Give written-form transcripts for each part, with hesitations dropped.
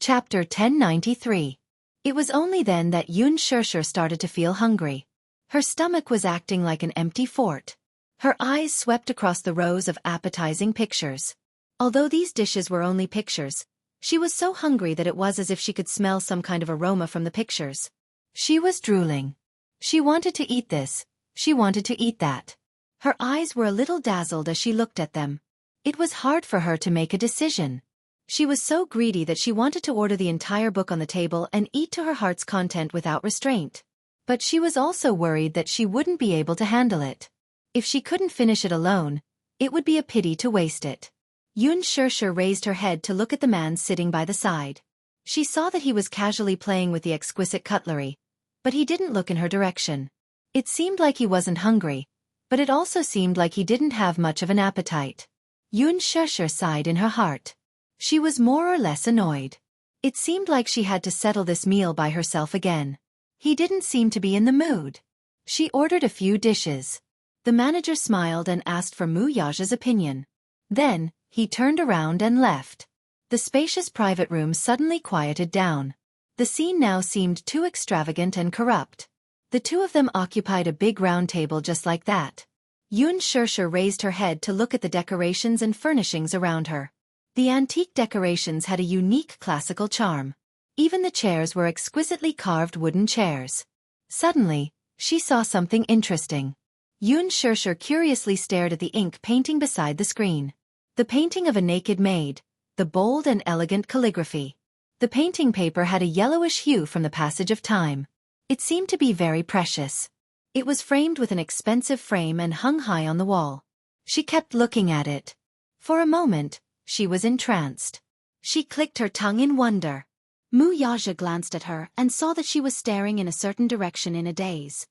Chapter 1093. It was only then that Xianxia started to feel hungry. Her stomach was acting like an empty fort. Her eyes swept across the rows of appetizing pictures. Although these dishes were only pictures, she was so hungry that it was as if she could smell some kind of aroma from the pictures. She was drooling. She wanted to eat this. She wanted to eat that. Her eyes were a little dazzled as she looked at them. It was hard for her to make a decision. She was so greedy that she wanted to order the entire book on the table and eat to her heart's content without restraint. But she was also worried that she wouldn't be able to handle it. If she couldn't finish it alone, it would be a pity to waste it. Xianxia raised her head to look at the man sitting by the side. She saw that he was casually playing with the exquisite cutlery, but he didn't look in her direction. It seemed like he wasn't hungry, but it also seemed like he didn't have much of an appetite. Xianxia sighed in her heart. She was more or less annoyed. It seemed like she had to settle this meal by herself again. He didn't seem to be in the mood. She ordered a few dishes. The manager smiled and asked for Wuxia's opinion. Then, he turned around and left. The spacious private room suddenly quieted down. The scene now seemed too extravagant and corrupt. The two of them occupied a big round table just like that. Xianxia raised her head to look at the decorations and furnishings around her. The antique decorations had a unique classical charm. Even the chairs were exquisitely carved wooden chairs. Suddenly, she saw something interesting. Xianxia curiously stared at the ink painting beside the screen. The painting of a naked maid, the bold and elegant calligraphy. The painting paper had a yellowish hue from the passage of time. It seemed to be very precious. It was framed with an expensive frame and hung high on the wall. She kept looking at it. For a moment, she was entranced. She clicked her tongue in wonder. Wuxia glanced at her and saw that she was staring in a certain direction in a daze.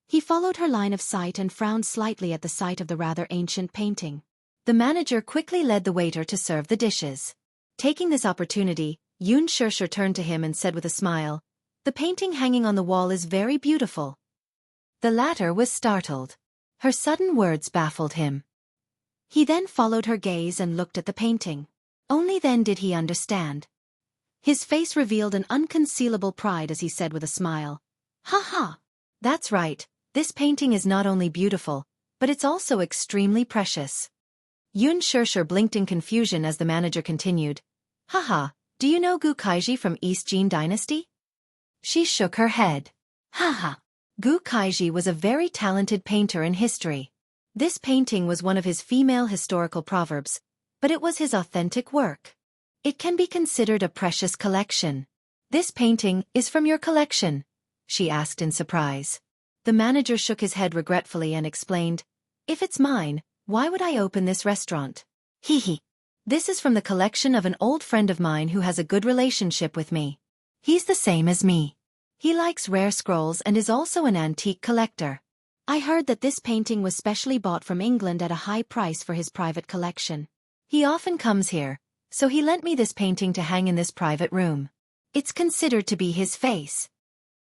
He followed her line of sight and frowned slightly at the sight of the rather ancient painting. The manager quickly led the waiter to serve the dishes. Taking this opportunity, Xianxia turned to him and said with a smile, "The painting hanging on the wall is very beautiful." The latter was startled. Her sudden words baffled him. He then followed her gaze and looked at the painting. Only then did he understand. His face revealed an unconcealable pride as he said with a smile, "Ha ha! That's right, this painting is not only beautiful, but it's also extremely precious." Xianxia blinked in confusion as the manager continued, "Haha, do you know Gu Kaiji from East Jin Dynasty?" She shook her head. "Haha, Gu Kaiji was a very talented painter in history. This painting was one of his female historical proverbs, but it was his authentic work. It can be considered a precious collection." "This painting is from your collection?" she asked in surprise. The manager shook his head regretfully and explained, "If it's mine, why would I open this restaurant? Hee. This is from the collection of an old friend of mine who has a good relationship with me. He's the same as me. He likes rare scrolls and is also an antique collector. I heard that this painting was specially bought from England at a high price for his private collection. He often comes here, so he lent me this painting to hang in this private room. It's considered to be his face."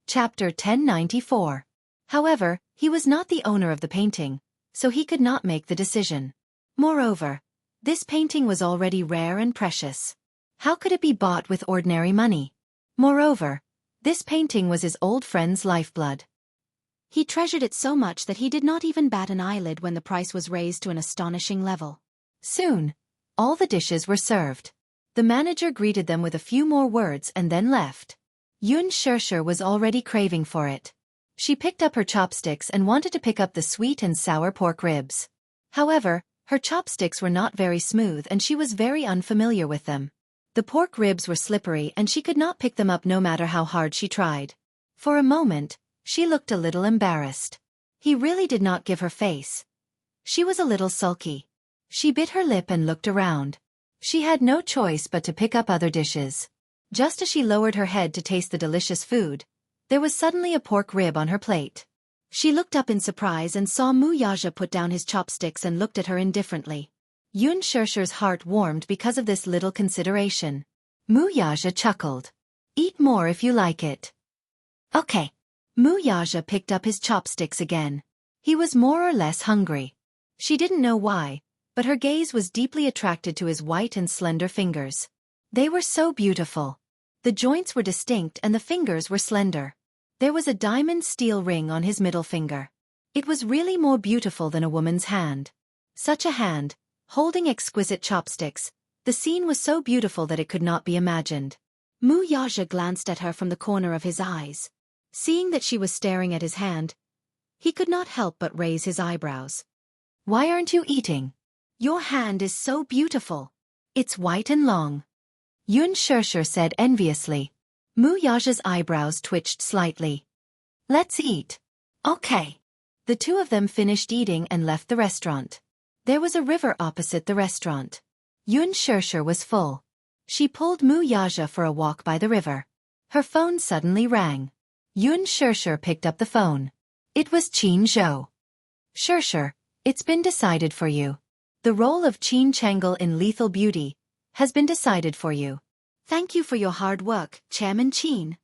Chapter 1094. However, he was not the owner of the painting, so he could not make the decision. Moreover, this painting was already rare and precious. How could it be bought with ordinary money? Moreover, this painting was his old friend's lifeblood. He treasured it so much that he did not even bat an eyelid when the price was raised to an astonishing level. Soon, all the dishes were served. The manager greeted them with a few more words and then left. Xianxia was already craving for it. She picked up her chopsticks and wanted to pick up the sweet and sour pork ribs. However, her chopsticks were not very smooth and she was very unfamiliar with them. The pork ribs were slippery and she could not pick them up no matter how hard she tried. For a moment, she looked a little embarrassed. He really did not give her face. She was a little sulky. She bit her lip and looked around. She had no choice but to pick up other dishes. Just as she lowered her head to taste the delicious food, there was suddenly a pork rib on her plate. She looked up in surprise and saw Wuxia put down his chopsticks and looked at her indifferently. Xianxia's heart warmed because of this little consideration. Wuxia chuckled. "Eat more if you like it." "Okay." Wuxia picked up his chopsticks again. He was more or less hungry. She didn't know why, but her gaze was deeply attracted to his white and slender fingers. They were so beautiful. The joints were distinct and the fingers were slender. There was a diamond steel ring on his middle finger. It was really more beautiful than a woman's hand. Such a hand, holding exquisite chopsticks. The scene was so beautiful that it could not be imagined. Mu Yaja glanced at her from the corner of his eyes. Seeing that she was staring at his hand, he could not help but raise his eyebrows. Why aren't you eating? Your hand is so beautiful. It's white and long. Xianxia said enviously. Mu Yaja's eyebrows twitched slightly. Let's eat. Okay. The two of them finished eating and left the restaurant. There was a river opposite the restaurant. Xianxia was full. She pulled Mu Yaja for a walk by the river. Her phone suddenly rang. Xianxia picked up the phone. It was Qin Zhou. Xia, it's been decided for you. The role of Qin Chang'e in Lethal Beauty has been decided for you. Thank you for your hard work, Chairman Qin.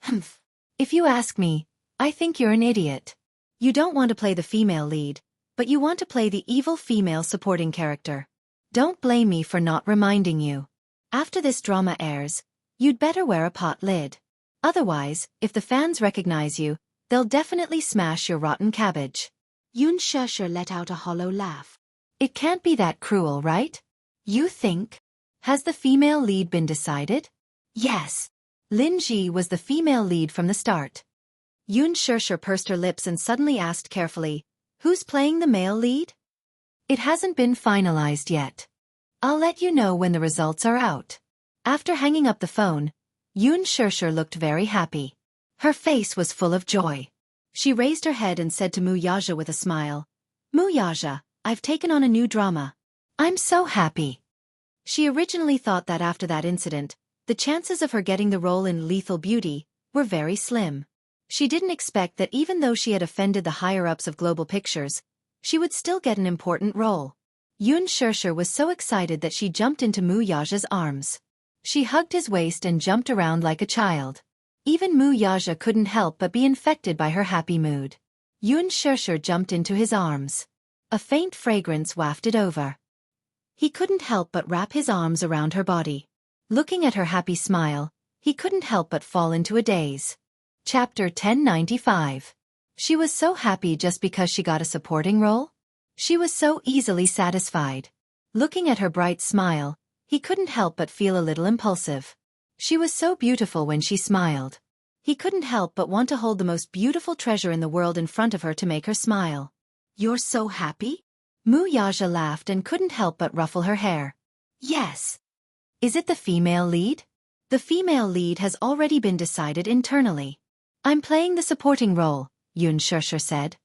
Humph. If you ask me, I think you're an idiot. You don't want to play the female lead, but you want to play the evil female supporting character. Don't blame me for not reminding you. After this drama airs, you'd better wear a pot lid. Otherwise, if the fans recognize you, they'll definitely smash your rotten cabbage. Xianxia let out a hollow laugh. It can't be that cruel, right? You think? Has the female lead been decided? Yes. Lin Ji was the female lead from the start. Xianxia pursed her lips and suddenly asked carefully, who's playing the male lead? It hasn't been finalized yet. I'll let you know when the results are out. After hanging up the phone, Xianxia looked very happy. Her face was full of joy. She raised her head and said to Mu Yaja with a smile, Mu Yaja, I've taken on a new drama. I'm so happy. She originally thought that after that incident, the chances of her getting the role in Lethal Beauty were very slim. She didn't expect that even though she had offended the higher-ups of Global Pictures, she would still get an important role. Xianxia was so excited that she jumped into Mu Yaja's arms. She hugged his waist and jumped around like a child. Even Mu Yaja couldn't help but be infected by her happy mood. Xianxia jumped into his arms. A faint fragrance wafted over. He couldn't help but wrap his arms around her body. Looking at her happy smile, he couldn't help but fall into a daze. Chapter 1095. She was so happy just because she got a supporting role? She was so easily satisfied. Looking at her bright smile, he couldn't help but feel a little impulsive. She was so beautiful when she smiled. He couldn't help but want to hold the most beautiful treasure in the world in front of her to make her smile. You're so happy? Mu Yaja laughed and couldn't help but ruffle her hair. Yes. Is it the female lead? The female lead has already been decided internally. I'm playing the supporting role, Xianxia said.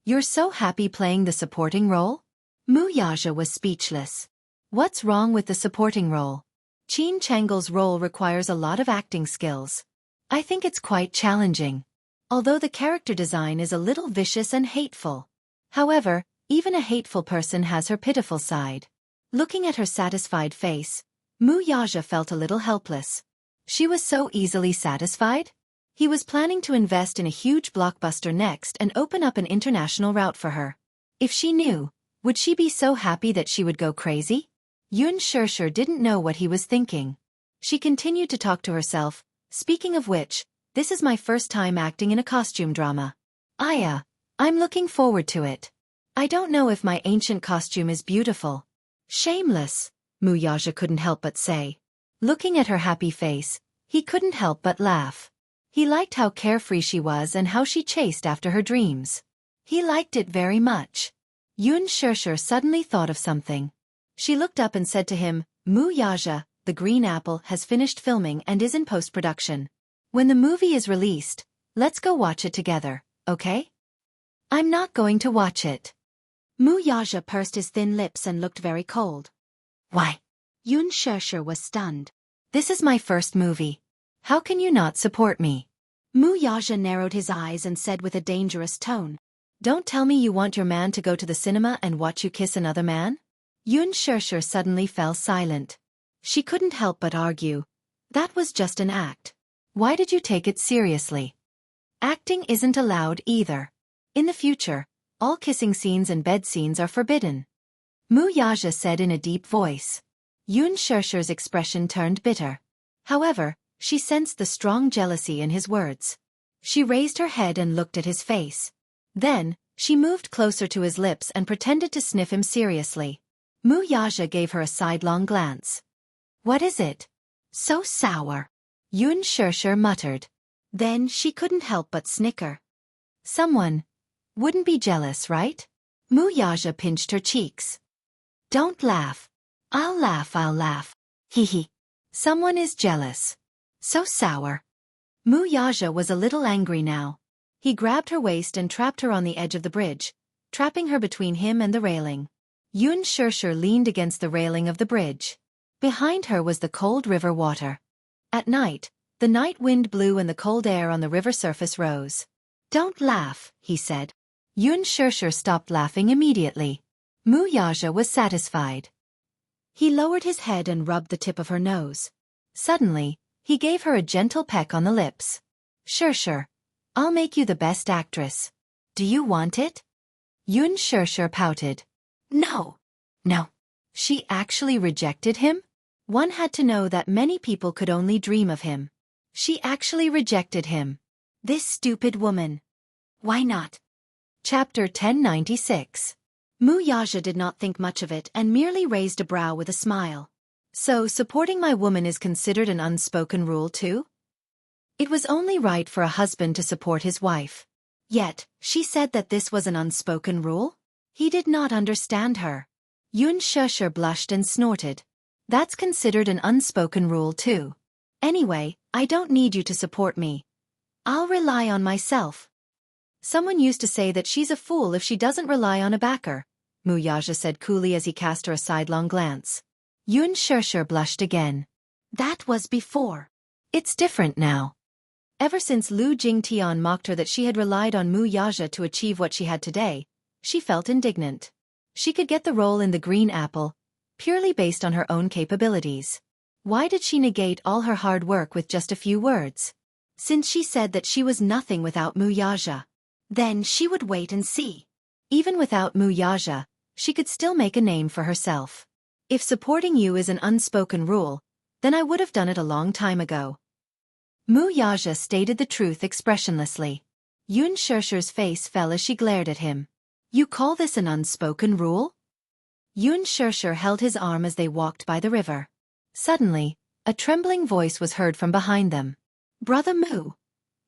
You're so happy playing the supporting role? Mu Yaja was speechless. What's wrong with the supporting role? Qin Chang'e's role requires a lot of acting skills. I think it's quite challenging. Although the character design is a little vicious and hateful. However, even a hateful person has her pitiful side. Looking at her satisfied face, Mu Yaja felt a little helpless. She was so easily satisfied? He was planning to invest in a huge blockbuster next and open up an international route for her. If she knew, would she be so happy that she would go crazy? Xianxia didn't know what he was thinking. She continued to talk to herself, speaking of which, this is my first time acting in a costume drama. I'm looking forward to it. I don't know if my ancient costume is beautiful. Shameless, Mu Yaja couldn't help but say. Looking at her happy face, he couldn't help but laugh. He liked how carefree she was and how she chased after her dreams. He liked it very much. Xianxia suddenly thought of something. She looked up and said to him, Mu Yaja, The Green Apple has finished filming and is in post-production. When the movie is released, let's go watch it together, okay? I'm not going to watch it. Mu Yaja pursed his thin lips and looked very cold. Why? Xianxia was stunned. This is my first movie. How can you not support me? Mu Yaja narrowed his eyes and said with a dangerous tone. Don't tell me you want your man to go to the cinema and watch you kiss another man? Xianxia suddenly fell silent. She couldn't help but argue. That was just an act. Why did you take it seriously? Acting isn't allowed either. In the future, all kissing scenes and bed scenes are forbidden. Mu Yaja said in a deep voice. Xianxia's expression turned bitter. However, she sensed the strong jealousy in his words. She raised her head and looked at his face. Then, she moved closer to his lips and pretended to sniff him seriously. Wuxia gave her a sidelong glance. "What is it? So sour?" Xianxia muttered. Then she couldn't help but snicker. "Someone wouldn't be jealous, right?" Wuxia pinched her cheeks. "Don't laugh." I'll laugh. Hee hee. Someone is jealous. So sour." Wuxia was a little angry now. He grabbed her waist and trapped her on the edge of the bridge, trapping her between him and the railing. Xianxia leaned against the railing of the bridge. Behind her was the cold river water. At night, the night wind blew and the cold air on the river surface rose. "Don't laugh," he said. Xianxia stopped laughing immediately. Wuxia was satisfied. He lowered his head and rubbed the tip of her nose. Suddenly, he gave her a gentle peck on the lips. Sure, I'll make you the best actress. Do you want it?" Xianxia pouted. No. She actually rejected him? One had to know that many people could only dream of him. She actually rejected him. This stupid woman. Why not? Chapter 1096. Wuxia did not think much of it and merely raised a brow with a smile. So supporting my woman is considered an unspoken rule too? It was only right for a husband to support his wife. Yet, she said that this was an unspoken rule? He did not understand her. Xianxia blushed and snorted. That's considered an unspoken rule too. Anyway, I don't need you to support me. I'll rely on myself. Someone used to say that she's a fool if she doesn't rely on a backer, Wuxia said coolly as he cast her a sidelong glance. Xianxia blushed again. That was before. It's different now. Ever since Lu Jingtian mocked her that she had relied on Wuxia to achieve what she had today, she felt indignant. She could get the role in the Green Apple, purely based on her own capabilities. Why did she negate all her hard work with just a few words? Since she said that she was nothing without Wuxia. Then she would wait and see. Even without Wuxia, she could still make a name for herself. If supporting you is an unspoken rule, then I would have done it a long time ago. Wuxia stated the truth expressionlessly. Xianxia's face fell as she glared at him. You call this an unspoken rule? Xianxia held his arm as they walked by the river. Suddenly, a trembling voice was heard from behind them. Brother Mu.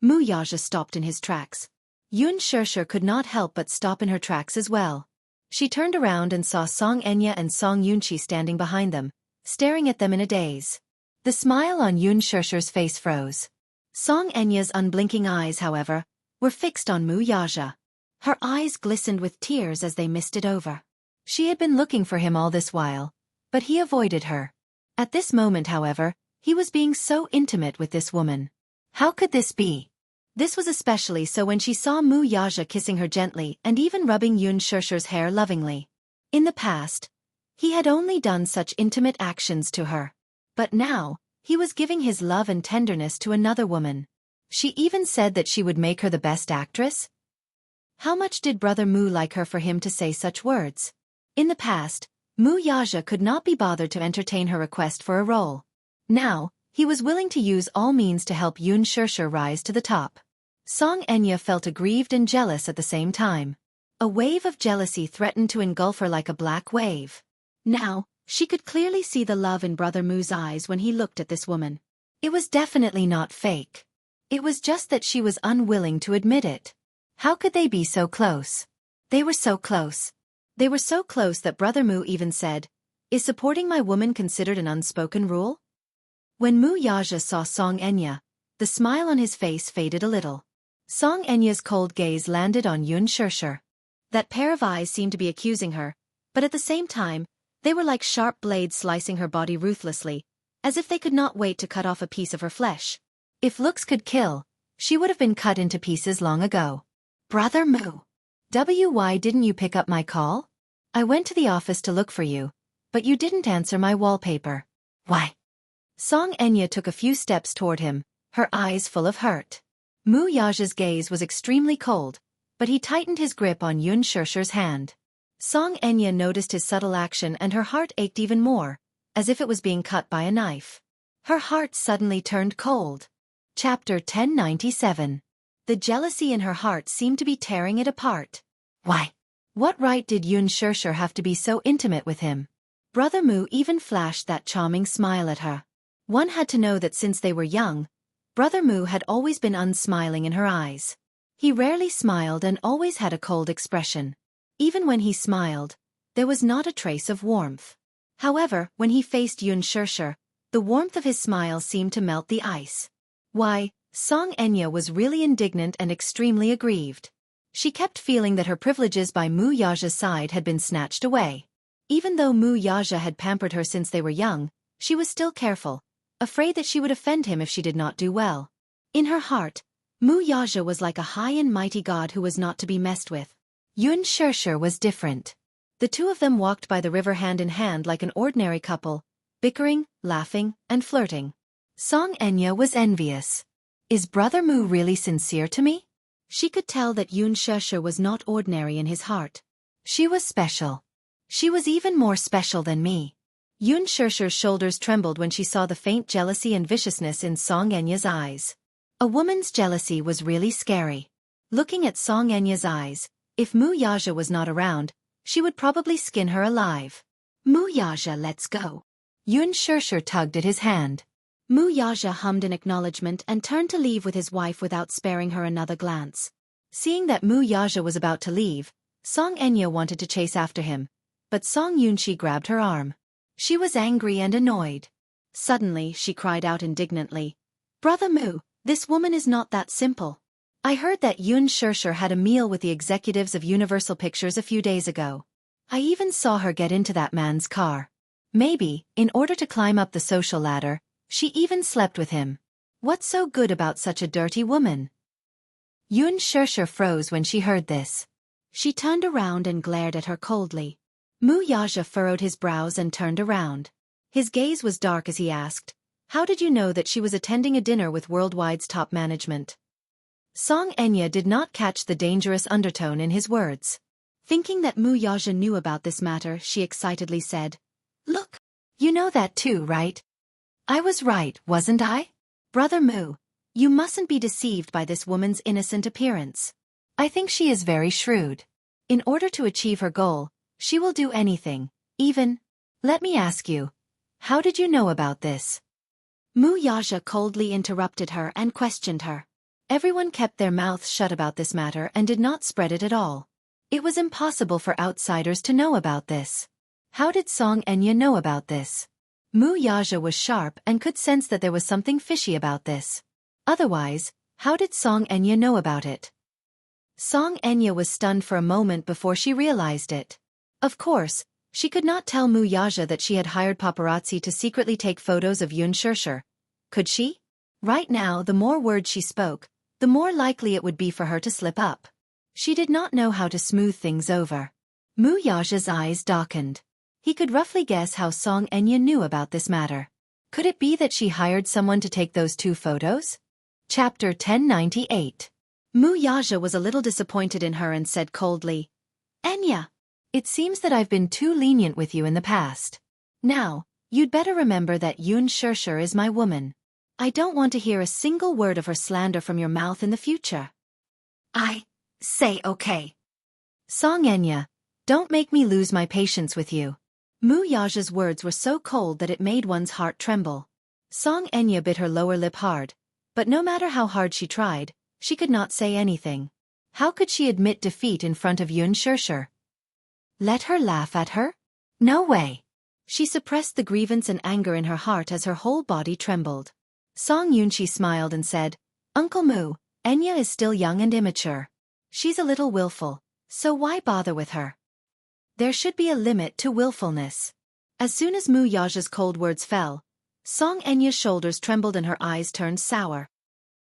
Wuxia stopped in his tracks. Xianxia could not help but stop in her tracks as well. She turned around and saw Xianxia and Yunqi standing behind them, staring at them in a daze. The smile on Xianxia's face froze. Xianxia's unblinking eyes, however, were fixed on Wuxia. Her eyes glistened with tears as they misted over. She had been looking for him all this while, but he avoided her. At this moment, however, he was being so intimate with this woman. How could this be? This was especially so when she saw Wuxia kissing her gently and even rubbing Xianxia's hair lovingly. In the past, he had only done such intimate actions to her. But now, he was giving his love and tenderness to another woman. She even said that she would make her the best actress. How much did Brother Mu like her for him to say such words? In the past, Wuxia could not be bothered to entertain her request for a role. Now, he was willing to use all means to help Xianxia rise to the top. Xianxia felt aggrieved and jealous at the same time. A wave of jealousy threatened to engulf her like a black wave. Now, she could clearly see the love in Brother Mu's eyes when he looked at this woman. It was definitely not fake. It was just that she was unwilling to admit it. How could they be so close? They were so close. They were so close that Brother Mu even said, "Is supporting my woman considered an unspoken rule?" When Wuxia saw Xianxia, the smile on his face faded a little. Xianxia's cold gaze landed on Xianxia. That pair of eyes seemed to be accusing her, but at the same time, they were like sharp blades slicing her body ruthlessly, as if they could not wait to cut off a piece of her flesh. If looks could kill, she would have been cut into pieces long ago. Brother Mu. Why didn't you pick up my call? I went to the office to look for you, but you didn't answer my wallpaper. Why? Xianxia took a few steps toward him, her eyes full of hurt. Wuxia's gaze was extremely cold, but he tightened his grip on Xianxia's hand. Xianxia noticed his subtle action and her heart ached even more, as if it was being cut by a knife. Her heart suddenly turned cold. Chapter 1097. The jealousy in her heart seemed to be tearing it apart. Why? What right did Xianxia have to be so intimate with him? Brother Mu even flashed that charming smile at her. One had to know that since they were young, Brother Mu had always been unsmiling in her eyes. He rarely smiled and always had a cold expression. Even when he smiled, there was not a trace of warmth. However, when he faced Xianxia, the warmth of his smile seemed to melt the ice. Why, Xianxia was really indignant and extremely aggrieved. She kept feeling that her privileges by Mu Yaja's side had been snatched away. Even though Mu Yaja had pampered her since they were young, she was still careful, afraid that she would offend him if she did not do well. In her heart, Mu Yaja was like a high and mighty god who was not to be messed with. Xianxia was different. The two of them walked by the river hand in hand like an ordinary couple, bickering, laughing, and flirting. Xianxia was envious. Is Brother Mu really sincere to me? She could tell that Xianxia was not ordinary in his heart. She was special. She was even more special than me. Xianxia's shoulders trembled when she saw the faint jealousy and viciousness in Xianxia's eyes. A woman's jealousy was really scary. Looking at Xianxia's eyes, if Mu Yaja was not around, she would probably skin her alive. Mu Yaja, let's go. Xianxia tugged at his hand. Mu Yaja hummed in acknowledgement and turned to leave with his wife without sparing her another glance. Seeing that Mu Yaja was about to leave, Xianxia wanted to chase after him, but Xianxia grabbed her arm. She was angry and annoyed. Suddenly, she cried out indignantly, "Brother Mu, this woman is not that simple. I heard that Xianxia had a meal with the executives of Universal Pictures a few days ago. I even saw her get into that man's car. Maybe, in order to climb up the social ladder, she even slept with him. What's so good about such a dirty woman?" Xianxia froze when she heard this. She turned around and glared at her coldly. Mu Yaja furrowed his brows and turned around. His gaze was dark as he asked, "How did you know that she was attending a dinner with Worldwide's top management?" Xianxia did not catch the dangerous undertone in his words. Thinking that Mu Yaja knew about this matter, she excitedly said, "Look, you know that too, right? I was right, wasn't I? Brother Mu, you mustn't be deceived by this woman's innocent appearance. I think she is very shrewd. In order to achieve her goal, she will do anything, even... Let me ask you, how did you know about this?" Mu Yaja coldly interrupted her and questioned her. Everyone kept their mouths shut about this matter and did not spread it at all. It was impossible for outsiders to know about this. How did Xianxia know about this? Mu Yaja was sharp and could sense that there was something fishy about this. Otherwise, how did Xianxia know about it? Xianxia was stunned for a moment before she realized it. Of course, she could not tell Mu Yaja that she had hired paparazzi to secretly take photos of Xianxia. Could she? Right now, the more words she spoke, the more likely it would be for her to slip up. She did not know how to smooth things over. Mu Yaja's eyes darkened. He could roughly guess how Xianxia knew about this matter. Could it be that she hired someone to take those two photos? Chapter 1098. Mu Yaja was a little disappointed in her and said coldly, "Enya, it seems that I've been too lenient with you in the past. Now, you'd better remember that Xianxia is my woman. I don't want to hear a single word of her slander from your mouth in the future." "I say okay." "Xianxia, don't make me lose my patience with you." Mu Yaja's words were so cold that it made one's heart tremble. Xianxia bit her lower lip hard, but no matter how hard she tried, she could not say anything. How could she admit defeat in front of Xianxia? Let her laugh at her? No way. She suppressed the grievance and anger in her heart as her whole body trembled. Xianxia smiled and said, "Uncle Mu, Enya is still young and immature. She's a little willful, so why bother with her? There should be a limit to willfulness." As soon as Mu Yaja's cold words fell, Xianxia's shoulders trembled and her eyes turned sour.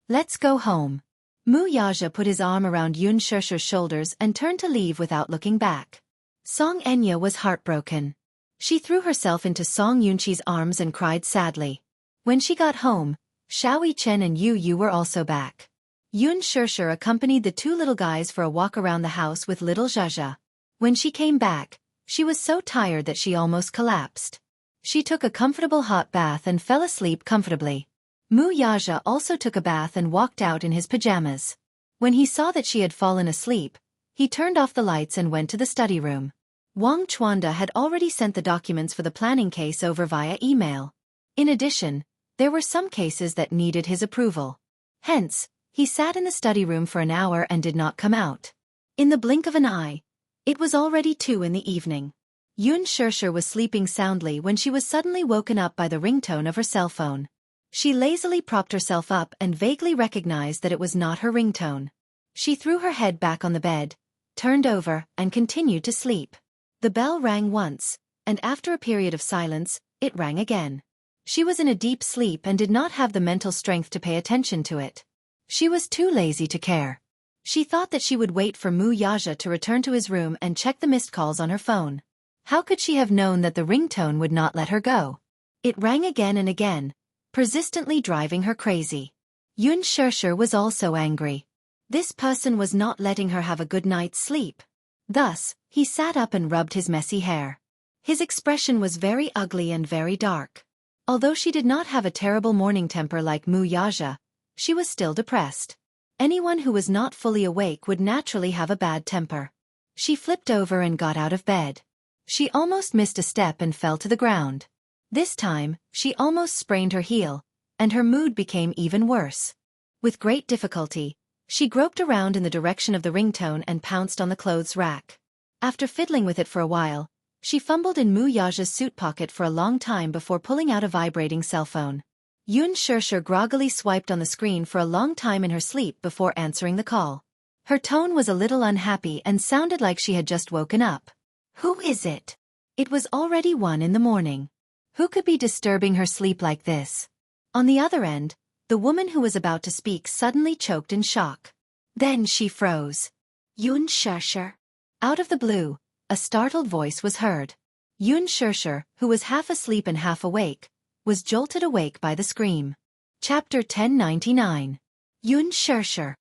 "Let's go home." Mu Yaja put his arm around Xianxia's shoulders and turned to leave without looking back. Xianxia was heartbroken. She threw herself into Xianxia's arms and cried sadly. When she got home, Xiaoyi Chen and Yu Yu were also back. Xianxia accompanied the two little guys for a walk around the house with little Zhezhe. When she came back, she was so tired that she almost collapsed. She took a comfortable hot bath and fell asleep comfortably. Mu Yaja also took a bath and walked out in his pajamas. When he saw that she had fallen asleep, he turned off the lights and went to the study room. Wang Chuanda had already sent the documents for the planning case over via email. In addition, there were some cases that needed his approval. Hence, he sat in the study room for an hour and did not come out. In the blink of an eye, it was already 2 in the evening. Xianxia was sleeping soundly when she was suddenly woken up by the ringtone of her cell phone. She lazily propped herself up and vaguely recognized that it was not her ringtone. She threw her head back on the bed, turned over, and continued to sleep. The bell rang once, and after a period of silence, it rang again. She was in a deep sleep and did not have the mental strength to pay attention to it. She was too lazy to care. She thought that she would wait for Mu Yaja to return to his room and check the missed calls on her phone. How could she have known that the ringtone would not let her go? It rang again and again, persistently driving her crazy. Xianxia was also angry. This person was not letting her have a good night's sleep. Thus, he sat up and rubbed his messy hair. His expression was very ugly and very dark. Although she did not have a terrible morning temper like Mu Yaja, she was still depressed. Anyone who was not fully awake would naturally have a bad temper. She flipped over and got out of bed. She almost missed a step and fell to the ground. This time, she almost sprained her heel, and her mood became even worse. With great difficulty, she groped around in the direction of the ringtone and pounced on the clothes rack. After fiddling with it for a while, she fumbled in Mu Yaja's suit pocket for a long time before pulling out a vibrating cell phone. Xianxia groggily swiped on the screen for a long time in her sleep before answering the call. Her tone was a little unhappy and sounded like she had just woken up. Who is it? It was already 1 in the morning. Who could be disturbing her sleep like this? On the other end, the woman who was about to speak suddenly choked in shock. Then she froze. Xianxia. Out of the blue, a startled voice was heard. Xianxia, who was half asleep and half awake, was jolted awake by the scream. Chapter 1099. Xianxia.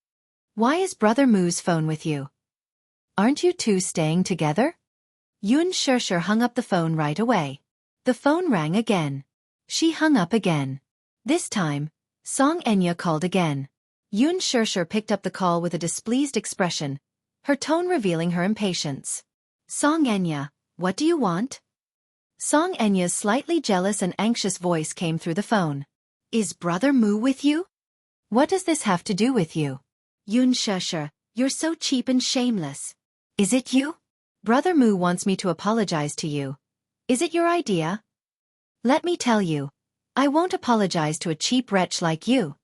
Why is Brother Mu's phone with you? Aren't you two staying together? Xianxia hung up the phone right away. The phone rang again. She hung up again. This time, Xianxia called again. Xianxia picked up the call with a displeased expression, her tone revealing her impatience. Xianxia, what do you want? Xianxia's slightly jealous and anxious voice came through the phone. Is Brother Mu with you? What does this have to do with you? Xianxia, you're so cheap and shameless. Is it you? Brother Mu wants me to apologize to you. Is it your idea? Let me tell you, I won't apologize to a cheap wretch like you.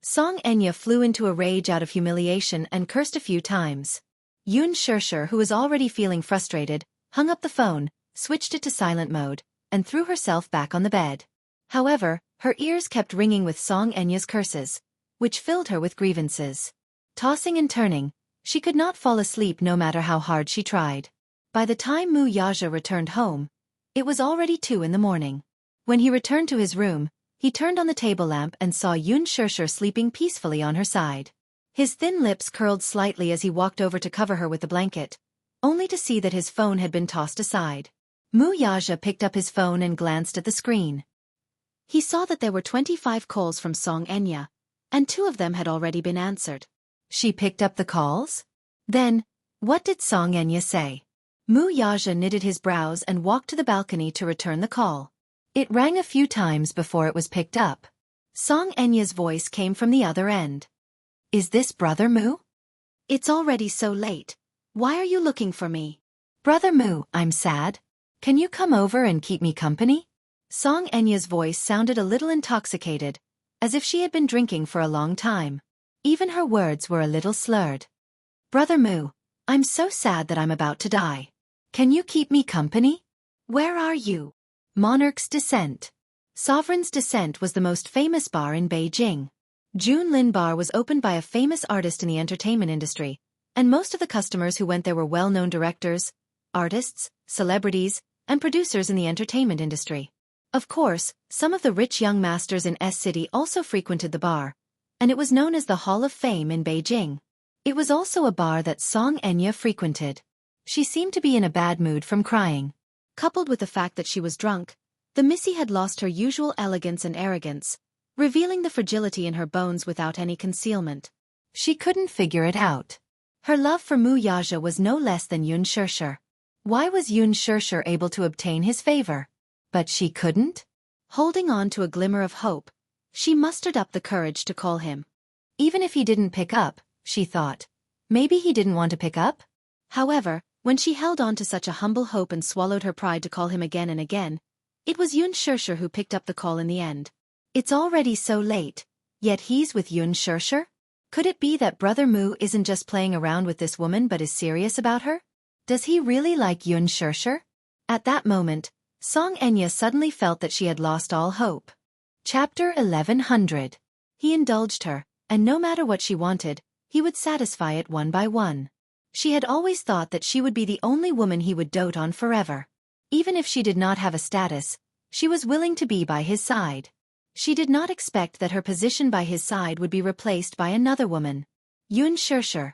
Xianxia flew into a rage out of humiliation and cursed a few times. Xianxia, who was already feeling frustrated, hung up the phone, switched it to silent mode, and threw herself back on the bed. However, her ears kept ringing with Xianxia's curses, which filled her with grievances. Tossing and turning, she could not fall asleep no matter how hard she tried. By the time Mu Yaja returned home, it was already 2 in the morning. When he returned to his room, he turned on the table lamp and saw Xianxia sleeping peacefully on her side. His thin lips curled slightly as he walked over to cover her with the blanket, only to see that his phone had been tossed aside. Mu Yaja picked up his phone and glanced at the screen. He saw that there were 25 calls from Xianxia, and 2 of them had already been answered. She picked up the calls? Then, what did Xianxia say? Mu Yaja knitted his brows and walked to the balcony to return the call. It rang a few times before it was picked up. Xianxia's voice came from the other end. Is this Brother Mu? It's already so late. Why are you looking for me? Brother Mu, I'm sad. Can you come over and keep me company? Xianxia's voice sounded a little intoxicated, as if she had been drinking for a long time. Even her words were a little slurred. Brother Mu, I'm so sad that I'm about to die. Can you keep me company? Where are you? Monarch's Descent. Sovereign's Descent was the most famous bar in Beijing. Junlin Bar was opened by a famous artist in the entertainment industry, and most of the customers who went there were well-known directors, artists, celebrities, and producers in the entertainment industry. Of course, some of the rich young masters in S-City also frequented the bar, and it was known as the Hall of Fame in Beijing. It was also a bar that Xianxia frequented. She seemed to be in a bad mood from crying. Coupled with the fact that she was drunk, The Missy had lost her usual elegance and arrogance, revealing the fragility in her bones without any concealment. She couldn't figure it out. Her love for Mu Yaja was no less than Xianxia. Why was Xianxia able to obtain his favor? But she couldn't? Holding on to a glimmer of hope, she mustered up the courage to call him. Even if he didn't pick up, she thought. Maybe he didn't want to pick up? However, when she held on to such a humble hope and swallowed her pride to call him again and again, it was Xianxia who picked up the call in the end. It's already so late, yet he's with Xianxia? Could it be that Brother Mu isn't just playing around with this woman but is serious about her? Does he really like Xianxia? At that moment, Xianxia suddenly felt that she had lost all hope. Chapter 1100. He indulged her, and no matter what she wanted, he would satisfy it one by one. She had always thought that she would be the only woman he would dote on forever. Even if she did not have a status, she was willing to be by his side. She did not expect that her position by his side would be replaced by another woman. Xianxia.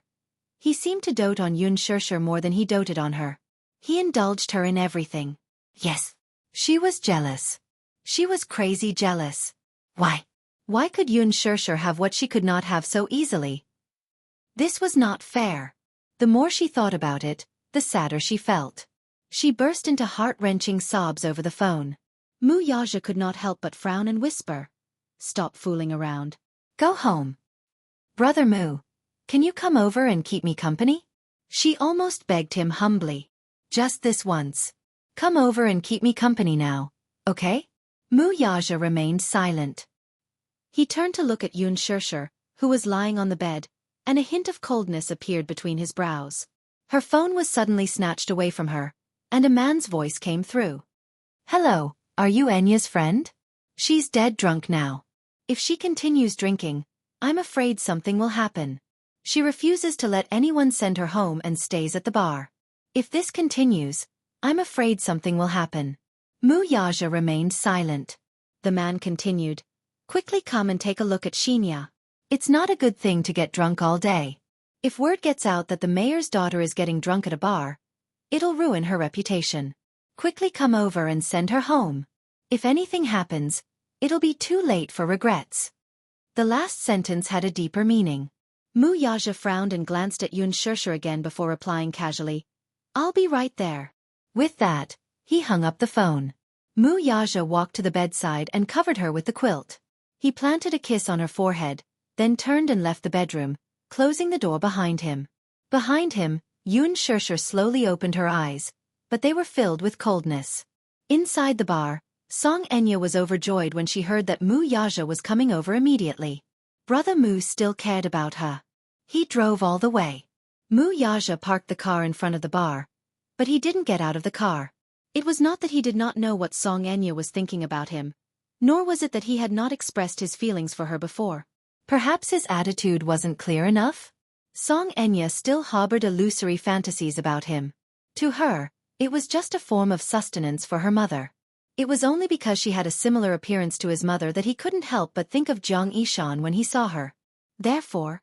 He seemed to dote on Xianxia more than he doted on her. He indulged her in everything. Yes. She was jealous. She was crazy jealous. Why? Why could Xianxia have what she could not have so easily? This was not fair. The more she thought about it, the sadder she felt. She burst into heart-wrenching sobs over the phone. Mu Yaja could not help but frown and whisper, "Stop fooling around. Go home. Brother Mu, can you come over and keep me company?" She almost begged him humbly. "Just this once. Come over and keep me company now, okay?" Mu Yaja remained silent. He turned to look at Xianxia, who was lying on the bed, and a hint of coldness appeared between his brows. Her phone was suddenly snatched away from her, and a man's voice came through. "Hello, are you Enya's friend? She's dead drunk now. If she continues drinking, I'm afraid something will happen. She refuses to let anyone send her home and stays at the bar. If this continues, I'm afraid something will happen." Mu Yaja remained silent. The man continued, "Quickly come and take a look at Xianxia. It's not a good thing to get drunk all day. If word gets out that the mayor's daughter is getting drunk at a bar, it'll ruin her reputation. Quickly come over and send her home. If anything happens, it'll be too late for regrets." The last sentence had a deeper meaning. Mu Yaja frowned and glanced at Xianxia again before replying casually, "I'll be right there." With that, he hung up the phone. Mu Yaja walked to the bedside and covered her with the quilt. He planted a kiss on her forehead, then turned and left the bedroom, closing the door behind him. Behind him, Xianxia slowly opened her eyes, but they were filled with coldness. Inside the bar, Xianxia was overjoyed when she heard that Mu Yaja was coming over immediately. Brother Mu still cared about her. He drove all the way. Mu Yaja parked the car in front of the bar, but he didn't get out of the car. It was not that he did not know what Xianxia was thinking about him, nor was it that he had not expressed his feelings for her before. Perhaps his attitude wasn't clear enough? Xianxia still harbored illusory fantasies about him. To her, it was just a form of sustenance for her mother. It was only because she had a similar appearance to his mother that he couldn't help but think of Jianghu when he saw her. Therefore,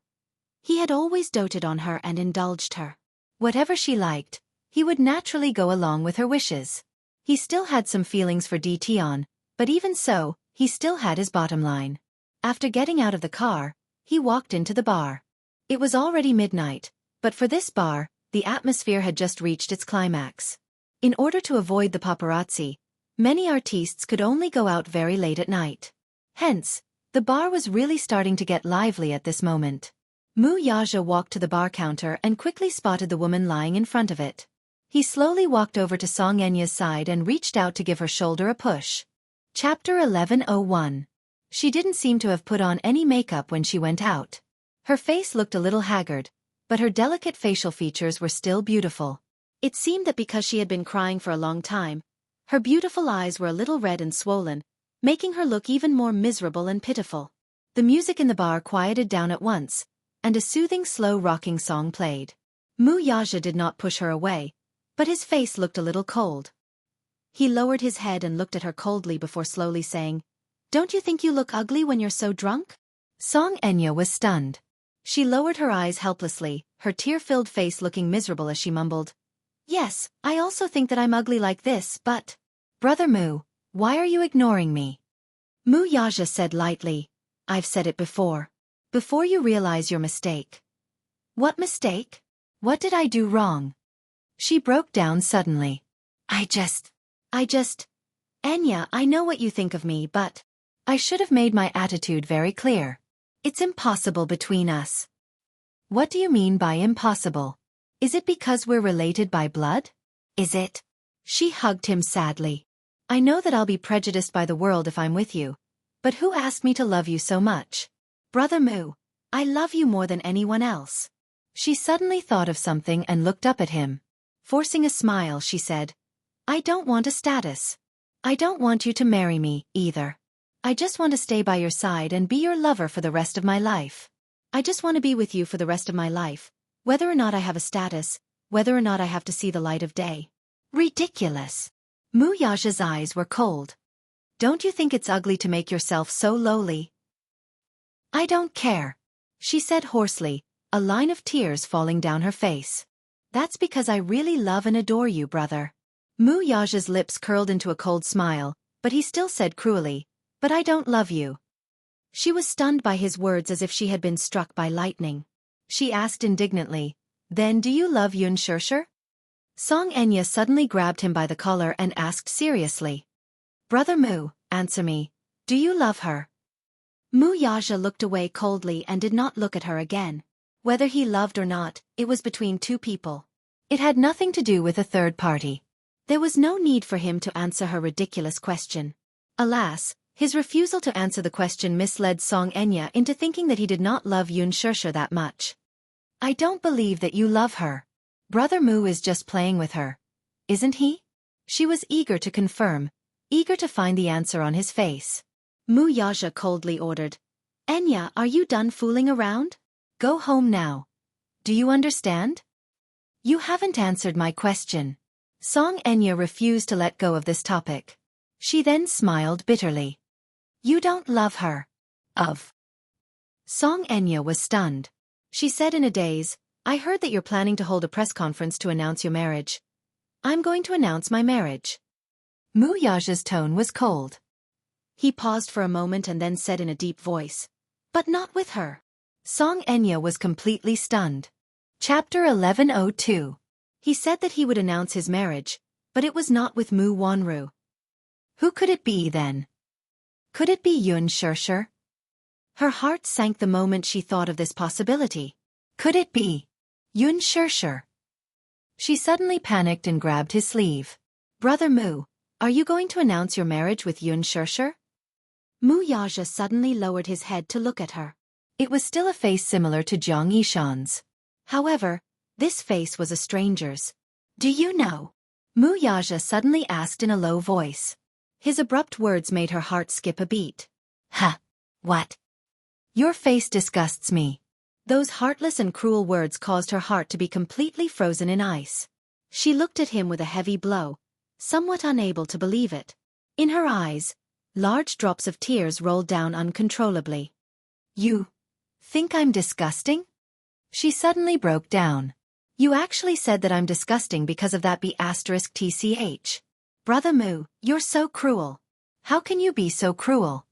he had always doted on her and indulged her. Whatever she liked, he would naturally go along with her wishes. He still had some feelings for Tion, but even so, he still had his bottom line. After getting out of the car, he walked into the bar. It was already midnight, but for this bar, the atmosphere had just reached its climax. In order to avoid the paparazzi, many artistes could only go out very late at night. Hence, the bar was really starting to get lively at this moment. Mu Yaja walked to the bar counter and quickly spotted the woman lying in front of it. He slowly walked over to Xianxia's side and reached out to give her shoulder a push. Chapter 1101. She didn't seem to have put on any makeup when she went out. Her face looked a little haggard, but her delicate facial features were still beautiful. It seemed that because she had been crying for a long time, her beautiful eyes were a little red and swollen, making her look even more miserable and pitiful. The music in the bar quieted down at once, and a soothing slow rocking song played. Mu Yaja did not push her away, but his face looked a little cold. He lowered his head and looked at her coldly before slowly saying, "Don't you think you look ugly when you're so drunk?" Xianxia was stunned. She lowered her eyes helplessly, her tear-filled face looking miserable as she mumbled, "Yes, I also think that I'm ugly like this, but..." "Brother Mu, Why are you ignoring me? Mu Yaja said lightly. I've said it before. Before you realize your mistake. What mistake? What did I do wrong? She broke down suddenly. I just... Enya, I know what you think of me, but I should have made my attitude very clear. It's impossible between us. What do you mean by impossible? Is it because we're related by blood? Is it? She hugged him sadly. I know that I'll be prejudiced by the world if I'm with you. But who asked me to love you so much? Brother Mu, I love you more than anyone else. She suddenly thought of something and looked up at him. Forcing a smile, she said, I don't want a status. I don't want you to marry me, either. I just want to stay by your side and be your lover for the rest of my life. I just want to be with you for the rest of my life, whether or not I have a status, whether or not I have to see the light of day. Ridiculous. Mu Yaja's eyes were cold. Don't you think it's ugly to make yourself so lowly? I don't care, she said hoarsely, a line of tears falling down her face. That's because I really love and adore you, brother. Mu Yaja's lips curled into a cold smile, but he still said cruelly, but I don't love you. She was stunned by his words as if she had been struck by lightning. She asked indignantly, then do you love Xianxia? Song Enya suddenly grabbed him by the collar and asked seriously. Brother Mu, answer me, do you love her? Mu Yaja looked away coldly and did not look at her again. Whether he loved or not, it was between two people. It had nothing to do with a third party. There was no need for him to answer her ridiculous question. Alas, his refusal to answer the question misled Song Enya into thinking that he did not love Xianxia that much. I don't believe that you love her. Brother Mu is just playing with her. Isn't he? She was eager to confirm, eager to find the answer on his face. Mu Yaja coldly ordered, Enya, are you done fooling around? Go home now. Do you understand? You haven't answered my question. Song Enya refused to let go of this topic. She then smiled bitterly. You don't love her. Song Enya was stunned. She said in a daze, I heard that you're planning to hold a press conference to announce your marriage. I'm going to announce my marriage. Mu Yaja's tone was cold. He paused for a moment and then said in a deep voice, but not with her. Song Enya was completely stunned. Chapter 1102. He said that he would announce his marriage, but it was not with Mu Wanru. Who could it be then? Could it be Xianxia? Her heart sank the moment she thought of this possibility. Could it be Xianxia? She suddenly panicked and grabbed his sleeve. Brother Mu, are you going to announce your marriage with Xianxia? Mu Yaja suddenly lowered his head to look at her. It was still a face similar to Jiang Yishan's. However, this face was a stranger's. Do you know? Mu Yaja suddenly asked in a low voice. His abrupt words made her heart skip a beat. Ha! What? Your face disgusts me. Those heartless and cruel words caused her heart to be completely frozen in ice. She looked at him with a heavy blow, somewhat unable to believe it. In her eyes, large drops of tears rolled down uncontrollably. You think I'm disgusting? She suddenly broke down. You actually said that I'm disgusting because of that B*TCH. Brother Mu, you're so cruel. How can you be so cruel?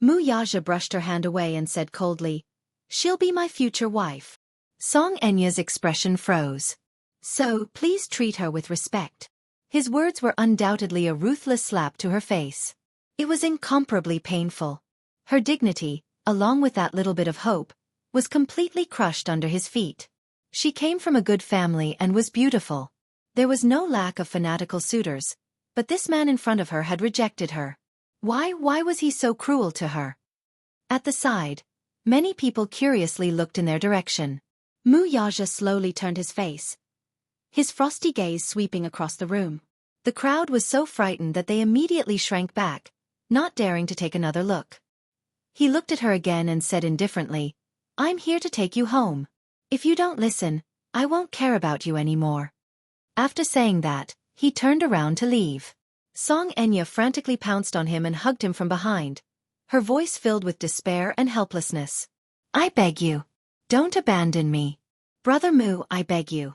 Mu Yaja brushed her hand away and said coldly, she'll be my future wife. Song Enya's expression froze. So, please treat her with respect. His words were undoubtedly a ruthless slap to her face. It was incomparably painful. Her dignity, along with that little bit of hope, was completely crushed under his feet. She came from a good family and was beautiful. There was no lack of fanatical suitors, but this man in front of her had rejected her. Why was he so cruel to her? At the side, many people curiously looked in their direction. Mu Yaja slowly turned his face, his frosty gaze sweeping across the room. The crowd was so frightened that they immediately shrank back, not daring to take another look. He looked at her again and said indifferently, I'm here to take you home. If you don't listen, I won't care about you anymore. After saying that, he turned around to leave. Song Enya frantically pounced on him and hugged him from behind, her voice filled with despair and helplessness. I beg you. Don't abandon me. Brother Mu, I beg you.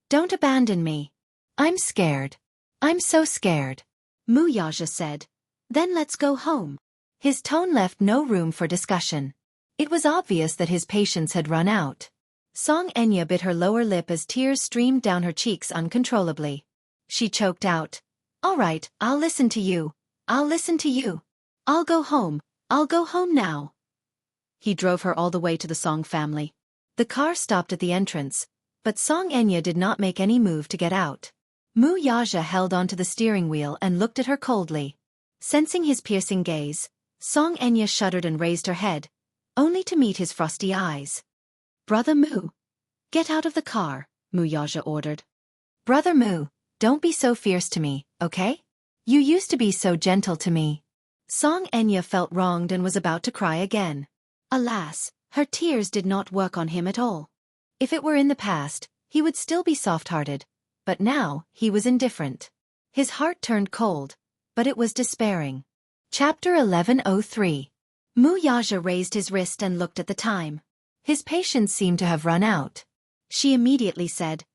Don't abandon me. I'm scared. I'm so scared. Wuxia said. Then let's go home. His tone left no room for discussion. It was obvious that his patience had run out. Xianxia bit her lower lip as tears streamed down her cheeks uncontrollably. She choked out, "All right, I'll listen to you. I'll listen to you. I'll go home. I'll go home now." He drove her all the way to the Song family. The car stopped at the entrance, but Xianxia did not make any move to get out. Wuxia held onto the steering wheel and looked at her coldly. Sensing his piercing gaze, Xianxia shuddered and raised her head, only to meet his frosty eyes. "Brother Mu, get out of the car," Wuxia ordered. "Brother Mu, don't be so fierce to me, okay? You used to be so gentle to me." Xianxia felt wronged and was about to cry again. Alas, her tears did not work on him at all. If it were in the past, he would still be soft-hearted, but now he was indifferent. His heart turned cold, but it was despairing. Chapter 1103. Wuxia raised his wrist and looked at the time. His patience seemed to have run out. She immediately said,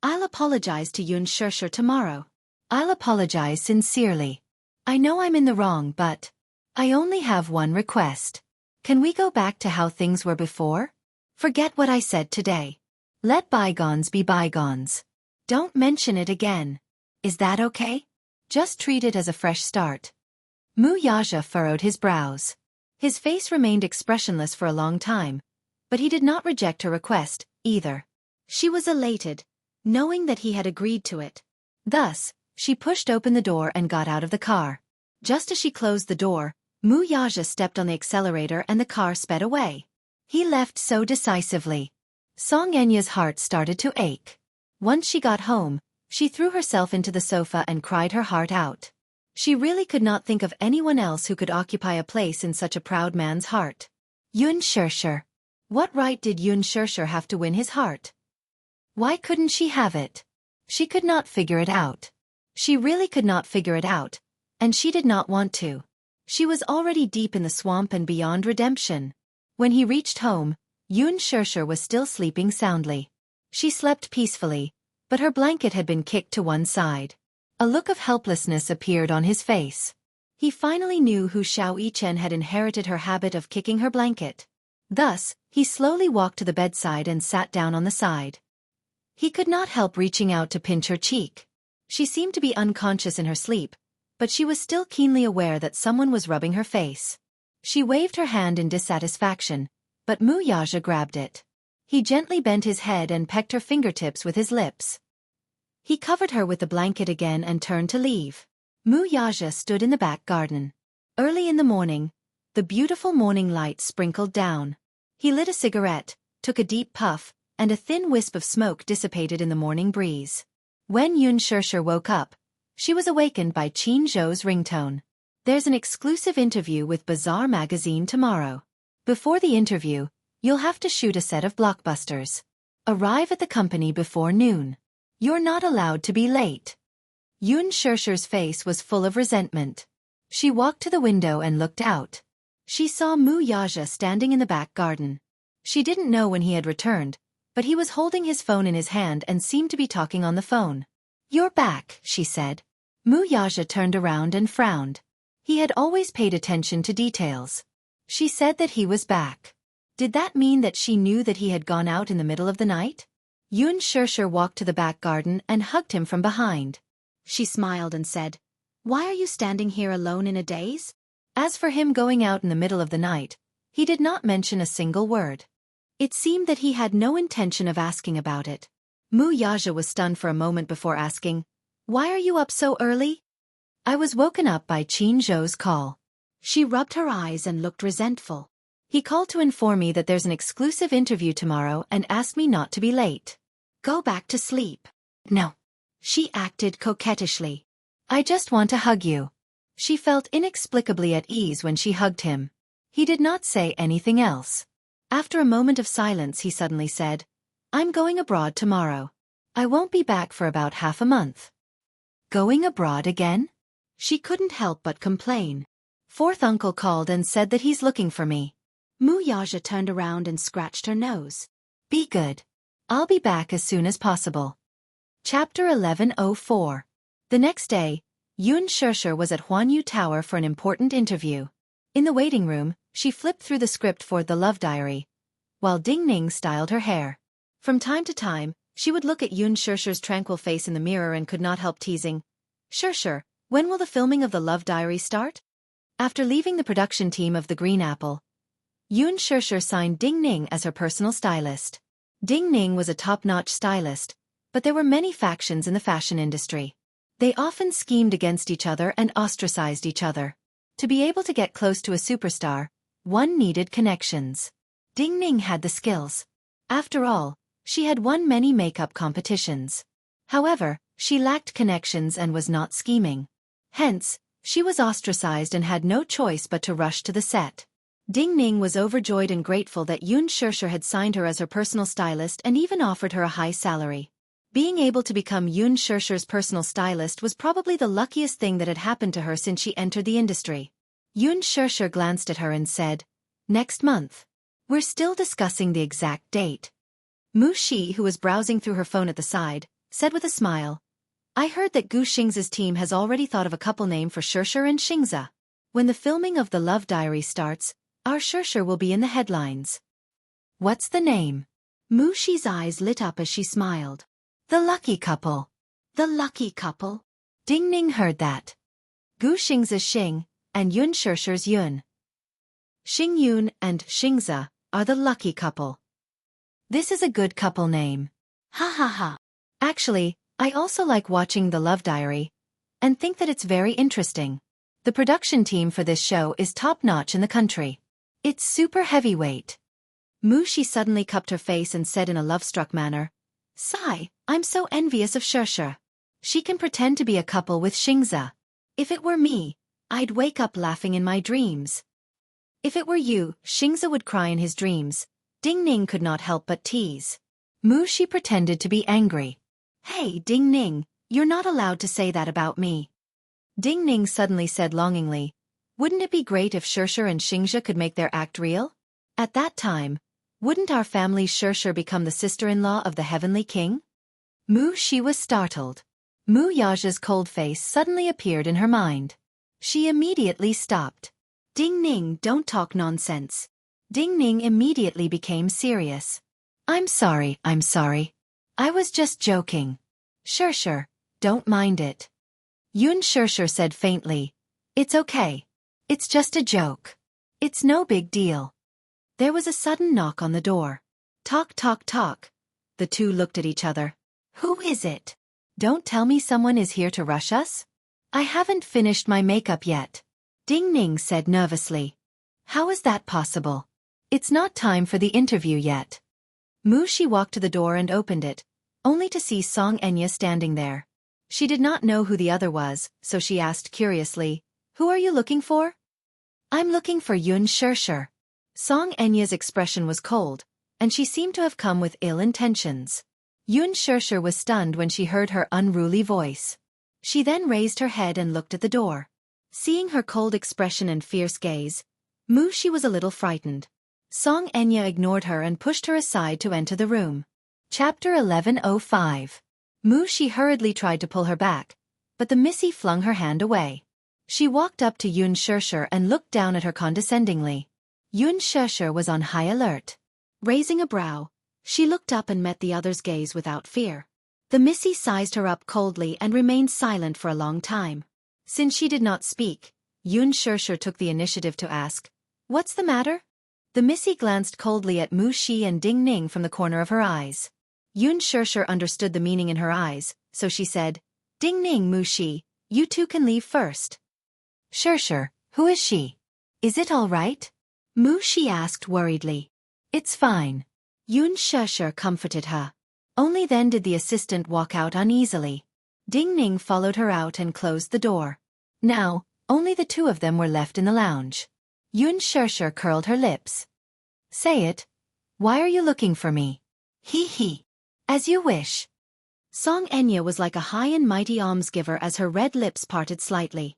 "I'll apologize to Xianxia tomorrow. I'll apologize sincerely. I know I'm in the wrong, but I only have one request. Can we go back to how things were before? Forget what I said today. Let bygones be bygones. Don't mention it again. Is that okay? Just treat it as a fresh start." Wuxia furrowed his brows. His face remained expressionless for a long time, but he did not reject her request, either. She was elated, knowing that he had agreed to it. Thus, she pushed open the door and got out of the car. Just as she closed the door, Wuxia stepped on the accelerator and the car sped away. He left so decisively. Xianxia's heart started to ache. Once she got home, she threw herself into the sofa and cried her heart out. She really could not think of anyone else who could occupy a place in such a proud man's heart. Xianxia. What right did Xianxia have to win his heart? Why couldn't she have it? She could not figure it out. She really could not figure it out, and she did not want to. She was already deep in the swamp and beyond redemption. When he reached home, Xianxia was still sleeping soundly. She slept peacefully, but her blanket had been kicked to one side. A look of helplessness appeared on his face. He finally knew who Xianxia had inherited her habit of kicking her blanket. Thus, he slowly walked to the bedside and sat down on the side. He could not help reaching out to pinch her cheek. She seemed to be unconscious in her sleep, but she was still keenly aware that someone was rubbing her face. She waved her hand in dissatisfaction, but Wuxia grabbed it. He gently bent his head and pecked her fingertips with his lips. He covered her with the blanket again and turned to leave. Wuxia stood in the back garden. Early in the morning, the beautiful morning light sprinkled down. He lit a cigarette, took a deep puff, and a thin wisp of smoke dissipated in the morning breeze. When Xianxia woke up, she was awakened by Qin Zhou's ringtone. "There's an exclusive interview with Bazaar magazine tomorrow. Before the interview, you'll have to shoot a set of blockbusters. Arrive at the company before noon. You're not allowed to be late." Xianxia's face was full of resentment. She walked to the window and looked out. She saw Wuxia standing in the back garden. She didn't know when he had returned, but he was holding his phone in his hand and seemed to be talking on the phone. "You're back," she said. Wuxia turned around and frowned. He had always paid attention to details. She said that he was back. Did that mean that she knew that he had gone out in the middle of the night? Xianxia walked to the back garden and hugged him from behind. She smiled and said, "Why are you standing here alone in a daze?" As for him going out in the middle of the night, he did not mention a single word. It seemed that he had no intention of asking about it. Wuxia was stunned for a moment before asking, "Why are you up so early?" "I was woken up by Qin Zhou's call." She rubbed her eyes and looked resentful. "He called to inform me that there's an exclusive interview tomorrow and asked me not to be late." "Go back to sleep." "No." She acted coquettishly. "I just want to hug you." She felt inexplicably at ease when she hugged him. He did not say anything else. After a moment of silence he suddenly said, "I'm going abroad tomorrow. I won't be back for about half a month." "Going abroad again?" She couldn't help but complain. "Fourth uncle called and said that he's looking for me." Wuxia turned around and scratched her nose. "Be good. I'll be back as soon as possible." Chapter 1104. The next day, Xianxia was at Huanyu Tower for an important interview. In the waiting room, she flipped through the script for The Love Diary, while Ding Ning styled her hair. From time to time, she would look at Xiaxia's tranquil face in the mirror and could not help teasing, "Xiaxia, when will the filming of The Love Diary start?" After leaving the production team of The Green Apple, Xiaxia signed Ding Ning as her personal stylist. Ding Ning was a top-notch stylist, but there were many factions in the fashion industry. They often schemed against each other and ostracized each other. To be able to get close to a superstar, one needed connections. Ding Ning had the skills. After all, she had won many makeup competitions. However, she lacked connections and was not scheming. Hence, she was ostracized and had no choice but to rush to the set. Ding Ning was overjoyed and grateful that Xianxia had signed her as her personal stylist and even offered her a high salary. Being able to become Xiaxia's personal stylist was probably the luckiest thing that had happened to her since she entered the industry. Xianxia glanced at her and said, "Next month. We're still discussing the exact date." Mu Shi, who was browsing through her phone at the side, said with a smile, "I heard that Gu Xing's team has already thought of a couple name for Xiaxia and Xianxia. When the filming of The Love Diary starts, our Xiaxia will be in the headlines." "What's the name?" Mu Shi's eyes lit up as she smiled. "The Lucky Couple." "The Lucky Couple?" Ding Ning heard that. Gu Xing's Xing, and Xiaxia's Yun. Xing Yun and Xianxia are the lucky couple. This is a good couple name. Ha ha ha. Actually, I also like watching The Love Diary, and think that it's very interesting. The production team for this show is top-notch in the country. It's super heavyweight. Mu Shi suddenly cupped her face and said in a love-struck manner, "Sigh, I'm so envious of Xiaxia. She can pretend to be a couple with Xianxia. If it were me, I'd wake up laughing in my dreams." If it were you, Xianxia would cry in his dreams. Ding Ning could not help but tease. Mu Shi pretended to be angry. "Hey Ding Ning, you're not allowed to say that about me." Ding Ning suddenly said longingly, "Wouldn't it be great if Xiaxia and Xianxia could make their act real? At that time, wouldn't our family's Xiaxia become the sister-in-law of the Heavenly King?" Mu Shi was startled. Mu Yaja's cold face suddenly appeared in her mind. She immediately stopped. "Ding Ning, don't talk nonsense." Ding Ning immediately became serious. I'm sorry. I was just joking." "Xiaxia, don't mind it." Xiaxia said faintly, "It's okay. It's just a joke. It's no big deal." There was a sudden knock on the door. Tock tock tock. The two looked at each other. "Who is it? Don't tell me someone is here to rush us?" "I haven't finished my makeup yet," Ding Ning said nervously. "How is that possible? It's not time for the interview yet." Mu Shi walked to the door and opened it, only to see Xianxia standing there. She did not know who the other was, so she asked curiously, "Who are you looking for?" "I'm looking for Xiaxia." Xianxia's expression was cold, and she seemed to have come with ill intentions. Xiaxia was stunned when she heard her unruly voice. She then raised her head and looked at the door. Seeing her cold expression and fierce gaze, Mu Shi was a little frightened. Xianxia ignored her and pushed her aside to enter the room. Chapter 11:05. Mu Shi hurriedly tried to pull her back, but the missy flung her hand away. She walked up to Xiaxia and looked down at her condescendingly. Xiaxia was on high alert. Raising a brow, she looked up and met the other's gaze without fear. The missy sized her up coldly and remained silent for a long time. Since she did not speak, Xiaxia took the initiative to ask, "What's the matter?" The missy glanced coldly at Mu Shi and Ding Ning from the corner of her eyes. Xiaxia understood the meaning in her eyes, so she said, "Ding Ning, Mu Shi, you two can leave first." "Xiaxia, who is she? Is it all right?" Mu Shi asked worriedly. "It's fine." Xiaxia comforted her. Only then did the assistant walk out uneasily. Ding Ning followed her out and closed the door. Now, only the two of them were left in the lounge. Xiaxia curled her lips. "Say it. Why are you looking for me?" "Hee hee. As you wish." Xianxia was like a high and mighty almsgiver as her red lips parted slightly.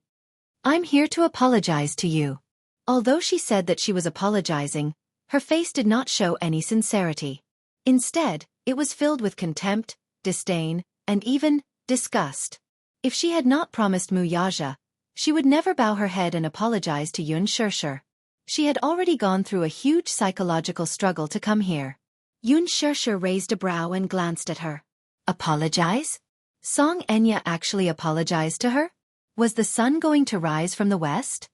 "I'm here to apologize to you." Although she said that she was apologizing, her face did not show any sincerity. Instead, it was filled with contempt, disdain, and even disgust. If she had not promised Wuxia, she would never bow her head and apologize to Xianxia. She had already gone through a huge psychological struggle to come here. Xianxia raised a brow and glanced at her. Apologize? Xianxia actually apologized to her? Was the sun going to rise from the west?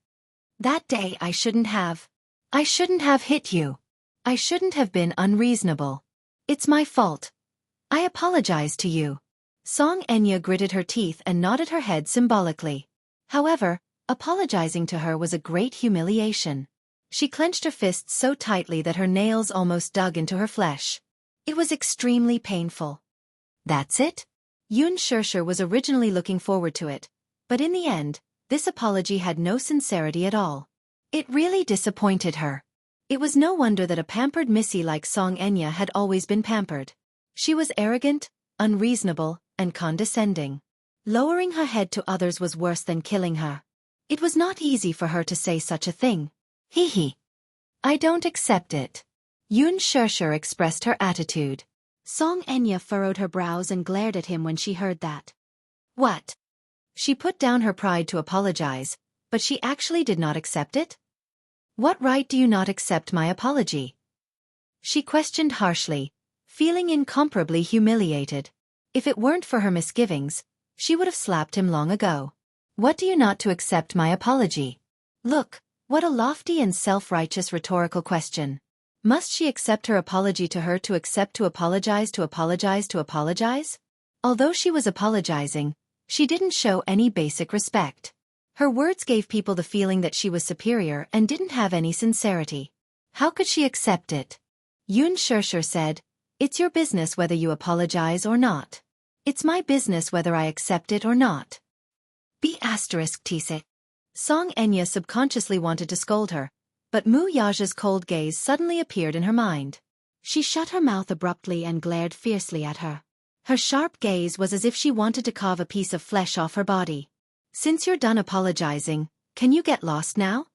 That day I shouldn't have hit you. I shouldn't have been unreasonable. It's my fault. I apologize to you. Xianxia gritted her teeth and nodded her head symbolically. However, apologizing to her was a great humiliation. She clenched her fists so tightly that her nails almost dug into her flesh. It was extremely painful. That's it? Xianxia was originally looking forward to it, but in the end, this apology had no sincerity at all. It really disappointed her. It was no wonder that a pampered missy like Xianxia had always been pampered. She was arrogant, unreasonable, and condescending. Lowering her head to others was worse than killing her. It was not easy for her to say such a thing. Hee. I don't accept it. Xianxia expressed her attitude. Xianxia furrowed her brows and glared at him when she heard that. What? She put down her pride to apologize, but she actually did not accept it? What right do you not accept my apology? She questioned harshly, feeling incomparably humiliated. If it weren't for her misgivings, she would have slapped him long ago. What do you not to accept my apology? Look, what a lofty and self-righteous rhetorical question. Must she accept her apology to her to accept to apologize to apologize to apologize? Although she was apologizing, she didn't show any basic respect. Her words gave people the feeling that she was superior and didn't have any sincerity. How could she accept it? Xianxia said, "It's your business whether you apologize or not. It's my business whether I accept it or not." *Tse. Xianxia subconsciously wanted to scold her, but Wuxia's cold gaze suddenly appeared in her mind. She shut her mouth abruptly and glared fiercely at her. Her sharp gaze was as if she wanted to carve a piece of flesh off her body. Since you're done apologizing, can you get lost now?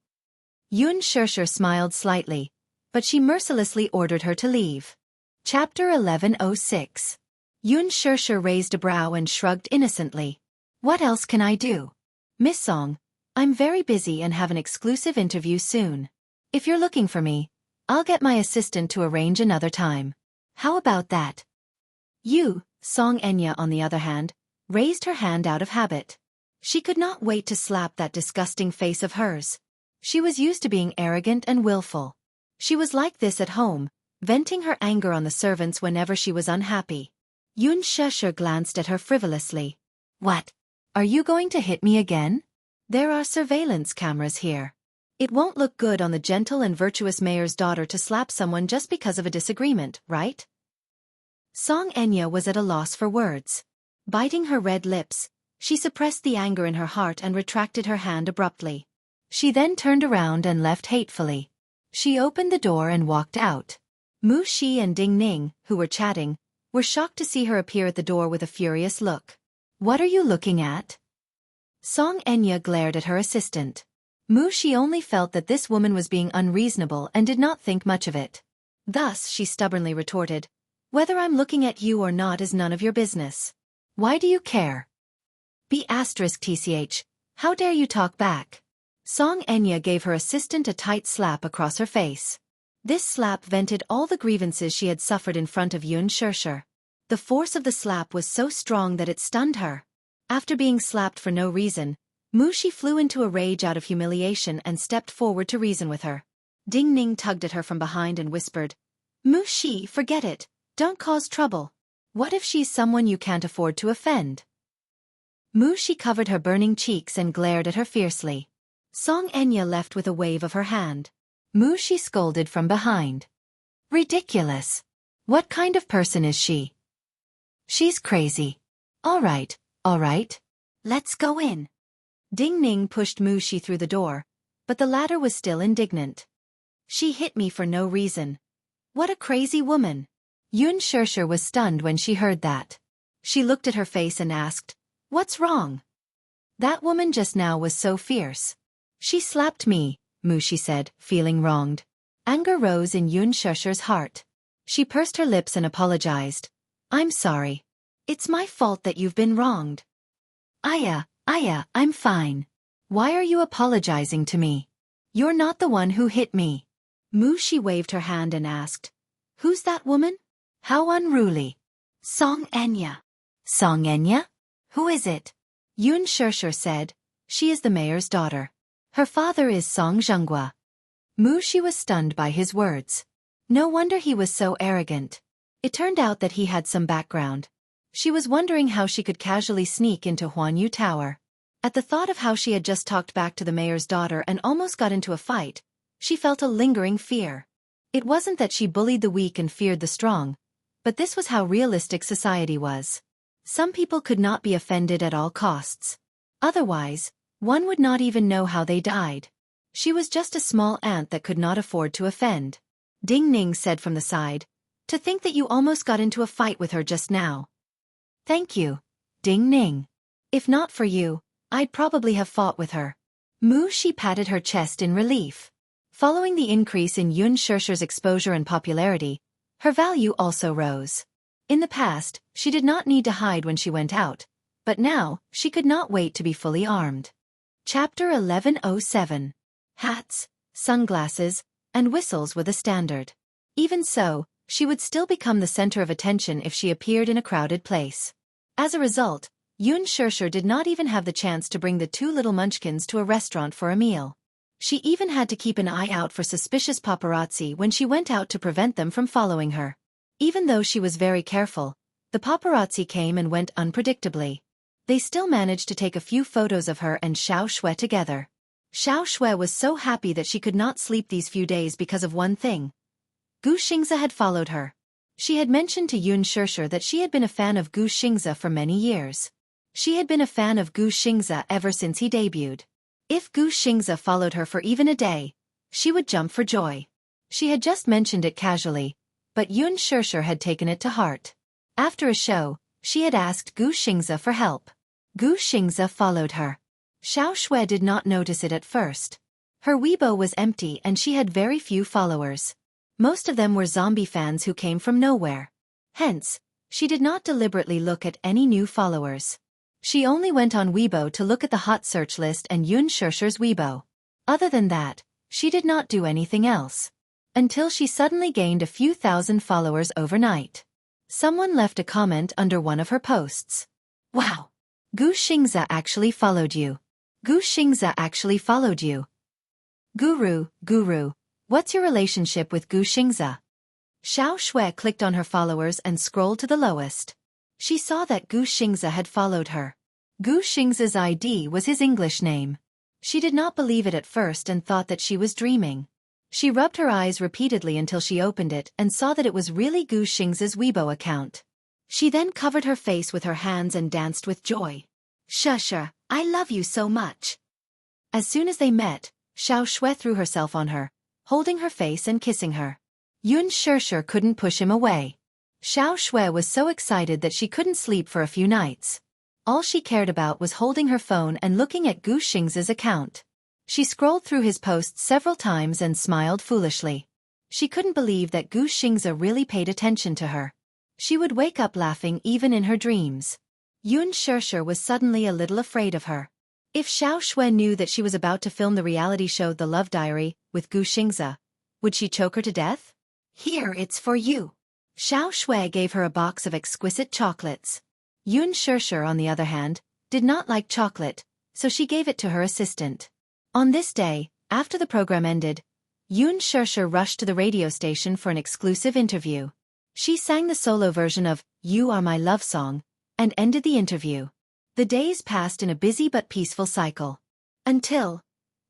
Xianxia smiled slightly, but she mercilessly ordered her to leave. Chapter 1106. Xianxia raised a brow and shrugged innocently. What else can I do? Miss Song, I'm very busy and have an exclusive interview soon. If you're looking for me, I'll get my assistant to arrange another time. How about that? Xianxia, on the other hand, raised her hand out of habit. She could not wait to slap that disgusting face of hers. She was used to being arrogant and willful. She was like this at home, venting her anger on the servants whenever she was unhappy. Xianxia glanced at her frivolously. What? Are you going to hit me again? There are surveillance cameras here. It won't look good on the gentle and virtuous mayor's daughter to slap someone just because of a disagreement, right? Xianxia was at a loss for words. Biting her red lips, she suppressed the anger in her heart and retracted her hand abruptly. She then turned around and left hatefully. She opened the door and walked out. Wuxia and Ding Ning, who were chatting, were shocked to see her appear at the door with a furious look. What are you looking at? Xianxia glared at her assistant. Wuxia only felt that this woman was being unreasonable and did not think much of it. Thus she stubbornly retorted, "Whether I'm looking at you or not is none of your business. Why do you care?" *Tch. How dare you talk back? Xianxia gave her assistant a tight slap across her face. This slap vented all the grievances she had suffered in front of Xianxia. The force of the slap was so strong that it stunned her. After being slapped for no reason, Wuxia flew into a rage out of humiliation and stepped forward to reason with her. Ding Ning tugged at her from behind and whispered, "Wuxia, forget it. Don't cause trouble. What if she's someone you can't afford to offend?" Wuxia covered her burning cheeks and glared at her fiercely. Xianxia left with a wave of her hand. Wuxia scolded from behind. "Ridiculous. What kind of person is she? She's crazy. All right. Let's go in." Ding Ning pushed Wuxia through the door, but the latter was still indignant. "She hit me for no reason. What a crazy woman." Xianxia was stunned when she heard that. She looked at her face and asked, "What's wrong?" "That woman just now was so fierce. She slapped me," Wuxia said, feeling wronged. Anger rose in Xianxia's heart. She pursed her lips and apologized. "I'm sorry. It's my fault that you've been wronged." Aya, I'm fine. Why are you apologizing to me? You're not the one who hit me. She waved her hand and asked, Who's that woman? How unruly. Xianxia. Xianxia? Who is it? Xianxia said, She is the mayor's daughter. Her father is Jianghu. She was stunned by his words. No wonder he was so arrogant. It turned out that he had some background. She was wondering how she could casually sneak into Huanyu Tower. At the thought of how she had just talked back to the mayor's daughter and almost got into a fight, she felt a lingering fear. It wasn't that she bullied the weak and feared the strong, but this was how realistic society was. Some people could not be offended at all costs. Otherwise, one would not even know how they died. She was just a small ant that could not afford to offend. Ding Ning said from the side, To think that you almost got into a fight with her just now. Thank you, Ding Ning. If not for you, I'd probably have fought with her. She patted her chest in relief. Following the increase in Xianxia's exposure and popularity, her value also rose. In the past, she did not need to hide when she went out, but now, she could not wait to be fully armed. Chapter 1107. Hats, sunglasses, and whistles were the standard. Even so, she would still become the center of attention if she appeared in a crowded place. As a result, Xianxia did not even have the chance to bring the two little munchkins to a restaurant for a meal. She even had to keep an eye out for suspicious paparazzi when she went out to prevent them from following her. Even though she was very careful, the paparazzi came and went unpredictably. They still managed to take a few photos of her and Xiaoxue together. Xiaoxue was so happy that she could not sleep these few days because of one thing. Xianxia had followed her. She had mentioned to Xianxia that she had been a fan of Xianxia for many years. She had been a fan of Xianxia ever since he debuted. If Xianxia followed her for even a day, she would jump for joy. She had just mentioned it casually, but Xianxia had taken it to heart. After a show, she had asked Xianxia for help. Xianxia followed her. Xiaoxue did not notice it at first. Her Weibo was empty and she had very few followers. Most of them were zombie fans who came from nowhere. Hence, she did not deliberately look at any new followers. She only went on Weibo to look at the hot search list and Xiaoxia's Weibo. Other than that, she did not do anything else. Until she suddenly gained a few thousand followers overnight. Someone left a comment under one of her posts. Wow! Xianxia actually followed you. Xianxia actually followed you. Guru, what's your relationship with Xianxia? Xiaoxue clicked on her followers and scrolled to the lowest. She saw that Xianxia had followed her. Xianxia's ID was his English name. She did not believe it at first and thought that she was dreaming. She rubbed her eyes repeatedly until she opened it and saw that it was really Xianxia's Weibo account. She then covered her face with her hands and danced with joy. Xia, I love you so much. As soon as they met, Xiaoxue threw herself on her, holding her face and kissing her. Xianxia couldn't push him away. Xiaoxue was so excited that she couldn't sleep for a few nights. All she cared about was holding her phone and looking at Xianxia's account. She scrolled through his posts several times and smiled foolishly. She couldn't believe that Xianxia really paid attention to her. She would wake up laughing even in her dreams. Xianxia was suddenly a little afraid of her. If Xiaoxue knew that she was about to film the reality show The Love Diary with Xianxia, would she choke her to death? Here, it's for you. Xiaoxue gave her a box of exquisite chocolates. Xianxia, on the other hand, did not like chocolate, so she gave it to her assistant. On this day, after the program ended, Xianxia rushed to the radio station for an exclusive interview. She sang the solo version of You Are My Love Song, and ended the interview. The days passed in a busy but peaceful cycle. Until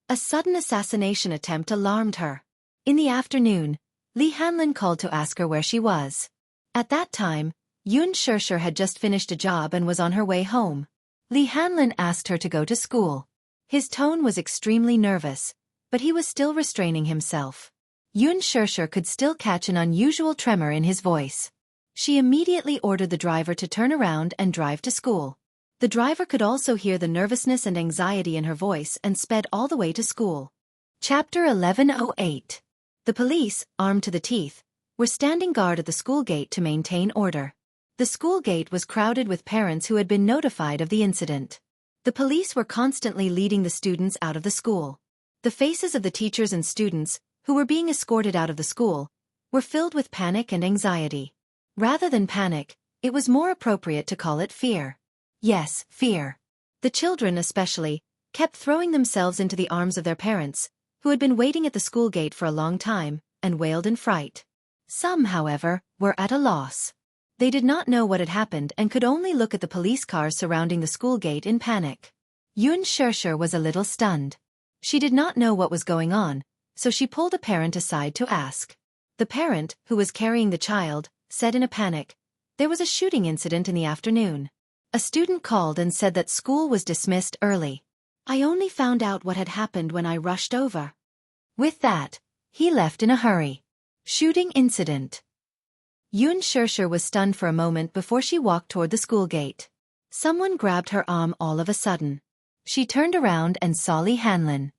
a sudden assassination attempt alarmed her. In the afternoon, Li Hanlin called to ask her where she was. At that time, Xianxia had just finished a job and was on her way home. Li Hanlin asked her to go to school. His tone was extremely nervous, but he was still restraining himself. Xianxia could still catch an unusual tremor in his voice. She immediately ordered the driver to turn around and drive to school. The driver could also hear the nervousness and anxiety in her voice and sped all the way to school. Chapter 1108. The police, armed to the teeth, were standing guard at the school gate to maintain order. The school gate was crowded with parents who had been notified of the incident. The police were constantly leading the students out of the school. The faces of the teachers and students, who were being escorted out of the school, were filled with panic and anxiety. Rather than panic, it was more appropriate to call it fear. Yes, fear. The children especially kept throwing themselves into the arms of their parents, who had been waiting at the school gate for a long time, and wailed in fright. Some, however, were at a loss. They did not know what had happened and could only look at the police cars surrounding the school gate in panic. Xianxia was a little stunned. She did not know what was going on, so she pulled a parent aside to ask. The parent, who was carrying the child, said in a panic, "There was a shooting incident in the afternoon. A student called and said that school was dismissed early. I only found out what had happened when I rushed over." With that, he left in a hurry. Shooting incident. Xianxia was stunned for a moment before she walked toward the school gate. Someone grabbed her arm all of a sudden. She turned around and saw Li Hanlin.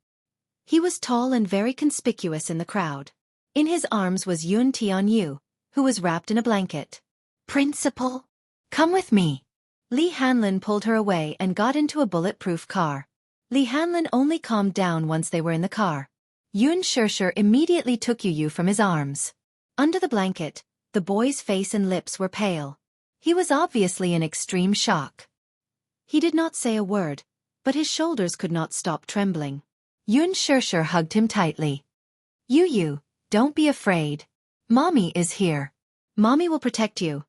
He was tall and very conspicuous in the crowd. In his arms was Yun Tianyu, who was wrapped in a blanket. "Principal, come with me." Li Hanlin pulled her away and got into a bulletproof car. Li Hanlin only calmed down once they were in the car. Xianxia immediately took Yu from his arms. Under the blanket, the boy's face and lips were pale. He was obviously in extreme shock. He did not say a word, but his shoulders could not stop trembling. Xianxia hugged him tightly. Yu, don't be afraid. Mommy is here. Mommy will protect you."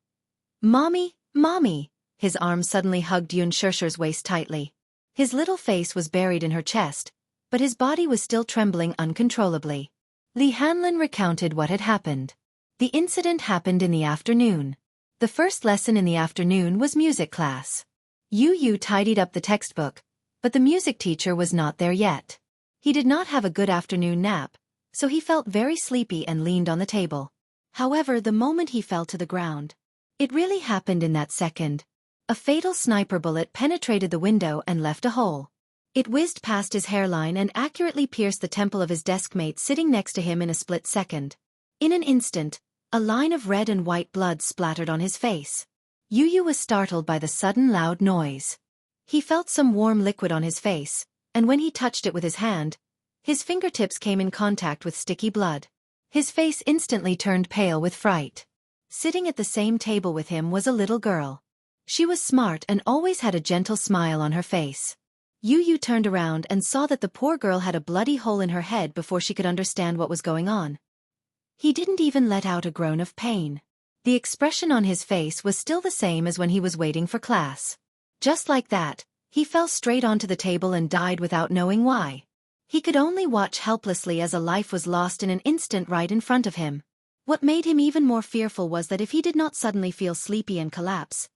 "Mommy, Mommy." His arms suddenly hugged Xianxia's waist tightly. His little face was buried in her chest, but his body was still trembling uncontrollably. Li Hanlin recounted what had happened. The incident happened in the afternoon. The first lesson in the afternoon was music class. Yu tidied up the textbook, but the music teacher was not there yet. He did not have a good afternoon nap, so he felt very sleepy and leaned on the table. However, the moment he fell to the ground, it really happened in that second. A fatal sniper bullet penetrated the window and left a hole. It whizzed past his hairline and accurately pierced the temple of his deskmate sitting next to him in a split second. In an instant, a line of red and white blood splattered on his face. Yu was startled by the sudden loud noise. He felt some warm liquid on his face, and when he touched it with his hand, his fingertips came in contact with sticky blood. His face instantly turned pale with fright. Sitting at the same table with him was a little girl. She was smart and always had a gentle smile on her face. Yu turned around and saw that the poor girl had a bloody hole in her head before she could understand what was going on. He didn't even let out a groan of pain. The expression on his face was still the same as when he was waiting for class. Just like that, he fell straight onto the table and died without knowing why. He could only watch helplessly as a life was lost in an instant right in front of him. What made him even more fearful was that if he did not suddenly feel sleepy and collapse,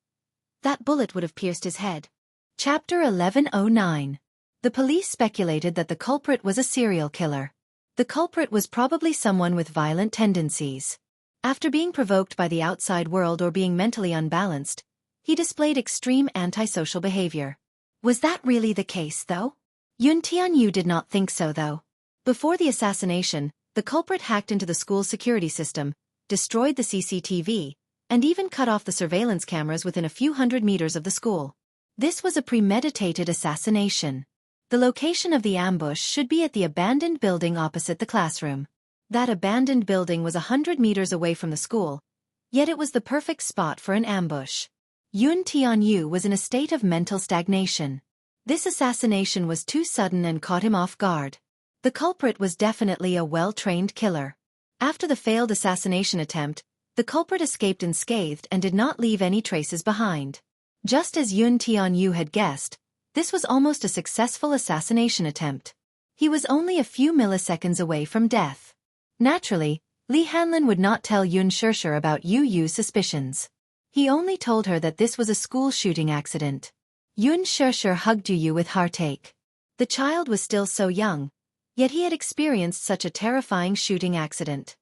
that bullet would have pierced his head. Chapter 1109. The police speculated that the culprit was a serial killer. The culprit was probably someone with violent tendencies. After being provoked by the outside world or being mentally unbalanced, he displayed extreme antisocial behavior. Was that really the case, though? Yun Tianyu did not think so, though. Before the assassination, the culprit hacked into the school's security system, destroyed the CCTV, and even cut off the surveillance cameras within a few hundred meters of the school. This was a premeditated assassination. The location of the ambush should be at the abandoned building opposite the classroom. That abandoned building was 100 meters away from the school, yet it was the perfect spot for an ambush. Yun Tianyu was in a state of mental stagnation. This assassination was too sudden and caught him off guard. The culprit was definitely a well-trained killer. After the failed assassination attempt, the culprit escaped unscathed and did not leave any traces behind. Just as Yun Tianyu had guessed, this was almost a successful assassination attempt. He was only a few milliseconds away from death. Naturally, Li Hanlin would not tell Xianxia about Yu's suspicions. He only told her that this was a school shooting accident. Xianxia hugged Yu with heartache. The child was still so young, yet he had experienced such a terrifying shooting accident.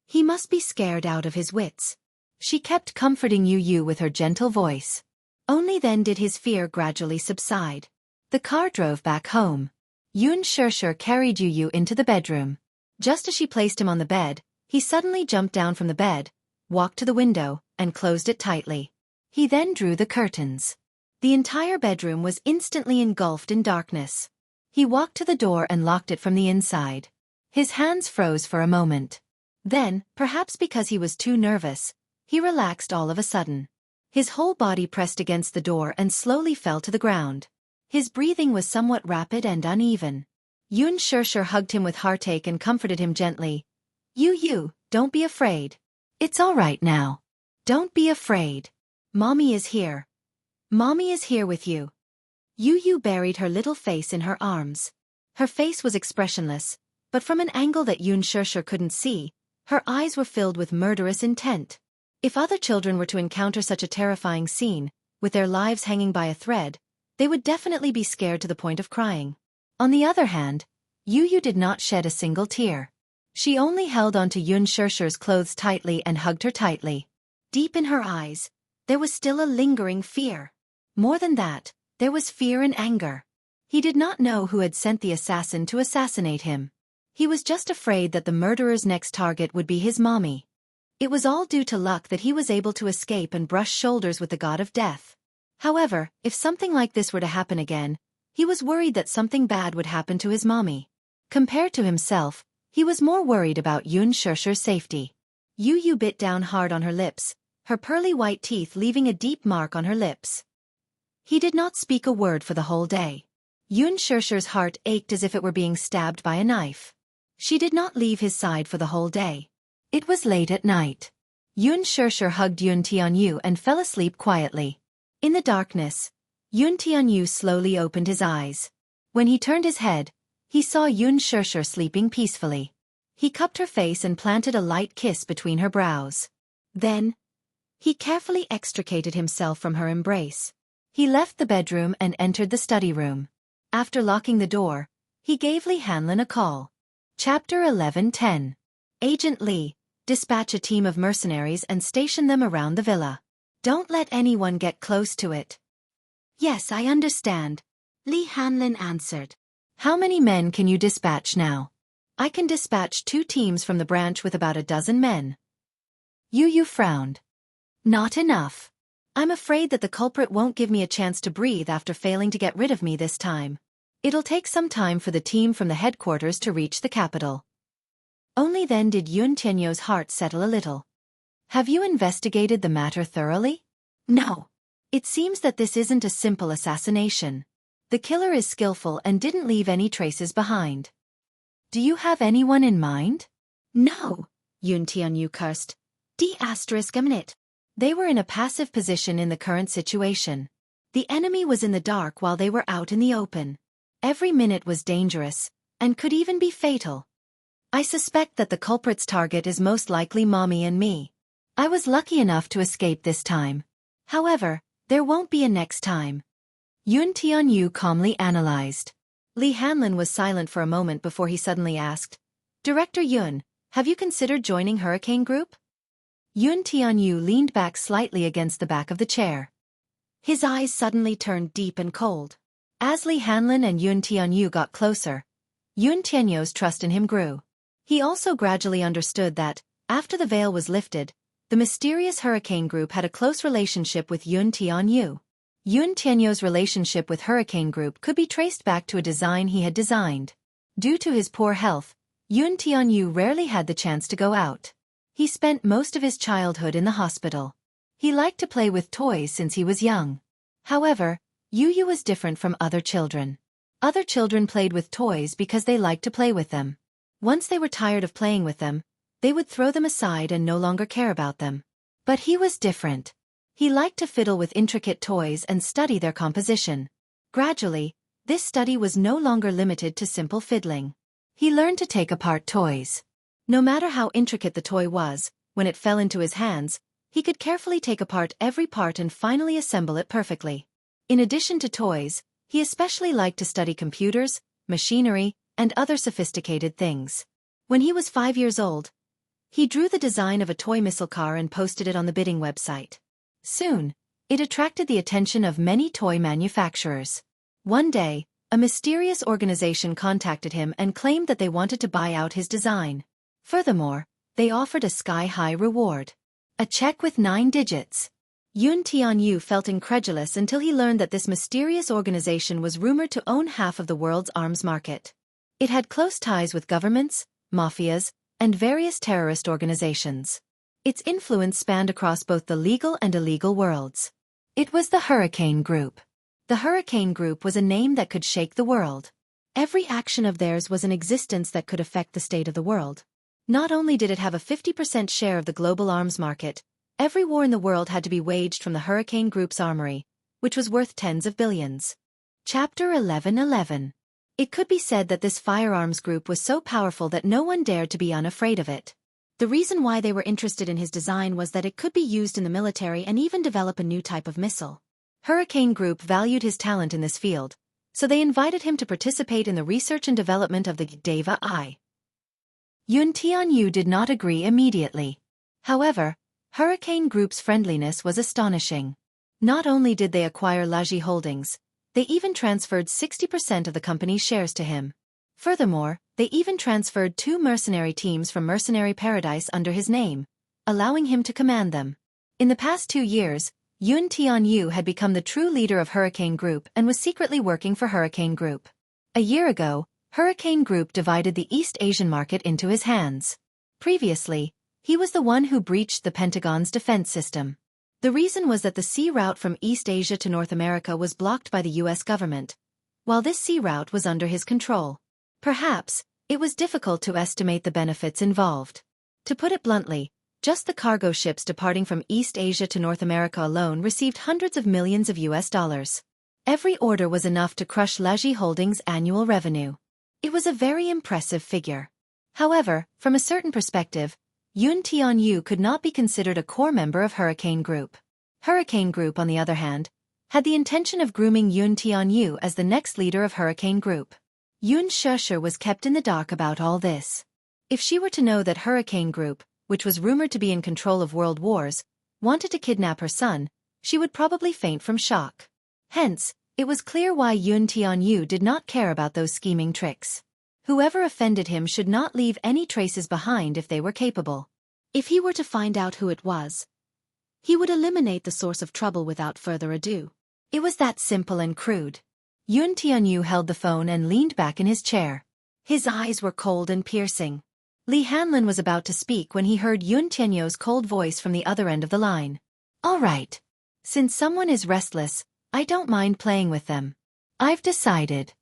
He must be scared out of his wits. She kept comforting Yu with her gentle voice. Only then did his fear gradually subside. The car drove back home. Xianxia carried Yu into the bedroom. Just as she placed him on the bed, he suddenly jumped down from the bed, walked to the window, and closed it tightly. He then drew the curtains. The entire bedroom was instantly engulfed in darkness. He walked to the door and locked it from the inside. His hands froze for a moment. Then, perhaps because he was too nervous, he relaxed all of a sudden. His whole body pressed against the door and slowly fell to the ground. His breathing was somewhat rapid and uneven. Xianxia hugged him with heartache and comforted him gently. You, don't be afraid. It's all right now. Don't be afraid. Mommy is here. Mommy is here with you. Yu buried her little face in her arms. Her face was expressionless, but from an angle that Xianxia couldn't see, her eyes were filled with murderous intent. If other children were to encounter such a terrifying scene, with their lives hanging by a thread, they would definitely be scared to the point of crying. On the other hand, Yu did not shed a single tear. She only held onto Xianxia's clothes tightly and hugged her tightly. Deep in her eyes, there was still a lingering fear. More than that, there was fear and anger. He did not know who had sent the assassin to assassinate him. He was just afraid that the murderer's next target would be his mommy. It was all due to luck that he was able to escape and brush shoulders with the god of death. However, if something like this were to happen again, he was worried that something bad would happen to his mommy. Compared to himself, he was more worried about Xianxia's safety. Yu bit down hard on her lips, her pearly white teeth leaving a deep mark on her lips. He did not speak a word for the whole day. Xianxia's heart ached as if it were being stabbed by a knife. She did not leave his side for the whole day. It was late at night. Xianxia hugged Tianyu and fell asleep quietly. In the darkness, Tianyu slowly opened his eyes. When he turned his head, he saw Xianxia sleeping peacefully. He cupped her face and planted a light kiss between her brows. Then, he carefully extricated himself from her embrace. He left the bedroom and entered the study room. After locking the door, he gave Li Hanlin a call. Chapter 11:10. Agent Li, dispatch a team of mercenaries and station them around the villa. Don't let anyone get close to it. Yes, I understand, Li Hanlin answered. How many men can you dispatch now? I can dispatch 2 teams from the branch with about a dozen men. Yu frowned. Not enough. I'm afraid that the culprit won't give me a chance to breathe after failing to get rid of me this time. It'll take some time for the team from the headquarters to reach the capital. Only then did Tianyu's heart settle a little. Have you investigated the matter thoroughly? No. It seems that this isn't a simple assassination. The killer is skillful and didn't leave any traces behind. Do you have anyone in mind? No, Tianyu cursed. D***. They were in a passive position in the current situation. The enemy was in the dark while they were out in the open. Every minute was dangerous, and could even be fatal. I suspect that the culprit's target is most likely Mommy and me. I was lucky enough to escape this time. However, there won't be a next time. Tianyu calmly analyzed. Li Hanlin was silent for a moment before he suddenly asked, Director Yun, have you considered joining Hurricane Group? Tianyu leaned back slightly against the back of the chair. His eyes suddenly turned deep and cold. As Li Hanlin and Tianyu got closer, Tianyu's trust in him grew. He also gradually understood that, after the veil was lifted, the mysterious Hurricane Group had a close relationship with Tianyu. Tianyu's relationship with Hurricane Group could be traced back to a design he had designed. Due to his poor health, Tianyu rarely had the chance to go out. He spent most of his childhood in the hospital. He liked to play with toys since he was young. However, Yu was different from other children. Other children played with toys because they liked to play with them. Once they were tired of playing with them, they would throw them aside and no longer care about them. But he was different. He liked to fiddle with intricate toys and study their composition. Gradually, this study was no longer limited to simple fiddling. He learned to take apart toys. No matter how intricate the toy was, when it fell into his hands, he could carefully take apart every part and finally assemble it perfectly. In addition to toys, he especially liked to study computers, machinery, and other sophisticated things. When he was 5 years old, he drew the design of a toy missile car and posted it on the bidding website. Soon, it attracted the attention of many toy manufacturers. One day, a mysterious organization contacted him and claimed that they wanted to buy out his design. Furthermore, they offered a sky-high reward. A check with 9 digits. Yun Tianyu felt incredulous until he learned that this mysterious organization was rumored to own half of the world's arms market. It had close ties with governments, mafias, and various terrorist organizations. Its influence spanned across both the legal and illegal worlds. It was the Hurricane Group. The Hurricane Group was a name that could shake the world. Every action of theirs was an existence that could affect the state of the world. Not only did it have a 50% share of the global arms market, every war in the world had to be waged from the Hurricane Group's armory, which was worth tens of billions. Chapter 11:11. It could be said that this firearms group was so powerful that no one dared to be unafraid of it. The reason why they were interested in his design was that it could be used in the military and even develop a new type of missile. Hurricane Group valued his talent in this field, so they invited him to participate in the research and development of the Deva I. Yun Tianyu did not agree immediately. However, Hurricane Group's friendliness was astonishing. Not only did they acquire Laji Holdings, they even transferred 60% of the company's shares to him. Furthermore, they even transferred 2 mercenary teams from Mercenary Paradise under his name, allowing him to command them. In the past 2 years, Yun Tianyu had become the true leader of Hurricane Group and was secretly working for Hurricane Group. A year ago, Hurricane Group divided the East Asian market into his hands. Previously, he was the one who breached the Pentagon's defense system. The reason was that the sea route from East Asia to North America was blocked by the U.S. government, while this sea route was under his control. Perhaps, it was difficult to estimate the benefits involved. To put it bluntly, just the cargo ships departing from East Asia to North America alone received hundreds of millions of US dollars. Every order was enough to crush Laji Holdings' annual revenue. It was a very impressive figure. However, from a certain perspective, Yun Tianyu could not be considered a core member of Hurricane Group. Hurricane Group, on the other hand, had the intention of grooming Yun Tianyu as the next leader of Hurricane Group. Xianxia was kept in the dark about all this. If she were to know that Hurricane Group, which was rumored to be in control of world wars, wanted to kidnap her son, she would probably faint from shock. Hence, it was clear why Yun Tianyu did not care about those scheming tricks. Whoever offended him should not leave any traces behind if they were capable. If he were to find out who it was, he would eliminate the source of trouble without further ado. It was that simple and crude. Yun Tianyu held the phone and leaned back in his chair. His eyes were cold and piercing. Li Hanlin was about to speak when he heard Yun Tianyu's cold voice from the other end of the line. "All right. Since someone is restless, I don't mind playing with them. I've decided."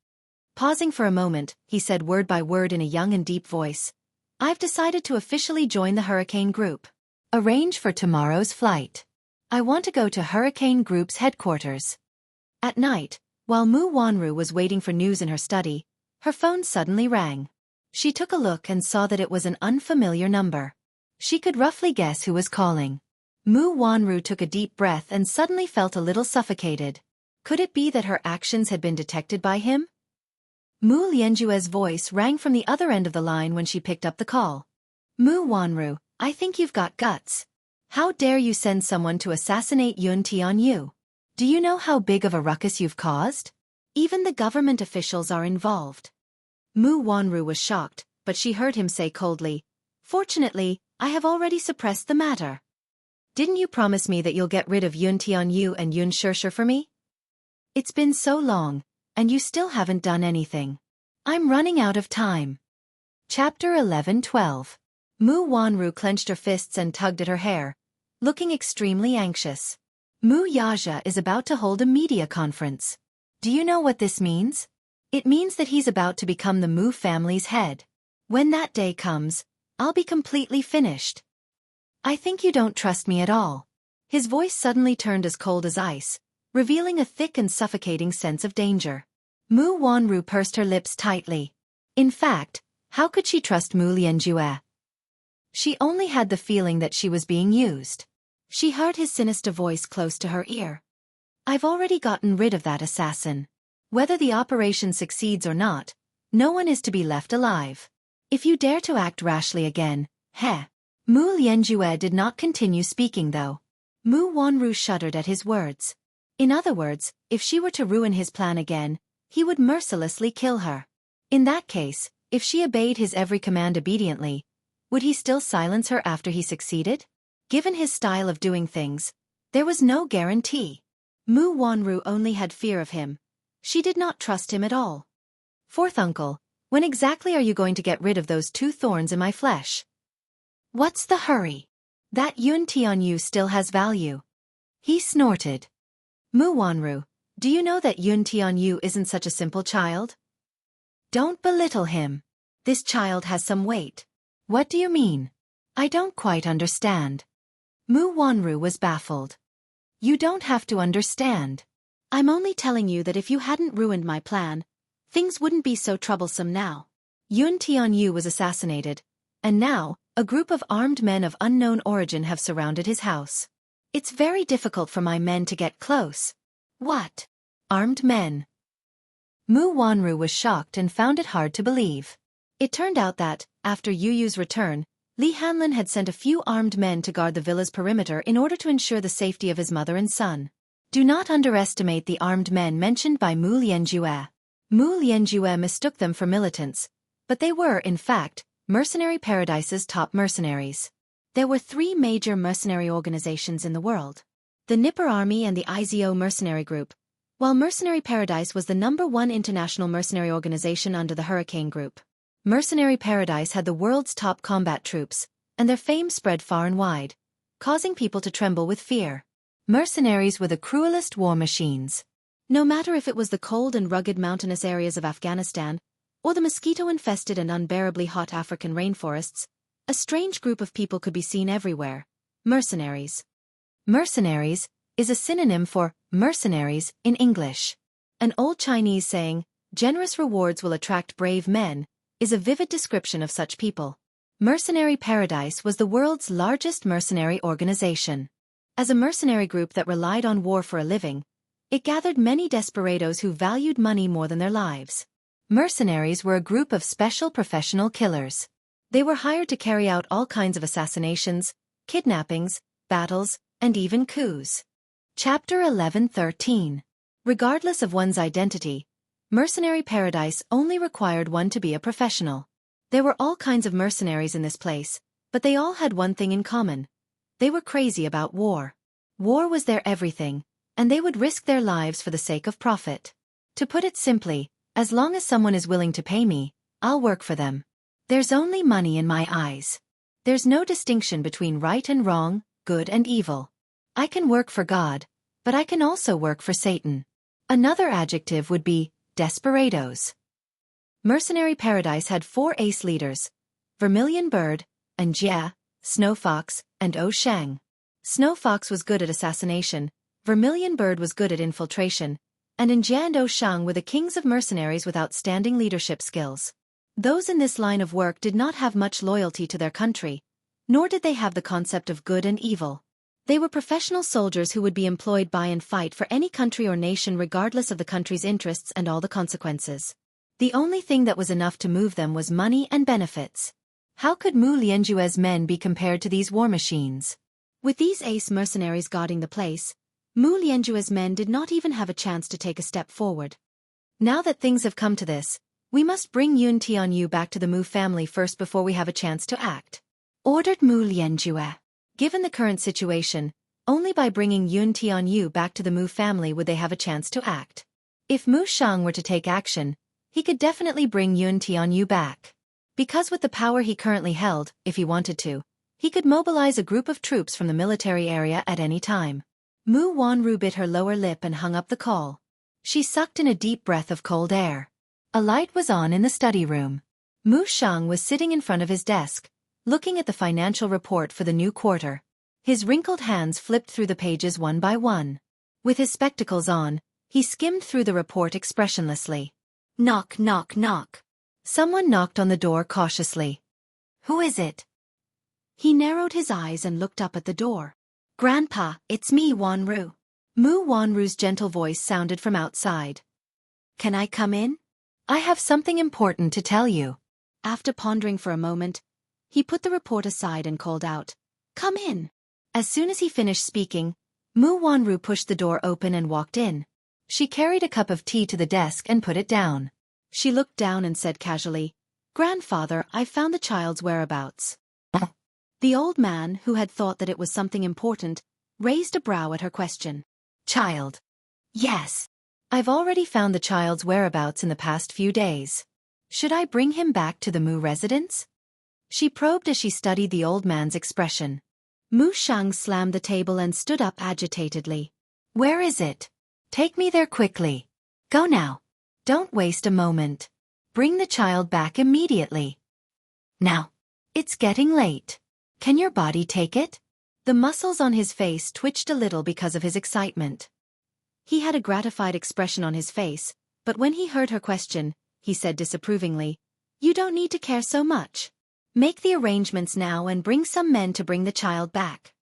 Pausing for a moment, he said word by word in a young and deep voice. "I've decided to officially join the Hurricane Group. Arrange for tomorrow's flight. I want to go to Hurricane Group's headquarters." At night, while Mu Wanru was waiting for news in her study, her phone suddenly rang. She took a look and saw that it was an unfamiliar number. She could roughly guess who was calling. Mu Wanru took a deep breath and suddenly felt a little suffocated. Could it be that her actions had been detected by him? Mu Lianjue's voice rang from the other end of the line when she picked up the call. "Mu Wanru, I think you've got guts. How dare you send someone to assassinate Yun Tianyu? Do you know how big of a ruckus you've caused? Even the government officials are involved." Mu Wanru was shocked, but she heard him say coldly, "Fortunately, I have already suppressed the matter. Didn't you promise me that you'll get rid of Yun Tianyu and Xianxia for me? It's been so long, and you still haven't done anything. I'm running out of time." Chapter 11:12. Mu Wanru clenched her fists and tugged at her hair, looking extremely anxious. Mu Yaja is about to hold a media conference. Do you know what this means? It means that he's about to become the Mu family's head. When that day comes, I'll be completely finished. I think you don't trust me at all. His voice suddenly turned as cold as ice, revealing a thick and suffocating sense of danger. Mu Wanru pursed her lips tightly. In fact, how could she trust Mu Lianjue? She only had the feeling that she was being used. She heard his sinister voice close to her ear. "I've already gotten rid of that assassin. Whether the operation succeeds or not, no one is to be left alive. If you dare to act rashly again, heh." Mu Lianjue did not continue speaking though. Mu Wanru shuddered at his words. In other words, if she were to ruin his plan again, he would mercilessly kill her. In that case, if she obeyed his every command obediently, would he still silence her after he succeeded? Given his style of doing things, There was no guarantee. Mu Wanru only had fear of him. She did not trust him at all. Fourth uncle, when exactly are you going to get rid of those 2 thorns in my flesh? What's the hurry? That Yun Tianyu still has value. He snorted. Mu Wanru, do you know that Yun Tianyu isn't such a simple child? Don't belittle him. This child has some weight. What do you mean? I don't quite understand. Mu Wanru was baffled. You don't have to understand. I'm only telling you that if you hadn't ruined my plan, things wouldn't be so troublesome now. Yun Tianyu was assassinated, and now, a group of armed men of unknown origin have surrounded his house. It's very difficult for my men to get close. What? Armed men? Mu Wanru was shocked and found it hard to believe. It turned out that, after Yu Yu's return, Li Hanlin had sent a few armed men to guard the villa's perimeter in order to ensure the safety of his mother and son. Do not underestimate the armed men mentioned by Mu Lianjue. Mu Lianjue mistook them for militants, but they were, in fact, Mercenary Paradise's top mercenaries. There were 3 major mercenary organizations in the world: the Nipper Army and the IZO Mercenary Group, while Mercenary Paradise was the #1 international mercenary organization under the Hurricane Group. Mercenary Paradise had the world's top combat troops, and their fame spread far and wide, causing people to tremble with fear. Mercenaries were the cruelest war machines. No matter if it was the cold and rugged mountainous areas of Afghanistan, or the mosquito-infested and unbearably hot African rainforests, a strange group of people could be seen everywhere: mercenaries. Mercenaries is a synonym for mercenaries in English. An old Chinese saying, "Generous rewards will attract brave men," is a vivid description of such people. Mercenary Paradise was the world's largest mercenary organization. As a mercenary group that relied on war for a living, it gathered many desperados who valued money more than their lives. Mercenaries were a group of special professional killers. They were hired to carry out all kinds of assassinations, kidnappings, battles, and even coups. Chapter 11:13. Regardless of one's identity, Mercenary Paradise only required one to be a professional. There were all kinds of mercenaries in this place, but they all had one thing in common. They were crazy about war. War was their everything, and they would risk their lives for the sake of profit. To put it simply, as long as someone is willing to pay me, I'll work for them. There's only money in my eyes. There's no distinction between right and wrong, good and evil. I can work for God, but I can also work for Satan. Another adjective would be desperados. Mercenary Paradise had 4 ace leaders: Vermilion Bird, Anjia, Snow Fox, and O Shang. Snow Fox was good at assassination, Vermilion Bird was good at infiltration, and Anjia and O Shang were the kings of mercenaries with outstanding leadership skills. Those in this line of work did not have much loyalty to their country, nor did they have the concept of good and evil. They were professional soldiers who would be employed by and fight for any country or nation regardless of the country's interests and all the consequences. The only thing that was enough to move them was money and benefits. How could Mu Lianjue's men be compared to these war machines? With these ace mercenaries guarding the place, Mu Lianjue's men did not even have a chance to take a step forward. Now that things have come to this, we must bring Yun Tianyu back to the Mu family first before we have a chance to act, ordered Mu Lianjue. Given the current situation, only by bringing Yun Tianyu back to the Mu family would they have a chance to act. If Mu Shang were to take action, he could definitely bring Yun Tianyu back. Because with the power he currently held, if he wanted to, he could mobilize a group of troops from the military area at any time. Mu Wanru bit her lower lip and hung up the call. She sucked in a deep breath of cold air. A light was on in the study room. Mu Shang was sitting in front of his desk, looking at the financial report for the new quarter. His wrinkled hands flipped through the pages one by one. With his spectacles on, he skimmed through the report expressionlessly. Knock, knock, knock. Someone knocked on the door cautiously. Who is it? He narrowed his eyes and looked up at the door. Grandpa, it's me, Wanru. Mu Wanru's gentle voice sounded from outside. Can I come in? I have something important to tell you. After pondering for a moment, he put the report aside and called out, Come in. As soon as he finished speaking, Mu Wanru pushed the door open and walked in. She carried a cup of tea to the desk and put it down. She looked down and said casually, Grandfather, I found the child's whereabouts. The old man, who had thought that it was something important, raised a brow at her question. Child. Yes. I've already found the child's whereabouts in the past few days. Should I bring him back to the Mu residence? She probed as she studied the old man's expression. Mu Shang slammed the table and stood up agitatedly. Where is it? Take me there quickly. Go now. Don't waste a moment. Bring the child back immediately. Now. It's getting late. Can your body take it? The muscles on his face twitched a little because of his excitement. He had a gratified expression on his face, but when he heard her question, he said disapprovingly, You don't need to care so much. Make the arrangements now and bring some men to bring the child back.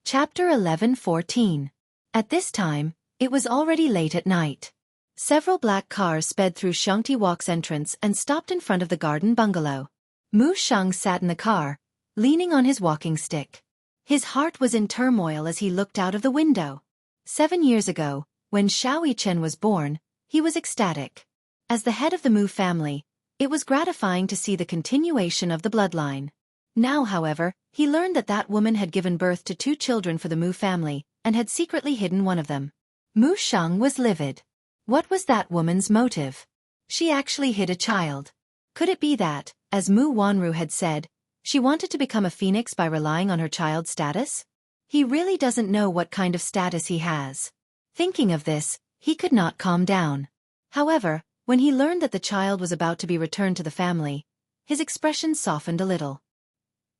Chapter 11:14. At this time, it was already late at night. Several black cars sped through Xianxia Walk's entrance and stopped in front of the garden bungalow. Mu Shang sat in the car, leaning on his walking stick. His heart was in turmoil as he looked out of the window. 7 years ago, when Xiao Chen was born, he was ecstatic. As the head of the Mu family, it was gratifying to see the continuation of the bloodline. Now, however, he learned that that woman had given birth to 2 children for the Mu family and had secretly hidden one of them. Mu Shang was livid. What was that woman's motive? She actually hid a child. Could it be that, as Mu Wanru had said, she wanted to become a phoenix by relying on her child's status? He really doesn't know what kind of status he has. Thinking of this, he could not calm down. However, when he learned that the child was about to be returned to the family, his expression softened a little.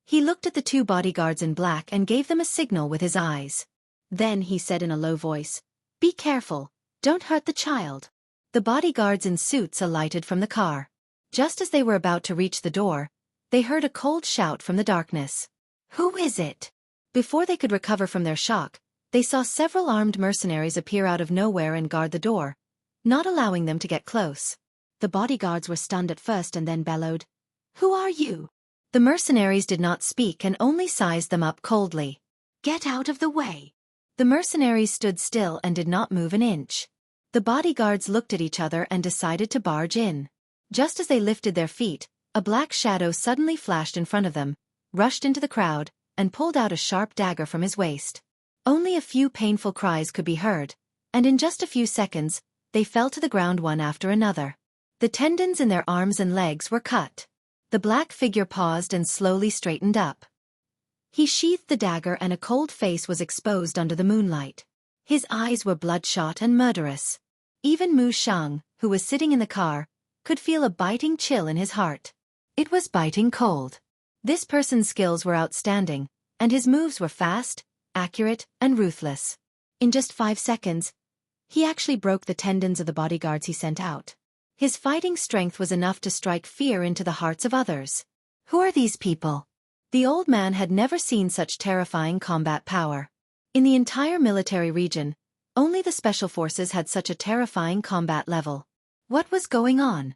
He looked at the 2 bodyguards in black and gave them a signal with his eyes. Then he said in a low voice, Be careful, don't hurt the child. The bodyguards in suits alighted from the car. Just as they were about to reach the door, they heard a cold shout from the darkness. Who is it? Before they could recover from their shock, they saw several armed mercenaries appear out of nowhere and guard the door, not allowing them to get close. The bodyguards were stunned at first and then bellowed, Who are you? The mercenaries did not speak and only sized them up coldly. Get out of the way. The mercenaries stood still and did not move an inch. The bodyguards looked at each other and decided to barge in. Just as they lifted their feet, a black shadow suddenly flashed in front of them, rushed into the crowd, and pulled out a sharp dagger from his waist. Only a few painful cries could be heard, and in just a few seconds, they fell to the ground one after another. The tendons in their arms and legs were cut. The black figure paused and slowly straightened up. He sheathed the dagger and a cold face was exposed under the moonlight. His eyes were bloodshot and murderous. Even Mu Shang, who was sitting in the car, could feel a biting chill in his heart. It was biting cold. This person's skills were outstanding, and his moves were fast, accurate, and ruthless. In just 5 seconds, he actually broke the tendons of the bodyguards he sent out. His fighting strength was enough to strike fear into the hearts of others. Who are these people? The old man had never seen such terrifying combat power. In the entire military region, only the special forces had such a terrifying combat level. What was going on?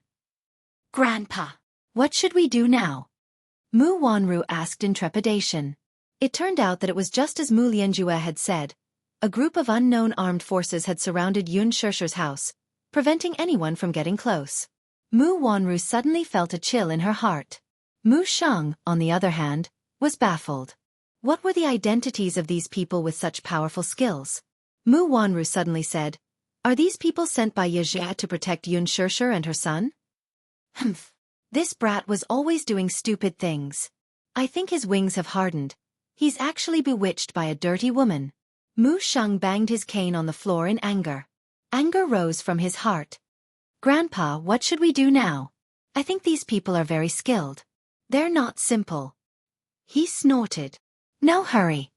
Grandpa, what should we do now? Mu Wanru asked in trepidation. It turned out that it was just as Mu Lianjue had said. A group of unknown armed forces had surrounded Xianxia's house, preventing anyone from getting close. Mu Wanru suddenly felt a chill in her heart. Mu Shang, on the other hand, was baffled. What were the identities of these people with such powerful skills? Mu Wanru suddenly said, Are these people sent by Xianxia to protect Xianxia and her son? Humph. This brat was always doing stupid things. I think his wings have hardened. He's actually bewitched by a dirty woman. Mu Shang banged his cane on the floor in anger. Anger rose from his heart. Grandpa, what should we do now? I think these people are very skilled. They're not simple. He snorted. No hurry.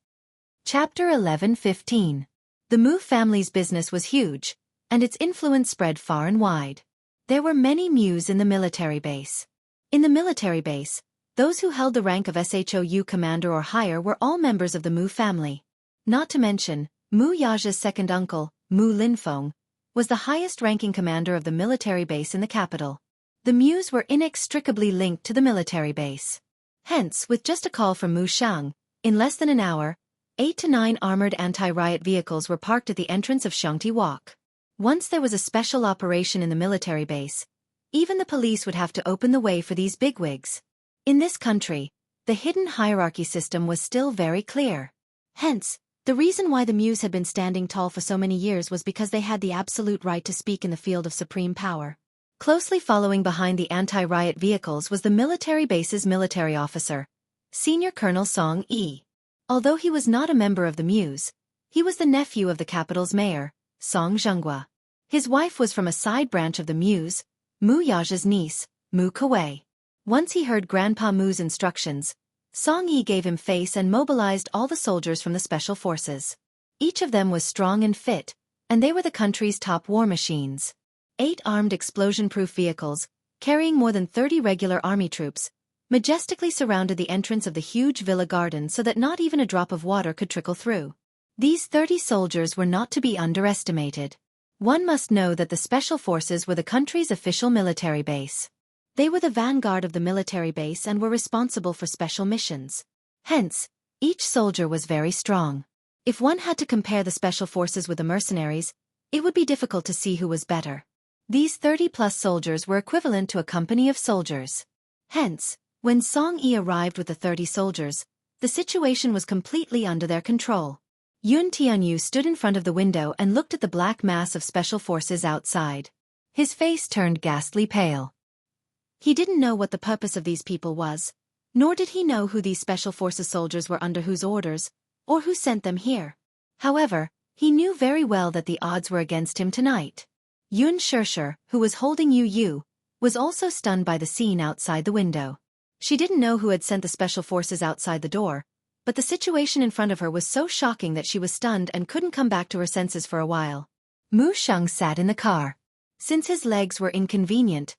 Chapter 11:15. The Mu family's business was huge, and its influence spread far and wide. There were many Mus in the military base. In the military base, those who held the rank of SHOU commander or higher were all members of the Mu family. Not to mention, Mu Yaja's second uncle, Mu Linfeng, was the highest-ranking commander of the military base in the capital. The Mus were inextricably linked to the military base. Hence, with just a call from Mu Shang, in less than an hour, 8 to 9 armored anti-riot vehicles were parked at the entrance of Xianxia Walk. Once there was a special operation in the military base, even the police would have to open the way for these bigwigs. In this country, the hidden hierarchy system was still very clear. Hence, The reason why the Muse had been standing tall for so many years was because they had the absolute right to speak in the field of supreme power. Closely following behind the anti-riot vehicles was the military base's military officer, Senior Colonel Song Yi. Although he was not a member of the Muse, he was the nephew of the capital's mayor, Song Zhenghua. His wife was from a side branch of the Muse, Mu Yaja's niece, Mu Kuei. Once he heard Grandpa Mu's instructions, Song Yi gave him face and mobilized all the soldiers from the special forces. Each of them was strong and fit, and they were the country's top war machines. 8 armed explosion-proof vehicles, carrying more than 30 regular army troops, majestically surrounded the entrance of the huge villa garden so that not even a drop of water could trickle through. These 30 soldiers were not to be underestimated. One must know that the special forces were the country's official military base. They were the vanguard of the military base and were responsible for special missions. Hence, each soldier was very strong. If one had to compare the special forces with the mercenaries, it would be difficult to see who was better. These 30-plus soldiers were equivalent to a company of soldiers. Hence, when Song Yi arrived with the 30 soldiers, the situation was completely under their control. Yun Tianyu stood in front of the window and looked at the black mass of special forces outside. His face turned ghastly pale. He didn't know what the purpose of these people was, nor did he know who these special forces soldiers were under whose orders, or who sent them here. However, he knew very well that the odds were against him tonight. Xianxia, who was holding Yu Yu, was also stunned by the scene outside the window. She didn't know who had sent the special forces outside the door, but the situation in front of her was so shocking that she was stunned and couldn't come back to her senses for a while. Mu Sheng sat in the car. Since his legs were inconvenient,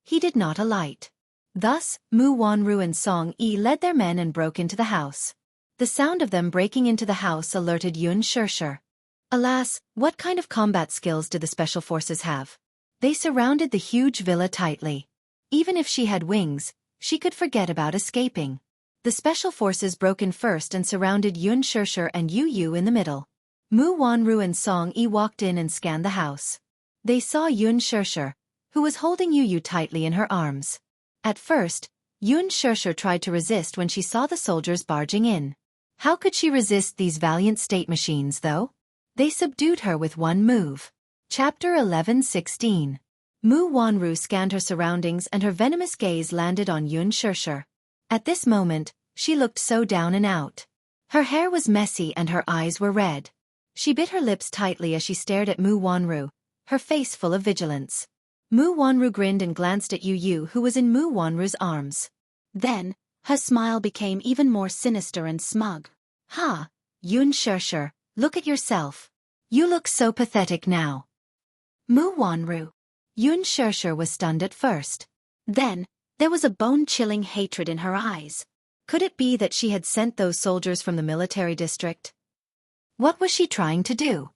he did not alight. Thus, Mu Wanru and Song Yi led their men and broke into the house. The sound of them breaking into the house alerted Xianxia. Alas, what kind of combat skills did the special forces have? They surrounded the huge villa tightly. Even if she had wings, she could forget about escaping. The special forces broke in first and surrounded Xianxia and Yu Yu in the middle. Mu Wanru and Song Yi walked in and scanned the house. They saw Xianxia, who was holding Yu Yu tightly in her arms. At first, Xianxia tried to resist when she saw the soldiers barging in. How could she resist these valiant state machines, though? They subdued her with one move. Chapter 11:16. Mu Wanru scanned her surroundings and her venomous gaze landed on Xianxia. At this moment, she looked so down and out. Her hair was messy and her eyes were red. She bit her lips tightly as she stared at Mu Wanru, her face full of vigilance. Mu Wanru grinned and glanced at Yu Yu, who was in Mu Wanru's arms. Then, her smile became even more sinister and smug. "Ha, Xianxia, look at yourself. You look so pathetic now." Mu Wanru. Xianxia was stunned at first. Then, there was a bone-chilling hatred in her eyes. Could it be that she had sent those soldiers from the military district? What was she trying to do?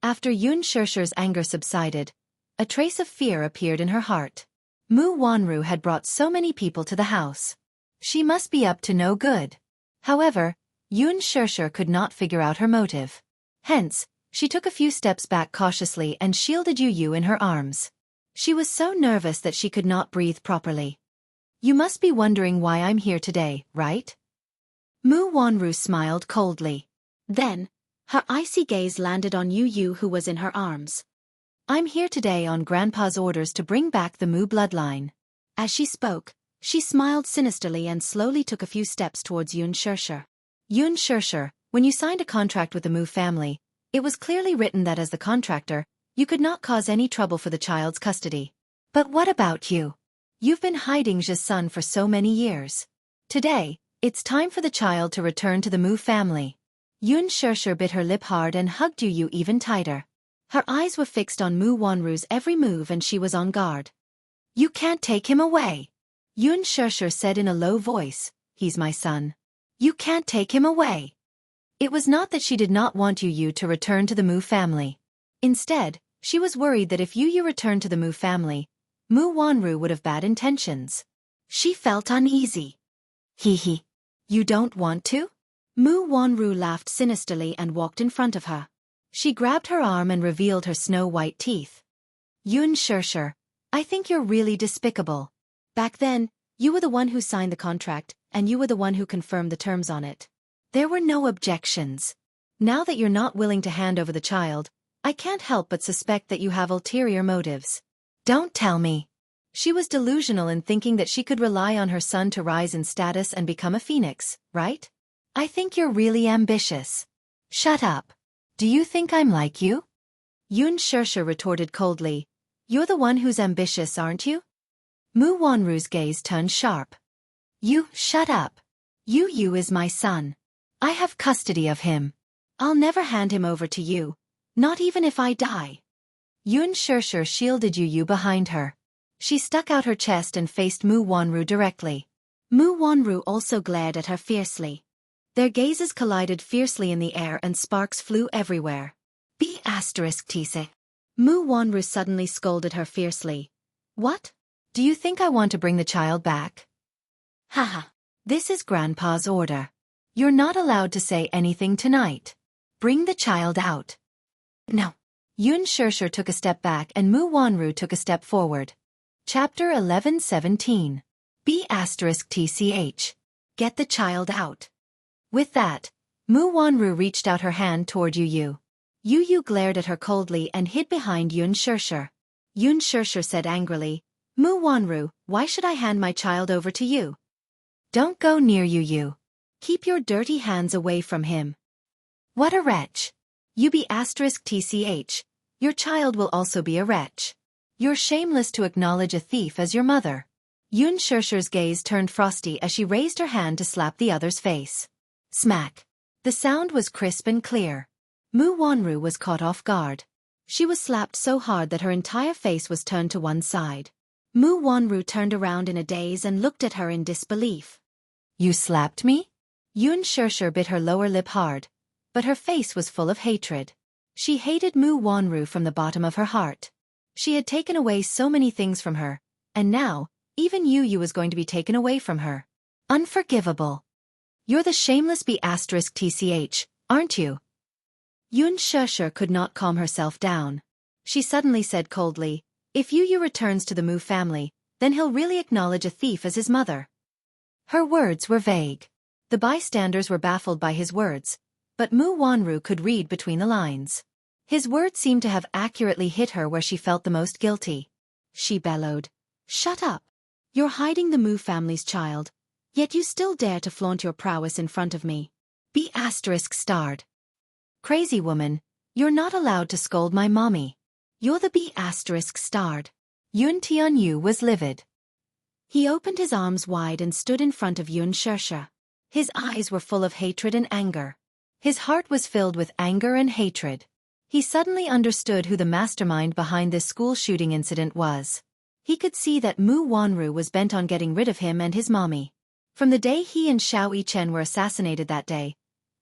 After Xianxia's anger subsided, a trace of fear appeared in her heart. Mu Wanru had brought so many people to the house. She must be up to no good. However, Xianxia could not figure out her motive. Hence, she took a few steps back cautiously and shielded Yu Yu in her arms. She was so nervous that she could not breathe properly. "You must be wondering why I'm here today, right?" Mu Wanru smiled coldly. Then, her icy gaze landed on Yu Yu, who was in her arms. "I'm here today on Grandpa's orders to bring back the Mu bloodline." As she spoke, she smiled sinisterly and slowly took a few steps towards Xianxia. "Xianxia, when you signed a contract with the Mu family, it was clearly written that as the contractor, you could not cause any trouble for the child's custody. But what about you? You've been hiding Zhe's son for so many years. Today, it's time for the child to return to the Mu family." Xianxia bit her lip hard and hugged Yu Yu even tighter. Her eyes were fixed on Mu Wanru's every move and she was on guard. "You can't take him away," Xianxia said in a low voice. "He's my son. You can't take him away." It was not that she did not want Yu Yu to return to the Mu family. Instead, she was worried that if Yu Yu returned to the Mu family, Mu Wanru would have bad intentions. She felt uneasy. "Hee. You don't want to?" Mu Wanru laughed sinisterly and walked in front of her. She grabbed her arm and revealed her snow-white teeth. "Xianxia, I think you're really despicable. Back then, you were the one who signed the contract, and you were the one who confirmed the terms on it. There were no objections. Now that you're not willing to hand over the child, I can't help but suspect that you have ulterior motives. Don't tell me. She was delusional in thinking that she could rely on her son to rise in status and become a phoenix, right? I think you're really ambitious. Shut up. Do you think I'm like you? Xianxia retorted coldly. You're the one who's ambitious, aren't you? Mu Wanru's gaze turned sharp. You, shut up. Yu is my son. I have custody of him. I'll never hand him over to you, not even if I die. Xianxia shielded Yu behind her. She stuck out her chest and faced Mu Wanru directly. Mu Wanru also glared at her fiercely. Their gazes collided fiercely in the air and sparks flew everywhere. Be*tse. Mu Wanru suddenly scolded her fiercely. What? Do you think I want to bring the child back? Haha. This is Grandpa's order. You're not allowed to say anything tonight. Bring the child out. No. Xianxia took a step back and Mu Wanru took a step forward. Chapter 11:17. Be*tch. Get the child out. With that, Mu Wanru reached out her hand toward Yu. Yu glared at her coldly and hid behind Xianxia. Xianxia said angrily, Mu Wanru, why should I hand my child over to you? Don't go near Yu. Keep your dirty hands away from him. What a wretch. You be*tch. Your child will also be a wretch. You're shameless to acknowledge a thief as your mother. Xianxia's gaze turned frosty as she raised her hand to slap the other's face. Smack. The sound was crisp and clear. Mu Wanru was caught off guard. She was slapped so hard that her entire face was turned to one side. Mu Wanru turned around in a daze and looked at her in disbelief. You slapped me? Xianxia bit her lower lip hard, but her face was full of hatred. She hated Mu Wanru from the bottom of her heart. She had taken away so many things from her, and now, even Yu was going to be taken away from her. Unforgivable. You're the shameless be*tch, aren't you? Xianxia could not calm herself down. She suddenly said coldly, if Yu returns to the Mu family, then he'll really acknowledge a thief as his mother. Her words were vague. The bystanders were baffled by his words, but Mu Wanru could read between the lines. His words seemed to have accurately hit her where she felt the most guilty. She bellowed, Shut up. You're hiding the Mu family's child, yet you still dare to flaunt your prowess in front of me. Be****. Crazy woman, you're not allowed to scold my mommy. You're the be****. Yun Tianyu was livid. He opened his arms wide and stood in front of Xianxia. His eyes were full of hatred and anger. His heart was filled with anger and hatred. He suddenly understood who the mastermind behind this school shooting incident was. He could see that Mu Wanru was bent on getting rid of him and his mommy. From the day he and Xiao Yichen were assassinated that day,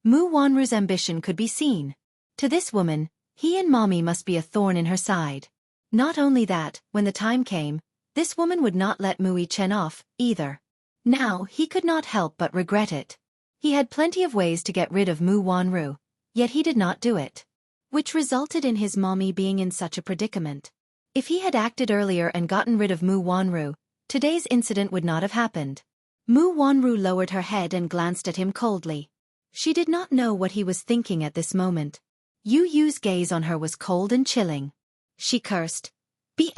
Mu Wanru's ambition could be seen. To this woman, he and mommy must be a thorn in her side. Not only that, when the time came, this woman would not let Mu Yichen off, either. Now he could not help but regret it. He had plenty of ways to get rid of Mu Wanru, yet he did not do it. Which resulted in his mommy being in such a predicament. If he had acted earlier and gotten rid of Mu Wanru, today's incident would not have happened. Mu Wanru lowered her head and glanced at him coldly. She did not know what he was thinking at this moment. Yu's gaze on her was cold and chilling. She cursed. Be****,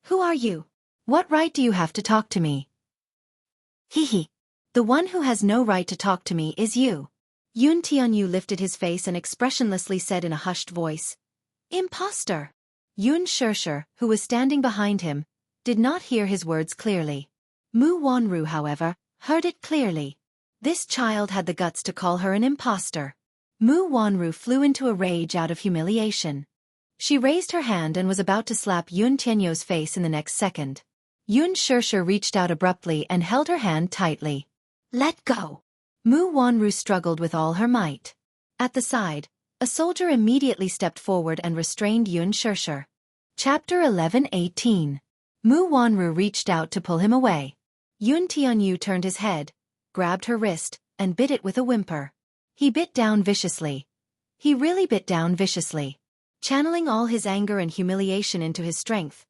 who are you? What right do you have to talk to me? He. The one who has no right to talk to me is you. Yun Tianyu lifted his face and expressionlessly said in a hushed voice. Imposter. Xianxia, who was standing behind him, did not hear his words clearly. Mu Wanru, however, heard it clearly. This child had the guts to call her an imposter. Mu Wanru flew into a rage out of humiliation. She raised her hand and was about to slap Yun Tianyu's face in the next second. Xianxia reached out abruptly and held her hand tightly. Let go. Mu Wanru struggled with all her might. At the side, a soldier immediately stepped forward and restrained Xianxia. Chapter 11:18. Mu Wanru reached out to pull him away. Yun Tianyu turned his head, grabbed her wrist, and bit it with a whimper. He bit down viciously. He really bit down viciously. Channeling all his anger and humiliation into his strength.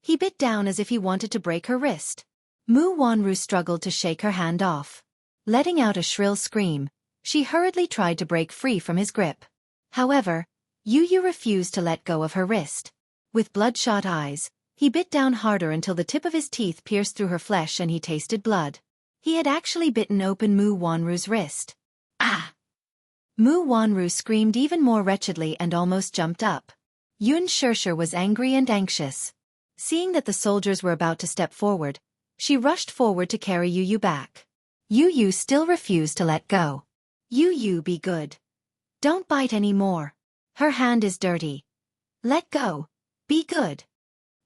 He bit down as if he wanted to break her wrist. Mu Wanru struggled to shake her hand off. Letting out a shrill scream, She hurriedly tried to break free from his grip. However, Yu refused to let go of her wrist. With bloodshot eyes, he bit down harder until the tip of his teeth pierced through her flesh and he tasted blood. He had actually bitten open Mu Wanru's wrist. Ah! Mu Wanru screamed even more wretchedly and almost jumped up. Xianxia was angry and anxious. Seeing that the soldiers were about to step forward, she rushed forward to carry Yu back. Yu still refused to let go. Yu, be good. Don't bite any more. Her hand is dirty. Let go. Be good.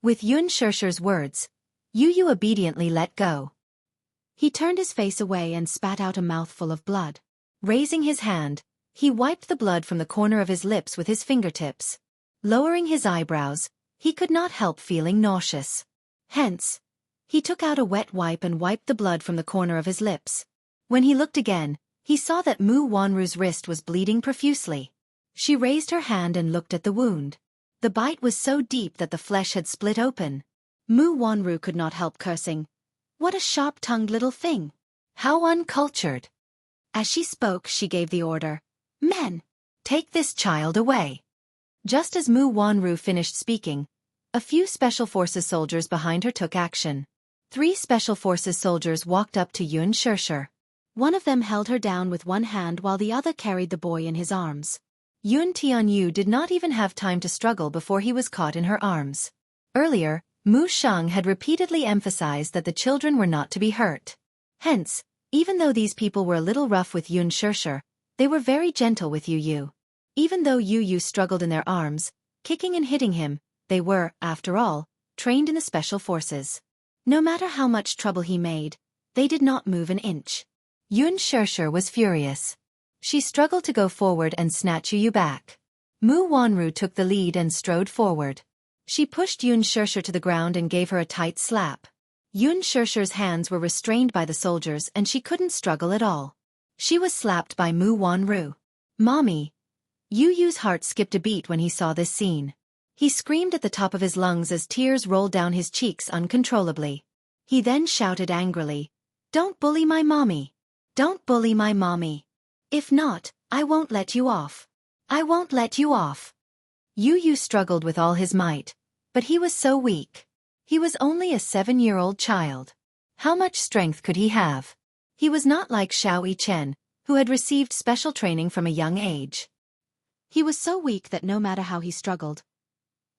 With Xianxia's words, Yu obediently let go. He turned his face away and spat out a mouthful of blood. Raising his hand, he wiped the blood from the corner of his lips with his fingertips. Lowering his eyebrows, he could not help feeling nauseous. Hence, he took out a wet wipe and wiped the blood from the corner of his lips. When he looked again, he saw that Mu Wanru's wrist was bleeding profusely. She raised her hand and looked at the wound. The bite was so deep that the flesh had split open. Mu Wanru could not help cursing. What a sharp-tongued little thing! How uncultured! As she spoke, she gave the order, "Men, take this child away." Just as Mu Wanru finished speaking, a few Special Forces soldiers behind her took action. 3 Special Forces soldiers walked up to Xianxia. One of them held her down with one hand while the other carried the boy in his arms. Tianyu did not even have time to struggle before he was caught in her arms. Earlier, Mu Sheng had repeatedly emphasized that the children were not to be hurt. Hence, even though these people were a little rough with Xianxia, they were very gentle with Yu. Even though Yu struggled in their arms, kicking and hitting him, they were, after all, trained in the Special Forces. No matter how much trouble he made, they did not move an inch. Xianxia was furious. She struggled to go forward and snatch Yu back. Mu Wanru took the lead and strode forward. She pushed Xianxia to the ground and gave her a tight slap. Xianxia's hands were restrained by the soldiers and she couldn't struggle at all. She was slapped by Mu Wanru. "Mommy!" Yu's heart skipped a beat when he saw this scene. He screamed at the top of his lungs as tears rolled down his cheeks uncontrollably. He then shouted angrily, "Don't bully my mommy! Don't bully my mommy! If not, I won't let you off! I won't let you off!" Yu struggled with all his might, but he was so weak. He was only a 7-year-old child. How much strength could he have? He was not like Xiao Yichen, who had received special training from a young age. He was so weak that no matter how he struggled,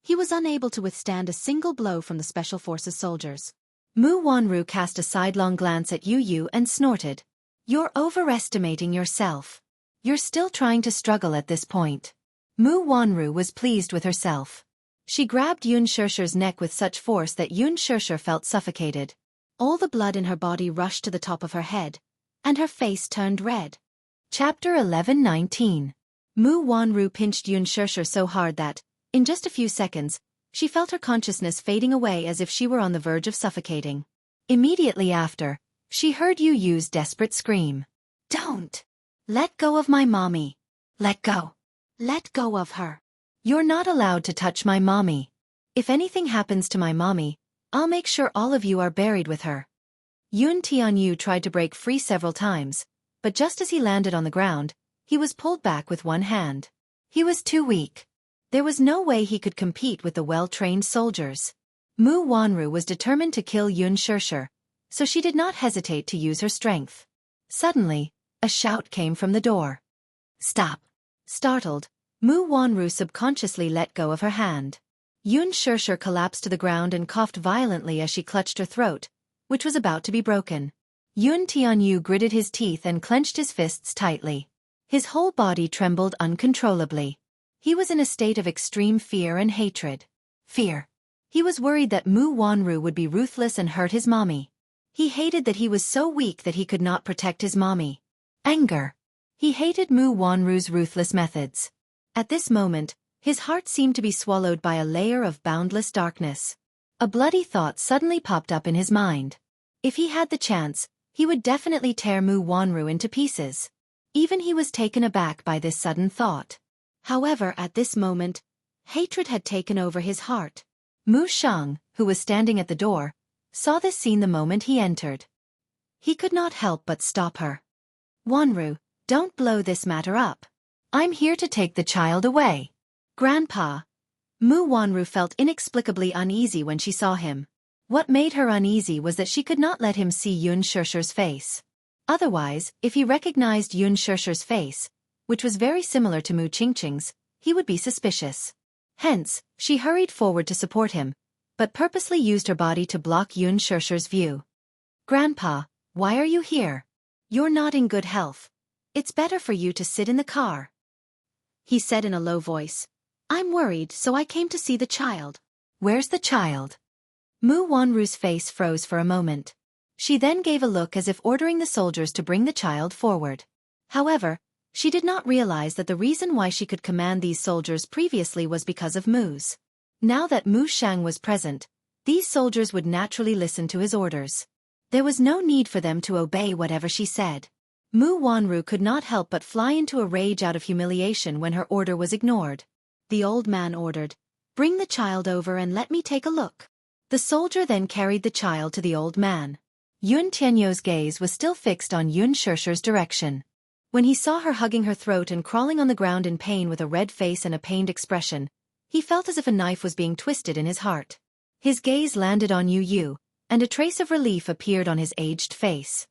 he was unable to withstand a single blow from the Special Forces soldiers. Mu Wanru cast a sidelong glance at Yu and snorted. "You're overestimating yourself. You're still trying to struggle at this point." Mu Wanru was pleased with herself. She grabbed Xianxia's neck with such force that Xianxia felt suffocated. All the blood in her body rushed to the top of her head, and her face turned red. Chapter 11:19. Mu Wanru pinched Xianxia so hard that, in just a few seconds, she felt her consciousness fading away as if she were on the verge of suffocating. Immediately after, she heard Yu's desperate scream. "Don't! Let go of my mommy! Let go! Let go of her! You're not allowed to touch my mommy. If anything happens to my mommy, I'll make sure all of you are buried with her." Tianyu tried to break free several times, but just as he landed on the ground, he was pulled back with one hand. He was too weak. There was no way he could compete with the well-trained soldiers. Mu Wanru was determined to kill Xianxia, so she did not hesitate to use her strength. Suddenly, a shout came from the door. "Stop!" Startled, Mu Wanru subconsciously let go of her hand. Xianxia collapsed to the ground and coughed violently as she clutched her throat, which was about to be broken. Tianyu gritted his teeth and clenched his fists tightly. His whole body trembled uncontrollably. He was in a state of extreme fear and hatred. Fear. He was worried that Mu Wanru would be ruthless and hurt his mommy. He hated that he was so weak that he could not protect his mommy. Anger. He hated Mu Wanru's ruthless methods. At this moment, his heart seemed to be swallowed by a layer of boundless darkness. A bloody thought suddenly popped up in his mind. If he had the chance, he would definitely tear Mu Wanru into pieces. Even he was taken aback by this sudden thought. However, at this moment, hatred had taken over his heart. Mu Sheng, who was standing at the door, saw this scene the moment he entered. He could not help but stop her. "Wanru, Don't blow this matter up. I'm here to take the child away. Grandpa. Mu Wanru felt inexplicably uneasy when she saw him. What made her uneasy was that she could not let him see Yun Shusher's face. Otherwise, if he recognized Yun Shusher's face, which was very similar to Mu Qingqing's, he would be suspicious. Hence, she hurried forward to support him, but purposely used her body to block Yun Shusher's view. Grandpa, why are you here? You're not in good health. It's better for you to sit in the car. He said in a low voice. I'm worried, so I came to see the child. Where's the child? Mu Wanru's face froze for a moment. She then gave a look as if ordering the soldiers to bring the child forward. However, she did not realize that the reason why she could command these soldiers previously was because of Mu's. Now that Mu Shang was present, these soldiers would naturally listen to his orders. There was no need for them to obey whatever she said. Mu Wanru could not help but fly into a rage out of humiliation when her order was ignored. The old man ordered, "Bring the child over and let me take a look." The soldier then carried the child to the old man. Yun Tianyou's gaze was still fixed on Yun Shusher's direction. When he saw her hugging her throat and crawling on the ground in pain with a red face and a pained expression, he felt as if a knife was being twisted in his heart. His gaze landed on Yu Yu, and a trace of relief appeared on his aged face.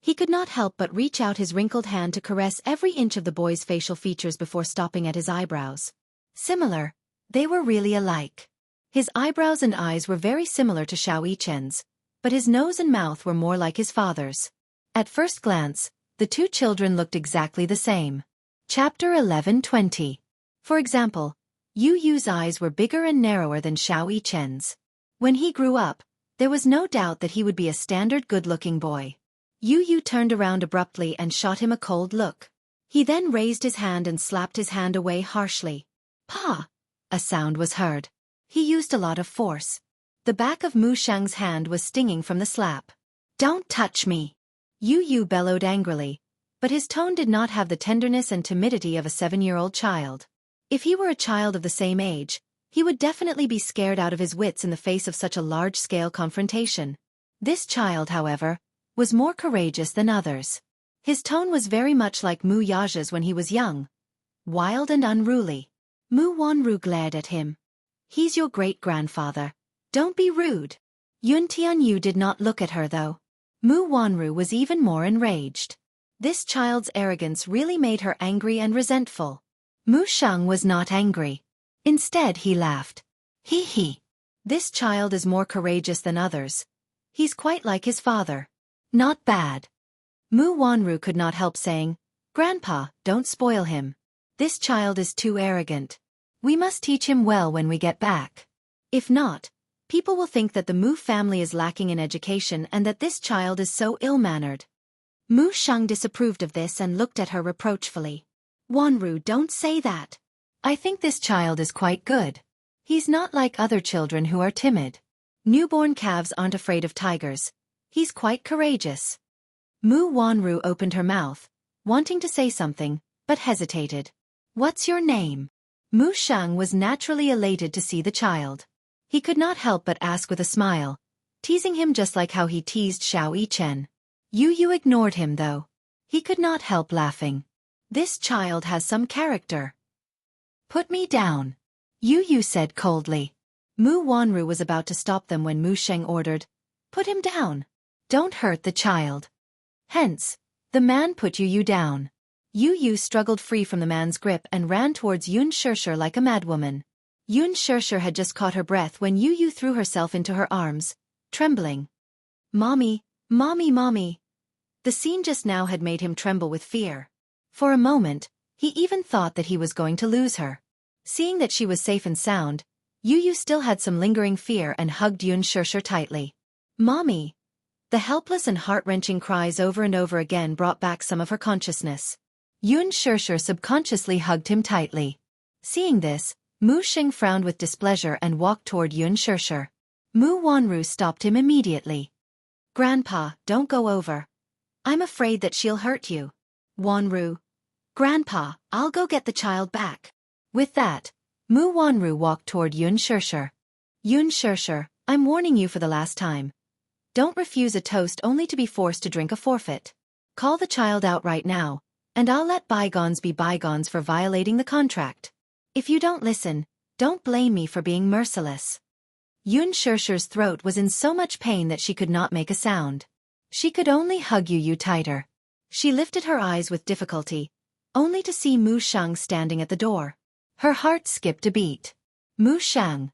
He could not help but reach out his wrinkled hand to caress every inch of the boy's facial features before stopping at his eyebrows. Similar, they were really alike. His eyebrows and eyes were very similar to Xiao Yichen's, but his nose and mouth were more like his father's. At first glance, the two children looked exactly the same. Chapter 11:20. For example, Yu Yu's eyes were bigger and narrower than Xiao Yichen's. When he grew up, there was no doubt that he would be a standard good-looking boy. Yu Yu turned around abruptly and shot him a cold look. He then raised his hand and slapped his hand away harshly. "Pa!" A sound was heard. He used a lot of force. The back of Mu Shang's hand was stinging from the slap. "Don't touch me!" Yu Yu bellowed angrily, but his tone did not have the tenderness and timidity of a 7-year-old child. If he were a child of the same age, he would definitely be scared out of his wits in the face of such a large-scale confrontation. This child, however, was more courageous than others. His tone was very much like Mu Yaja's when he was young, wild and unruly. Mu Wanru glared at him. "He's your great-grandfather. Don't be rude." Yun Tianyu did not look at her though. Mu Wanru was even more enraged. This child's arrogance really made her angry and resentful. Mu Shang was not angry. Instead he laughed. "Hee hee. This child is more courageous than others. He's quite like his father. Not bad." Mu Wanru could not help saying, "Grandpa, don't spoil him. This child is too arrogant. We must teach him well when we get back. If not, people will think that the Mu family is lacking in education and that this child is so ill-mannered." Mu Shang disapproved of this and looked at her reproachfully. "Wanru, don't say that. I think this child is quite good. He's not like other children who are timid. Newborn calves aren't afraid of tigers. He's quite courageous." Mu Wanru opened her mouth, wanting to say something, but hesitated. "What's your name?" Mu Shang was naturally elated to see the child. He could not help but ask with a smile, teasing him just like how he teased Xiao Yichen. Yu Yu ignored him though. He could not help laughing. This child has some character. "Put me down," Yu Yu said coldly. Mu Wanru was about to stop them when Mu Sheng ordered, "Put him down. Don't hurt the child." Hence, the man put Yu Yu down. Yu Yu struggled free from the man's grip and ran towards Yun Shusher like a madwoman. Yun Shusher had just caught her breath when Yu Yu threw herself into her arms, trembling. "Mommy, mommy, mommy." The scene just now had made him tremble with fear. For a moment, he even thought that he was going to lose her. Seeing that she was safe and sound, Yu Yu still had some lingering fear and hugged Yun Shusher tightly. "Mommy." The helpless and heart-wrenching cries over and over again brought back some of her consciousness. Yun Shusher subconsciously hugged him tightly. Seeing this, Mu Sheng frowned with displeasure and walked toward Yun Shusher. Mu Wanru stopped him immediately. "Grandpa, don't go over. I'm afraid that she'll hurt you." "Wanru." "Grandpa, I'll go get the child back." With that, Mu Wanru walked toward Yun Shusher. "Yun Shusher, I'm warning you for the last time. Don't refuse a toast only to be forced to drink a forfeit. Call the child out right now, And I'll let bygones be bygones for violating the contract. If you don't listen, don't blame me for being merciless. Xianxia's throat was in so much pain that she could not make a sound. She could only hug Yu tighter. She lifted her eyes with difficulty, only to see Mu Shang standing at the door. Her heart skipped a beat. Mu Shang.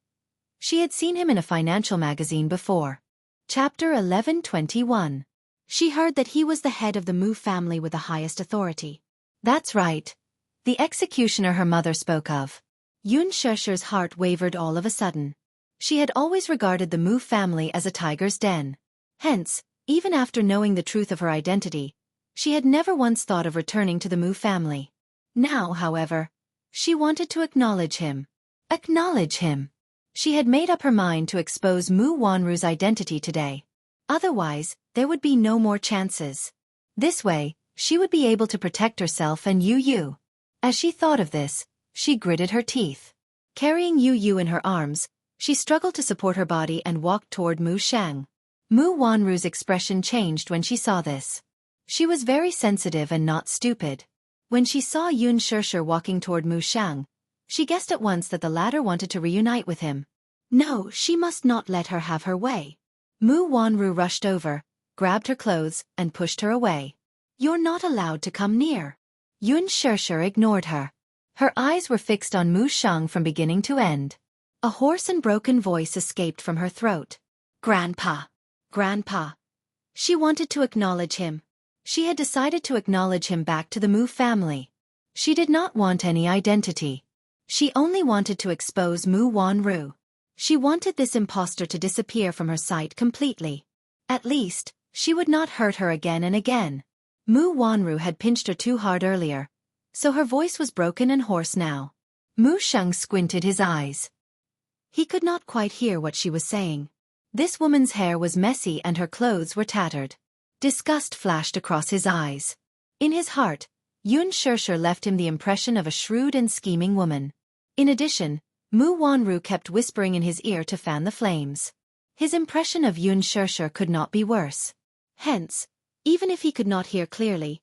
She had seen him in a financial magazine before. Chapter 11:21. She heard that he was the head of the Mu family with the highest authority. That's right. The executioner her mother spoke of. Xianxia's heart wavered all of a sudden. She had always regarded the Mu family as a tiger's den. Hence, even after knowing the truth of her identity, she had never once thought of returning to the Mu family. Now, however, she wanted to acknowledge him. Acknowledge him. She had made up her mind to expose Mu Wanru's identity today. Otherwise, there would be no more chances. This way, she would be able to protect herself and Yu. As she thought of this, she gritted her teeth. Carrying Yu in her arms, she struggled to support her body and walked toward Mu Shang. Mu Wanru's expression changed when she saw this. She was very sensitive and not stupid. When she saw Xianxia walking toward Mu Shang, she guessed at once that the latter wanted to reunite with him. No, she must not let her have her way. Mu Wanru rushed over, grabbed her clothes, and pushed her away. You're not allowed to come near. Xianxia ignored her. Her eyes were fixed on Mu Shang from beginning to end. A hoarse and broken voice escaped from her throat. Grandpa. Grandpa. She wanted to acknowledge him. She had decided to acknowledge him back to the Mu family. She did not want any identity. She only wanted to expose Mu Wanru. She wanted this impostor to disappear from her sight completely. At least, she would not hurt her again and again. Mu Wanru had pinched her too hard earlier, so her voice was broken and hoarse now. Mu Shang squinted his eyes. He could not quite hear what she was saying. This woman's hair was messy and her clothes were tattered. Disgust flashed across his eyes. In his heart, Xianxia left him the impression of a shrewd and scheming woman. In addition, Mu Wanru kept whispering in his ear to fan the flames. His impression of Xianxia could not be worse. Hence, even if he could not hear clearly,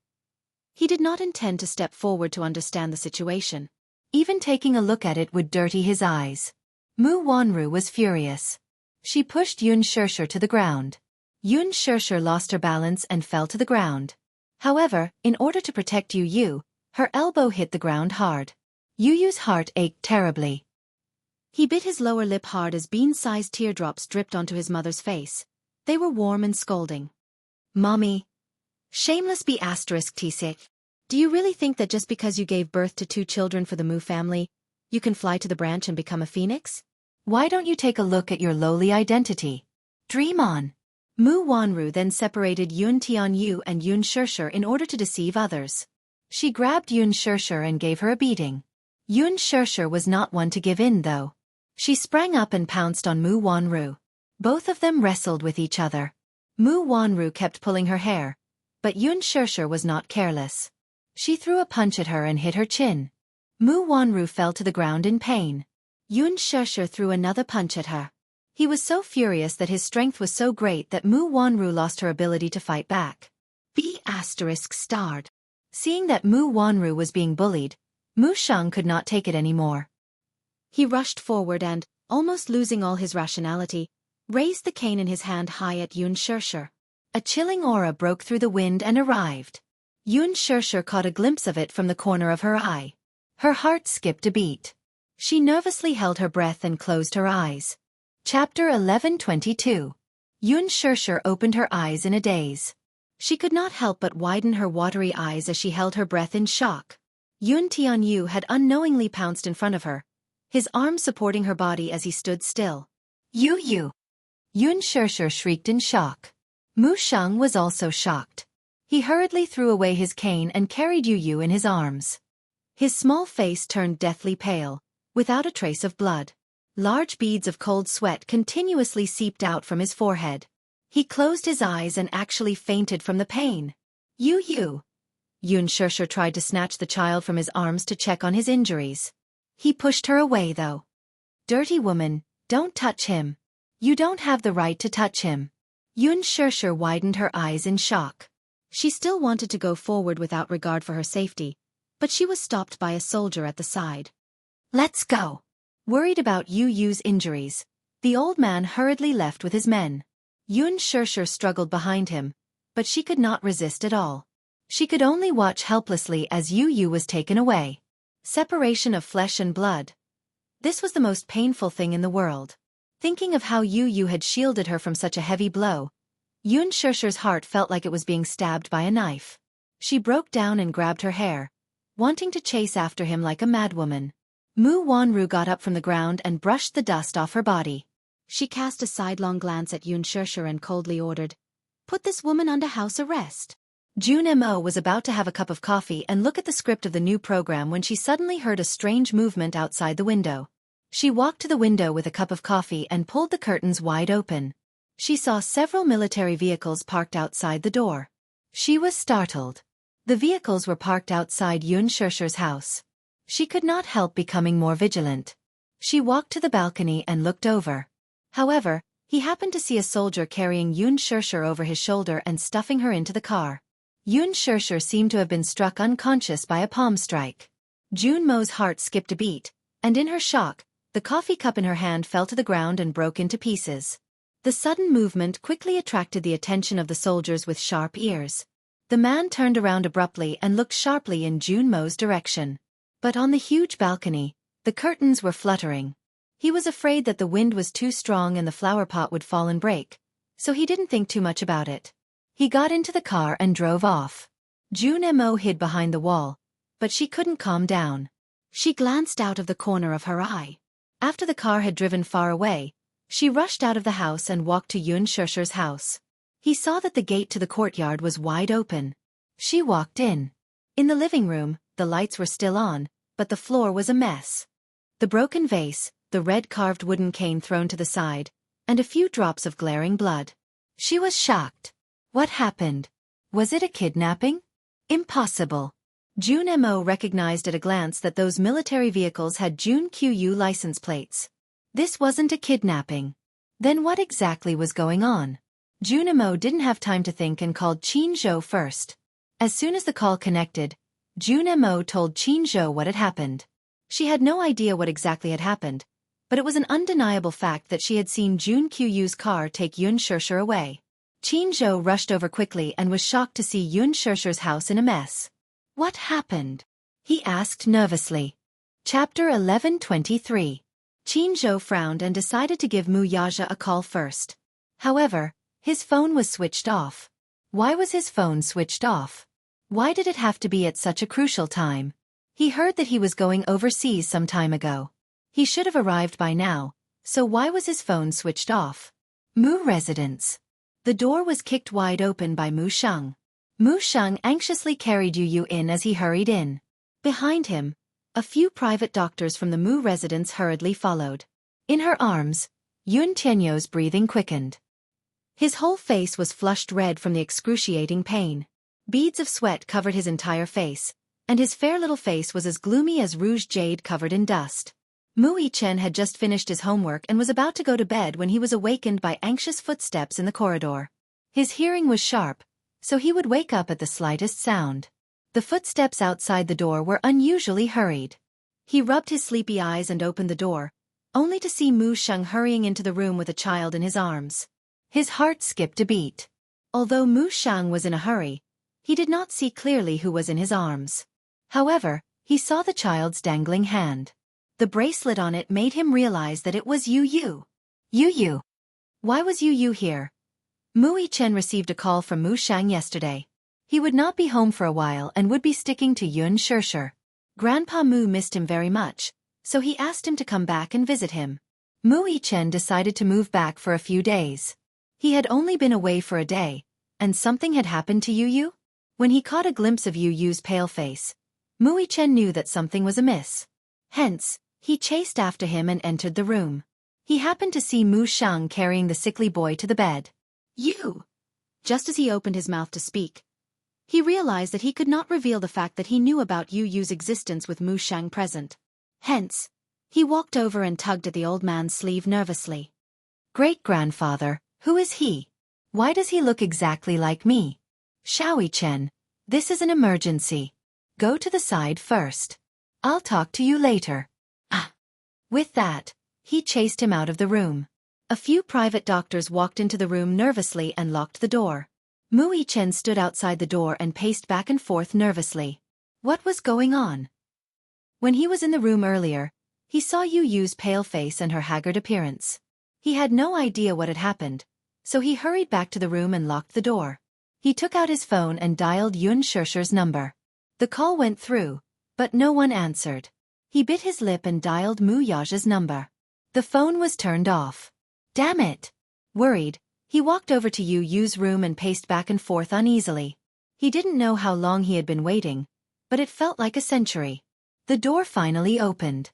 he did not intend to step forward to understand the situation. Even taking a look at it would dirty his eyes. Mu Wanru was furious. She pushed Xianxia to the ground. Xianxia lost her balance and fell to the ground. However, in order to protect Yu, her elbow hit the ground hard. Yu's heart ached terribly. He bit his lower lip hard as bean-sized teardrops dripped onto his mother's face. They were warm and scolding. Mommy. Shameless B*T6. Do you really think that just because you gave birth to 2 children for the Mu family, you can fly to the branch and become a phoenix? Why don't you take a look at your lowly identity? Dream on. Mu Wanru then separated Yun Tianyu and Xianxia in order to deceive others. She grabbed Xianxia and gave her a beating. Xianxia was not one to give in though. She sprang up and pounced on Mu Wanru. Both of them wrestled with each other. Mu Wanru kept pulling her hair, but Xianxia was not careless. She threw a punch at her and hit her chin. Mu Wanru fell to the ground in pain. Xianxia threw another punch at her. He was so furious that his strength was so great that Mu Wanru lost her ability to fight back. B****. Seeing that Mu Wanru was being bullied, Mu Shang could not take it anymore. He rushed forward and, almost losing all his rationality, raised the cane in his hand high at Xianxia. A chilling aura broke through the wind and arrived. Xianxia caught a glimpse of it from the corner of her eye. Her heart skipped a beat. She nervously held her breath and closed her eyes. Chapter 11:22. Xianxia opened her eyes in a daze. She could not help but widen her watery eyes as she held her breath in shock. Yun Tianyu had unknowingly pounced in front of her, his arms supporting her body as he stood still. Yu! Xianxia shrieked in shock. Mu Shang was also shocked. He hurriedly threw away his cane and carried Yu in his arms. His small face turned deathly pale, without a trace of blood. Large beads of cold sweat continuously seeped out from his forehead. He closed his eyes and actually fainted from the pain. Yu! Xianxia tried to snatch the child from his arms to check on his injuries. He pushed her away though. Dirty woman, don't touch him. You don't have the right to touch him. Xianxia widened her eyes in shock. She still wanted to go forward without regard for her safety, but she was stopped by a soldier at the side. "Let's go." Worried about Yu Yu's injuries, the old man hurriedly left with his men. Xianxia struggled behind him, but she could not resist at all. She could only watch helplessly as Yu Yu was taken away. Separation of flesh and blood. This was the most painful thing in the world. Thinking of how Yu Yu had shielded her from such a heavy blow, Xianxia's heart felt like it was being stabbed by a knife. She broke down and grabbed her hair, wanting to chase after him like a madwoman. Mu Wanru got up from the ground and brushed the dust off her body. She cast a sidelong glance at Xianxia and coldly ordered, "Put this woman under house arrest." June Mo was about to have a cup of coffee and look at the script of the new program when she suddenly heard a strange movement outside the window. She walked to the window with a cup of coffee and pulled the curtains wide open. She saw several military vehicles parked outside the door. She was startled. The vehicles were parked outside Xianxia's house. She could not help becoming more vigilant. She walked to the balcony and looked over. However, he happened to see a soldier carrying Xianxia over his shoulder and stuffing her into the car. Xianxia seemed to have been struck unconscious by a palm strike. June Mo's heart skipped a beat, and in her shock, the coffee cup in her hand fell to the ground and broke into pieces. The sudden movement quickly attracted the attention of the soldiers with sharp ears. The man turned around abruptly and looked sharply in June Mo's direction. But on the huge balcony, the curtains were fluttering. He was afraid that the wind was too strong and the flower pot would fall and break, so he didn't think too much about it. He got into the car and drove off. June Mo hid behind the wall, but she couldn't calm down. She glanced out of the corner of her eye. After the car had driven far away, she rushed out of the house and walked to Xianxia's house. He saw that the gate to the courtyard was wide open. She walked in. In the living room, the lights were still on, but the floor was a mess. The broken vase, the red carved wooden cane thrown to the side, and a few drops of glaring blood. She was shocked. What happened? Was it a kidnapping? Impossible. June Mo recognized at a glance that those military vehicles had June Qiu license plates. This wasn't a kidnapping. Then what exactly was going on? June Mo didn't have time to think and called Qin Zhou first. As soon as the call connected, June Mo told Qin Zhou what had happened. She had no idea what exactly had happened, but it was an undeniable fact that she had seen June Qiu's car take Xianxia away. Qin Zhou rushed over quickly and was shocked to see Xianxia's house in a mess. "What happened?" he asked nervously. Chapter 11:23. Qin Zhou frowned and decided to give Mu Yaja a call first. However, his phone was switched off. Why was his phone switched off? Why did it have to be at such a crucial time? He heard that he was going overseas some time ago. He should have arrived by now, so why was his phone switched off? Mu residence. The door was kicked wide open by Mu Sheng. Mu Sheng anxiously carried Yu Yu in as he hurried in. Behind him, a few private doctors from the Mu residence hurriedly followed. In her arms, Yun Tianyou's breathing quickened. His whole face was flushed red from the excruciating pain. Beads of sweat covered his entire face, and his fair little face was as gloomy as rouge jade covered in dust. Mu Yichen had just finished his homework and was about to go to bed when he was awakened by anxious footsteps in the corridor. His hearing was sharp, so he would wake up at the slightest sound. The footsteps outside the door were unusually hurried. He rubbed his sleepy eyes and opened the door, only to see Mu Sheng hurrying into the room with a child in his arms. His heart skipped a beat. Although Mu Sheng was in a hurry, he did not see clearly who was in his arms. However, he saw the child's dangling hand. The bracelet on it made him realize that it was Yu Yu. Yu Yu. Why was Yu Yu here? Mu Yichen received a call from Mu Sheng yesterday. He would not be home for a while and would be sticking to Xianxia. Grandpa Mu missed him very much, so he asked him to come back and visit him. Mu Yichen decided to move back for a few days. He had only been away for a day, and something had happened to Yu Yu? When he caught a glimpse of Yu Yu's pale face, Mu Yichen knew that something was amiss. Hence, he chased after him and entered the room. He happened to see Mu Sheng carrying the sickly boy to the bed. "You!" Just as he opened his mouth to speak, he realized that he could not reveal the fact that he knew about Yu Yu's existence with Mu Sheng present. Hence, he walked over and tugged at the old man's sleeve nervously. "Great-grandfather, who is he? Why does he look exactly like me?" Xianxia, this is an emergency. Go to the side first. I'll talk to you later. Ah. With that, he chased him out of the room. A few private doctors walked into the room nervously and locked the door. Wuxia stood outside the door and paced back and forth nervously. What was going on? When he was in the room earlier, he saw Yu Yu's pale face and her haggard appearance. He had no idea what had happened, so he hurried back to the room and locked the door. He took out his phone and dialed Xianxia's number. The call went through, but no one answered. He bit his lip and dialed Wuxia's number. The phone was turned off. Damn it! Worried, he walked over to Yu Yu's room and paced back and forth uneasily. He didn't know how long he had been waiting, but it felt like a century. The door finally opened.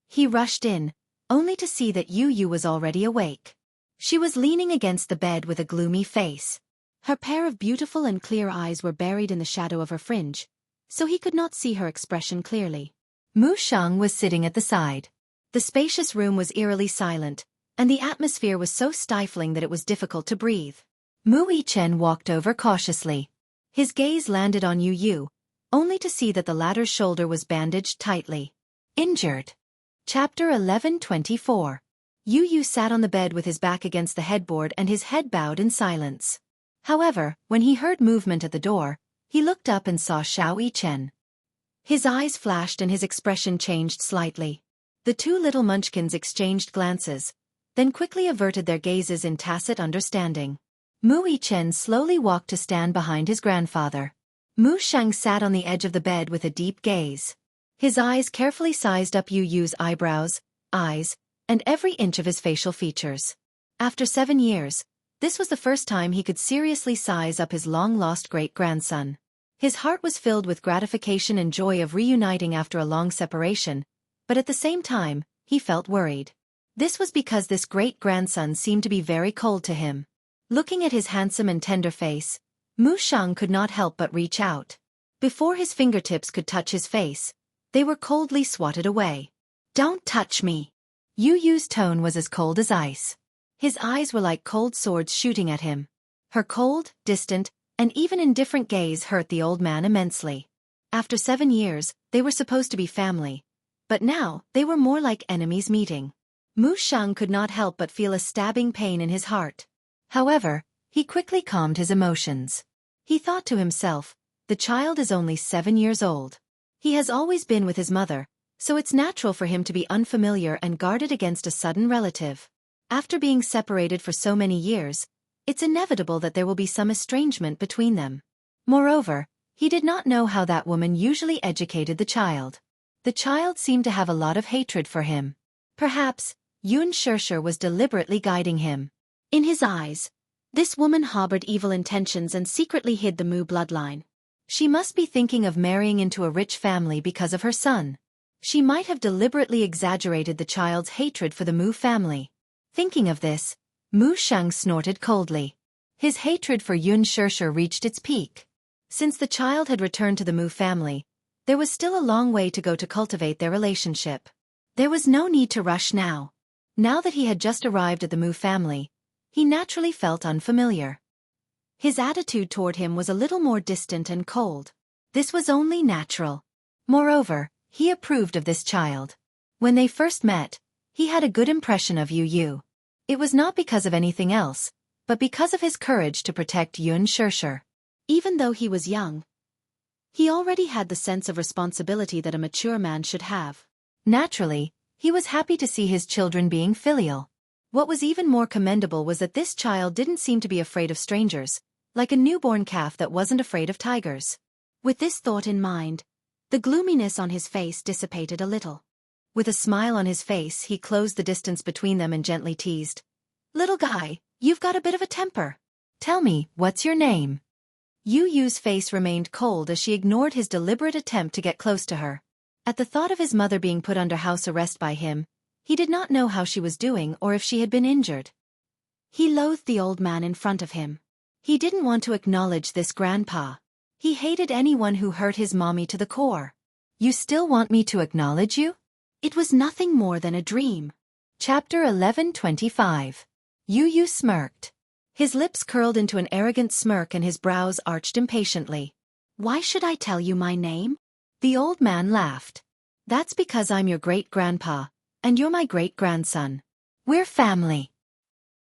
He rushed in, only to see that Yu Yu was already awake. She was leaning against the bed with a gloomy face. Her pair of beautiful and clear eyes were buried in the shadow of her fringe, so he could not see her expression clearly. Mu Shang was sitting at the side. The spacious room was eerily silent, and the atmosphere was so stifling that it was difficult to breathe. Wuxia walked over cautiously. His gaze landed on Yu Yu, only to see that the latter's shoulder was bandaged tightly. Injured. Chapter 11:24. Yu Yu sat on the bed with his back against the headboard and his head bowed in silence. However, when he heard movement at the door, he looked up and saw Xianxia. His eyes flashed and his expression changed slightly. The two little munchkins exchanged glances, then quickly averted their gazes in tacit understanding. Wuxia slowly walked to stand behind his grandfather. Mu Shang sat on the edge of the bed with a deep gaze. His eyes carefully sized up Yu Yu's eyebrows, eyes, and every inch of his facial features. After 7 years, this was the first time he could seriously size up his long-lost great-grandson. His heart was filled with gratification and joy of reuniting after a long separation, but at the same time, he felt worried. This was because this great-grandson seemed to be very cold to him. Looking at his handsome and tender face, Mu Shang could not help but reach out. Before his fingertips could touch his face, they were coldly swatted away. Don't touch me! Yu Yu's tone was as cold as ice. His eyes were like cold swords shooting at him. Her cold, distant, and even indifferent gaze hurt the old man immensely. After 7 years, they were supposed to be family, but now they were more like enemies meeting. Mu Shang could not help but feel a stabbing pain in his heart. However, he quickly calmed his emotions. He thought to himself, the child is only 7 years old. He has always been with his mother, so it's natural for him to be unfamiliar and guarded against a sudden relative. After being separated for so many years, it's inevitable that there will be some estrangement between them. Moreover, he did not know how that woman usually educated the child. The child seemed to have a lot of hatred for him. Perhaps, Xianxia was deliberately guiding him. In his eyes, this woman harbored evil intentions and secretly hid the Mu bloodline. She must be thinking of marrying into a rich family because of her son. She might have deliberately exaggerated the child's hatred for the Mu family. Thinking of this, Mu Shang snorted coldly. His hatred for Xianxia reached its peak. Since the child had returned to the Mu family, there was still a long way to go to cultivate their relationship. There was no need to rush now. Now that he had just arrived at the Mu family, he naturally felt unfamiliar. His attitude toward him was a little more distant and cold. This was only natural. Moreover, he approved of this child. When they first met, he had a good impression of Yu Yu. It was not because of anything else, but because of his courage to protect Xianxia. Even though he was young, he already had the sense of responsibility that a mature man should have. Naturally, he was happy to see his children being filial. What was even more commendable was that this child didn't seem to be afraid of strangers, like a newborn calf that wasn't afraid of tigers. With this thought in mind, the gloominess on his face dissipated a little. With a smile on his face, he closed the distance between them and gently teased. Little guy, you've got a bit of a temper. Tell me, what's your name? Yu Yu's face remained cold as she ignored his deliberate attempt to get close to her. At the thought of his mother being put under house arrest by him, he did not know how she was doing or if she had been injured. He loathed the old man in front of him. He didn't want to acknowledge this grandpa. He hated anyone who hurt his mommy to the core. You still want me to acknowledge you? It was nothing more than a dream. Chapter 11:25. Yu Yu smirked. His lips curled into an arrogant smirk and his brows arched impatiently. "Why should I tell you my name?" The old man laughed. "That's because I'm your great-grandpa, and you're my great-grandson. We're family."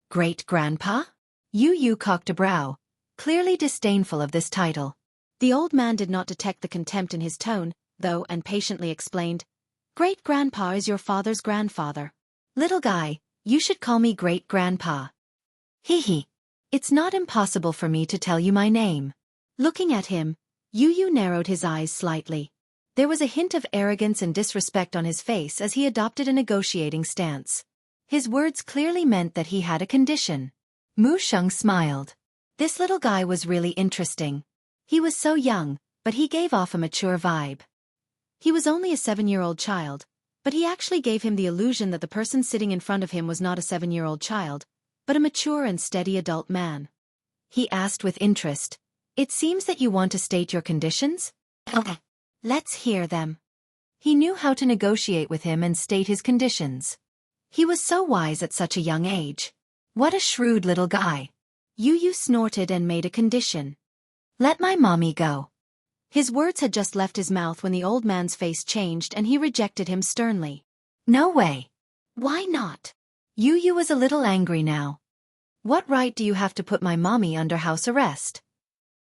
Great-grandpa? Yu cocked a brow, clearly disdainful of this title. The old man did not detect the contempt in his tone, though, and patiently explained, "Great-grandpa is your father's grandfather. Little guy, you should call me great-grandpa." Hee. "It's not impossible for me to tell you my name." Looking at him, Yu narrowed his eyes slightly. There was a hint of arrogance and disrespect on his face as he adopted a negotiating stance. His words clearly meant that he had a condition. Mu Sheng smiled. This little guy was really interesting. He was so young, but he gave off a mature vibe. He was only a 7-year-old child, but he actually gave him the illusion that the person sitting in front of him was not a 7-year-old child, but a mature and steady adult man. He asked with interest, "It seems that you want to state your conditions?" "Let's hear them." He knew how to negotiate with him and state his conditions. He was so wise at such a young age. What a shrewd little guy. Yu snorted and made a condition. "Let my mommy go." His words had just left his mouth when the old man's face changed and he rejected him sternly. "No way." "Why not?" Yu was a little angry now. "What right do you have to put my mommy under house arrest?"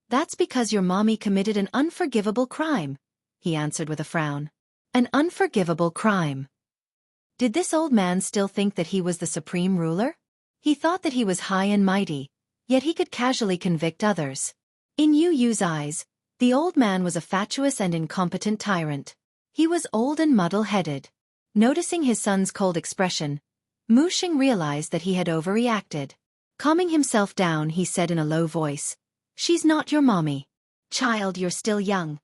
"That's because your mommy committed an unforgivable crime," he answered with a frown. An unforgivable crime. Did this old man still think that he was the supreme ruler? He thought that he was high and mighty, yet he could casually convict others. In Yu's eyes, the old man was a fatuous and incompetent tyrant. He was old and muddle-headed. Noticing his son's cold expression, Mu Xing realized that he had overreacted. Calming himself down, he said in a low voice, "She's not your mommy. Child, you're still young.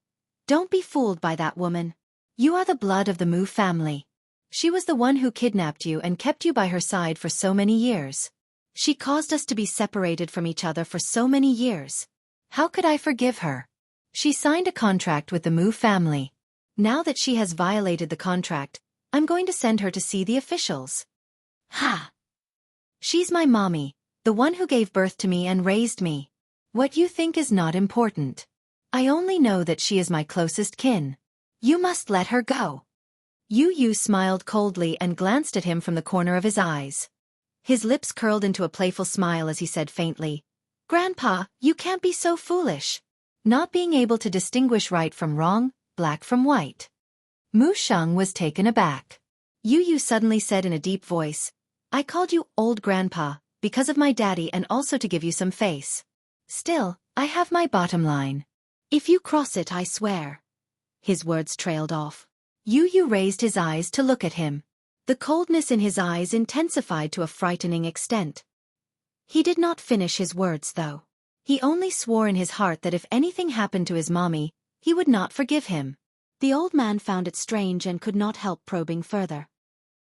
Don't be fooled by that woman. You are the blood of the Mu family. She was the one who kidnapped you and kept you by her side for so many years. She caused us to be separated from each other for so many years. How could I forgive her? She signed a contract with the Mu family. Now that she has violated the contract, I'm going to send her to see the officials." "Ha! She's my mommy, the one who gave birth to me and raised me. What you think is not important. I only know that she is my closest kin. You must let her go." Yu smiled coldly and glanced at him from the corner of his eyes. His lips curled into a playful smile as he said faintly, "Grandpa, you can't be so foolish. Not being able to distinguish right from wrong, black from white." Mu Sheng was taken aback. Yu suddenly said in a deep voice, "I called you old grandpa because of my daddy and also to give you some face. Still, I have my bottom line. If you cross it, I swear." His words trailed off. Yu raised his eyes to look at him. The coldness in his eyes intensified to a frightening extent. He did not finish his words, though. He only swore in his heart that if anything happened to his mommy, he would not forgive him. The old man found it strange and could not help probing further.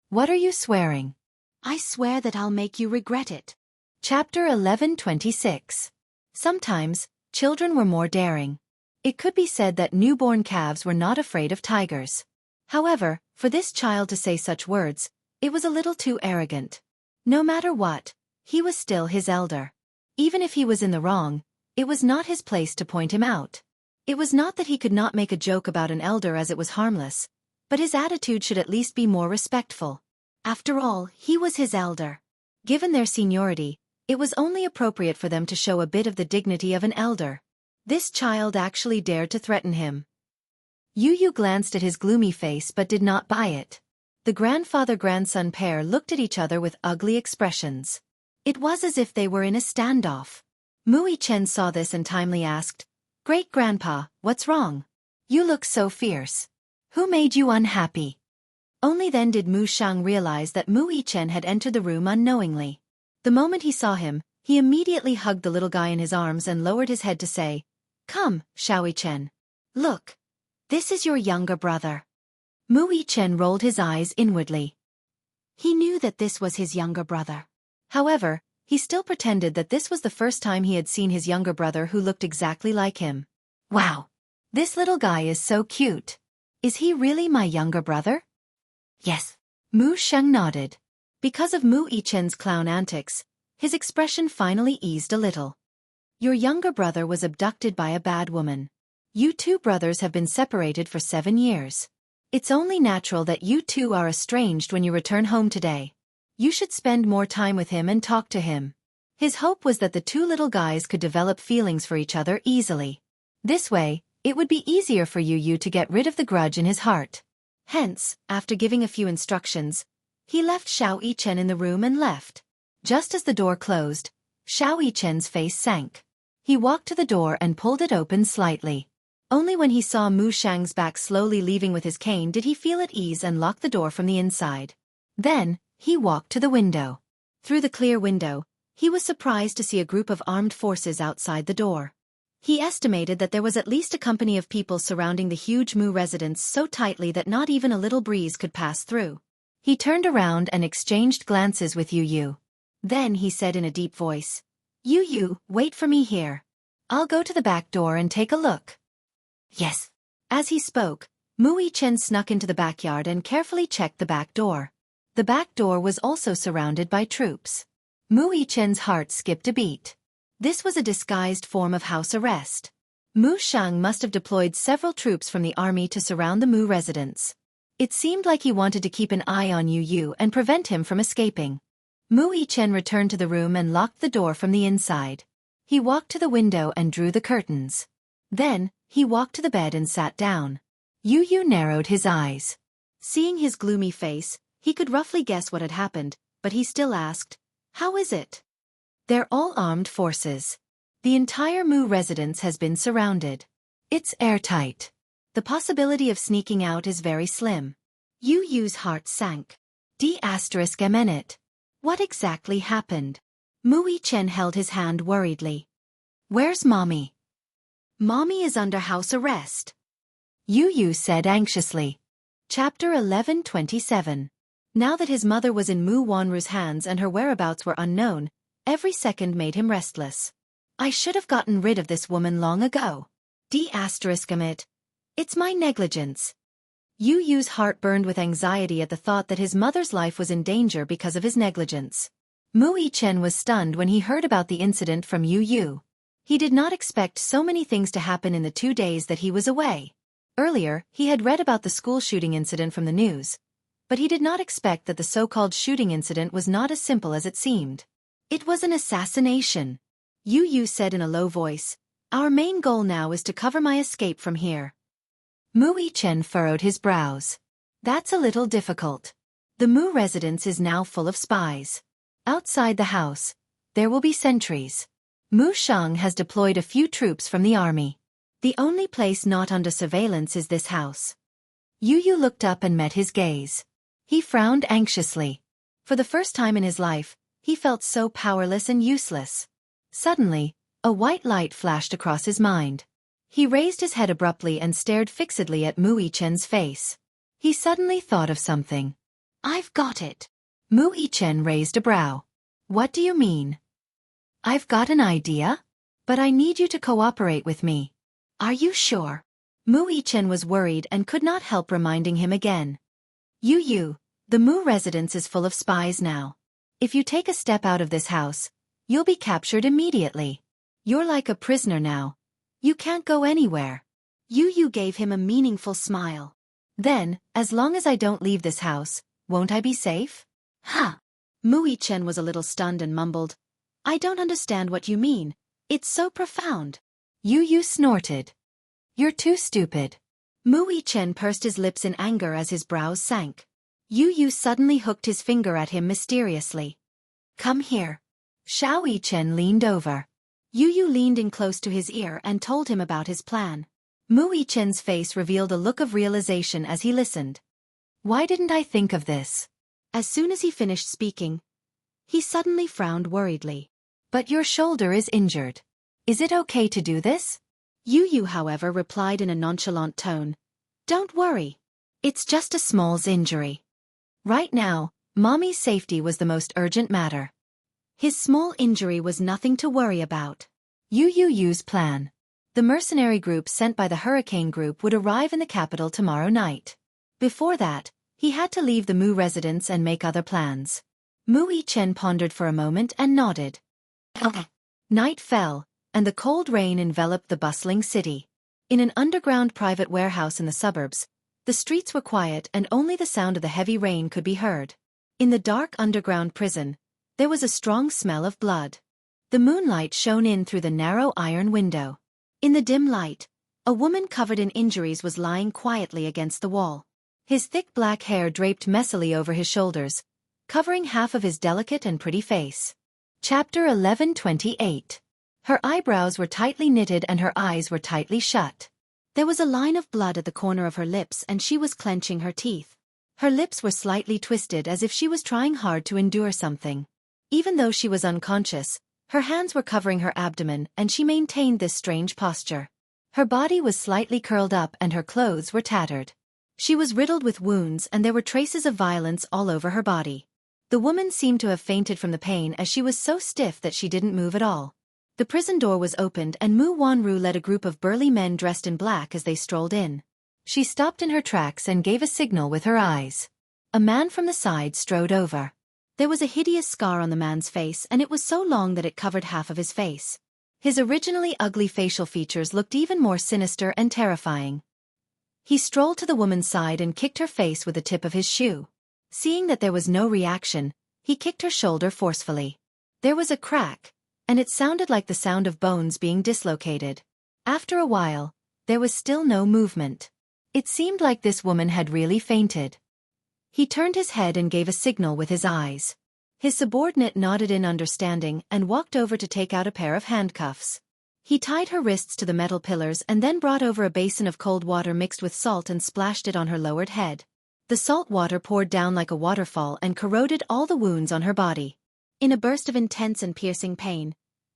"What are you swearing?" "I swear that I'll make you regret it." Chapter 11:26. Sometimes, children were more daring. It could be said that newborn calves were not afraid of tigers. However, for this child to say such words, it was a little too arrogant. No matter what, he was still his elder. Even if he was in the wrong, it was not his place to point him out. It was not that he could not make a joke about an elder as it was harmless, but his attitude should at least be more respectful. After all, he was his elder. Given their seniority, it was only appropriate for them to show a bit of the dignity of an elder. This child actually dared to threaten him. Yu glanced at his gloomy face but did not buy it. The grandfather-grandson pair looked at each other with ugly expressions. It was as if they were in a standoff. Mu Chen saw this and timely asked, "Great-grandpa, what's wrong? You look so fierce. Who made you unhappy?" Only then did Mu Shang realize that Mu Chen had entered the room unknowingly. The moment he saw him, he immediately hugged the little guy in his arms and lowered his head to say, "Come, Xiao Chen. Look. This is your younger brother." Mu Chen rolled his eyes inwardly. He knew that this was his younger brother. However, he still pretended that this was the first time he had seen his younger brother who looked exactly like him. "Wow. This little guy is so cute. Is he really my younger brother?" "Yes." Mu Sheng nodded. Because of Mu Chen's clown antics, His expression finally eased a little. Your younger brother was abducted by a bad woman. You two brothers have been separated for 7 years. It's only natural that you two are estranged when you return home today. You should spend more time with him and talk to him. His hope was that the two little guys could develop feelings for each other easily. This way, it would be easier for you to get rid of the grudge in his heart. Hence, after giving a few instructions, he left Xiao Yichen in the room and left. Just as the door closed, Xiao Yichen's face sank. He walked to the door and pulled it open slightly. Only when he saw Mu Shang's back slowly leaving with his cane did he feel at ease and lock the door from the inside. Then, he walked to the window. Through the clear window, he was surprised to see a group of armed forces outside the door. He estimated that there was at least a company of people surrounding the huge Mu residence so tightly that not even a little breeze could pass through. He turned around and exchanged glances with Yu. Then he said in a deep voice, Yu, wait for me here. I'll go to the back door and take a look. Yes. As he spoke, Mu Yichen snuck into the backyard and carefully checked the back door. The back door was also surrounded by troops. Mu Yichen's heart skipped a beat. This was a disguised form of house arrest. Mu Shang must have deployed several troops from the army to surround the Mu residence. It seemed like he wanted to keep an eye on Yu and prevent him from escaping. Mu Yichen returned to the room and locked the door from the inside. He walked to the window and drew the curtains. Then, he walked to the bed and sat down. Yu narrowed his eyes. Seeing his gloomy face, he could roughly guess what had happened, but he still asked, How is it? They're all armed forces. The entire Mu residence has been surrounded. It's airtight. The possibility of sneaking out is very slim. Yu's heart sank. D***it. What exactly happened? Mu Yichen held his hand worriedly. Where's Mommy? Mommy is under house arrest. Yu said anxiously. Chapter 11:27. Now that his mother was in Mu Wanru's hands and her whereabouts were unknown, every second made him restless. I should have gotten rid of this woman long ago. D***it. It's my negligence. Yu's heart burned with anxiety at the thought that his mother's life was in danger because of his negligence. Mu Yichen was stunned when he heard about the incident from Yu. He did not expect so many things to happen in the 2 days that he was away. Earlier, he had read about the school shooting incident from the news, but he did not expect that the so-called shooting incident was not as simple as it seemed. It was an assassination. Yu said in a low voice, Our main goal now is to cover my escape from here. Mu Yichen furrowed his brows. That's a little difficult. The Mu residence is now full of spies. Outside the house, there will be sentries. Mu Shang has deployed a few troops from the army. The only place not under surveillance is this house. Yu looked up and met his gaze. He frowned anxiously. For the first time in his life, he felt so powerless and useless. Suddenly, a white light flashed across his mind. He raised his head abruptly and stared fixedly at Mu Yichen's face. He suddenly thought of something. I've got it. Mu Yichen raised a brow. What do you mean? I've got an idea? But I need you to cooperate with me. Are you sure? Mu Yichen was worried and could not help reminding him again. Yu, the Mu residence is full of spies now. If you take a step out of this house, you'll be captured immediately. You're like a prisoner now. You can't go anywhere. Yu gave him a meaningful smile. Then, as long as I don't leave this house, won't I be safe? Huh. Mu Yichen was a little stunned and mumbled, I don't understand what you mean. It's so profound. Yu snorted. You're too stupid. Mu Yichen pursed his lips in anger as his brows sank. Yu suddenly hooked his finger at him mysteriously. Come here. Xiao Yichen leaned over. Yu leaned in close to his ear and told him about his plan. Mu Yichen's face revealed a look of realization as he listened. Why didn't I think of this? As soon as he finished speaking, he suddenly frowned worriedly. But your shoulder is injured. Is it okay to do this? Yu, however, replied in a nonchalant tone. Don't worry. It's just a small injury. Right now, Mommy's safety was the most urgent matter. His small injury was nothing to worry about. Yu's plan. The mercenary group sent by the Hurricane Group would arrive in the capital tomorrow night. Before that, he had to leave the Mu residence and make other plans. Mu Yichen pondered for a moment and nodded. Night fell, and the cold rain enveloped the bustling city. In an underground private warehouse in the suburbs, the streets were quiet and only the sound of the heavy rain could be heard. In the dark underground prison, there was a strong smell of blood. The moonlight shone in through the narrow iron window. In the dim light, a woman covered in injuries was lying quietly against the wall. His thick black hair draped messily over his shoulders, covering half of his delicate and pretty face. Chapter 11:28. Her eyebrows were tightly knitted and her eyes were tightly shut. There was a line of blood at the corner of her lips and she was clenching her teeth. Her lips were slightly twisted as if she was trying hard to endure something. Even though she was unconscious, her hands were covering her abdomen and she maintained this strange posture. Her body was slightly curled up and her clothes were tattered. She was riddled with wounds and there were traces of violence all over her body. The woman seemed to have fainted from the pain as she was so stiff that she didn't move at all. The prison door was opened and Mu Wanru led a group of burly men dressed in black as they strolled in. She stopped in her tracks and gave a signal with her eyes. A man from the side strode over. There was a hideous scar on the man's face and it was so long that it covered half of his face. His originally ugly facial features looked even more sinister and terrifying. He strolled to the woman's side and kicked her face with the tip of his shoe. Seeing that there was no reaction, he kicked her shoulder forcefully. There was a crack, and it sounded like the sound of bones being dislocated. After a while, there was still no movement. It seemed like this woman had really fainted. He turned his head and gave a signal with his eyes. His subordinate nodded in understanding and walked over to take out a pair of handcuffs. He tied her wrists to the metal pillars and then brought over a basin of cold water mixed with salt and splashed it on her lowered head. The salt water poured down like a waterfall and corroded all the wounds on her body. In a burst of intense and piercing pain,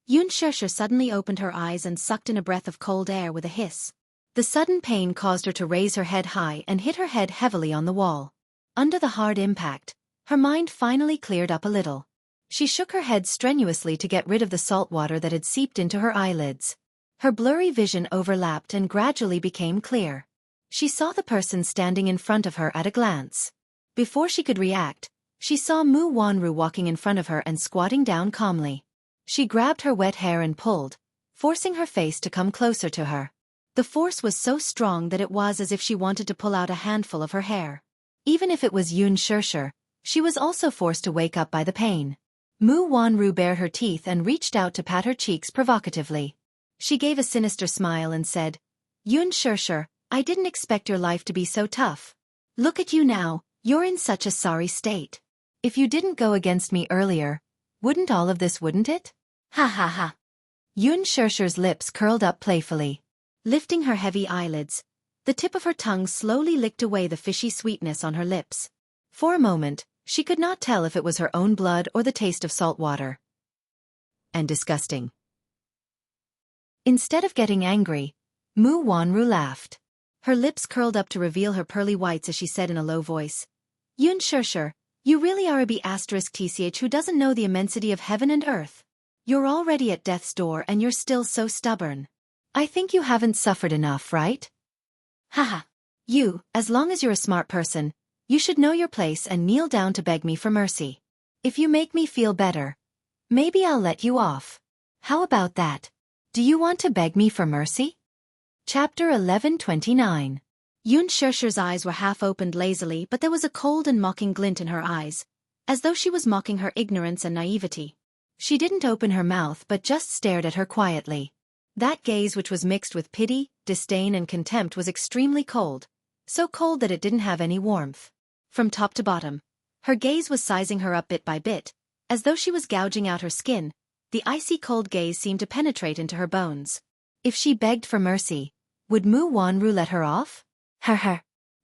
Xianxia suddenly opened her eyes and sucked in a breath of cold air with a hiss. The sudden pain caused her to raise her head high and hit her head heavily on the wall. Under the hard impact, her mind finally cleared up a little. She shook her head strenuously to get rid of the salt water that had seeped into her eyelids. Her blurry vision overlapped and gradually became clear. She saw the person standing in front of her at a glance. Before she could react, she saw Mu Wanru walking in front of her and squatting down calmly. She grabbed her wet hair and pulled, forcing her face to come closer to her. The force was so strong that it was as if she wanted to pull out a handful of her hair. Even if it was Xianxia, she was also forced to wake up by the pain. Mu Wanru bared her teeth and reached out to pat her cheeks provocatively. She gave a sinister smile and said, "Xianxia, I didn't expect your life to be so tough. Look at you now, you're in such a sorry state. If you didn't go against me earlier, wouldn't all of this, wouldn't it? Ha ha ha." Xianxia's lips curled up playfully. Lifting her heavy eyelids, the tip of her tongue slowly licked away the fishy sweetness on her lips. For a moment, she could not tell if it was her own blood or the taste of salt water. And disgusting. Instead of getting angry, Mu Wanru laughed. Her lips curled up to reveal her pearly whites as she said in a low voice, "Xianxia, you really are a B*TCH who doesn't know the immensity of heaven and earth. You're already at death's door and you're still so stubborn. I think you haven't suffered enough, right? Haha. You, as long as you're a smart person, you should know your place and kneel down to beg me for mercy. If you make me feel better, maybe I'll let you off. How about that? Do you want to beg me for mercy?" Chapter 11:29. Xiaxia's eyes were half opened lazily, but there was a cold and mocking glint in her eyes, as though she was mocking her ignorance and naivety. She didn't open her mouth but just stared at her quietly. That gaze, which was mixed with pity, disdain and contempt, was extremely cold, so cold that it didn't have any warmth. From top to bottom, her gaze was sizing her up bit by bit, as though she was gouging out her skin. The icy cold gaze seemed to penetrate into her bones. If she begged for mercy, would Mu Wanru let her off?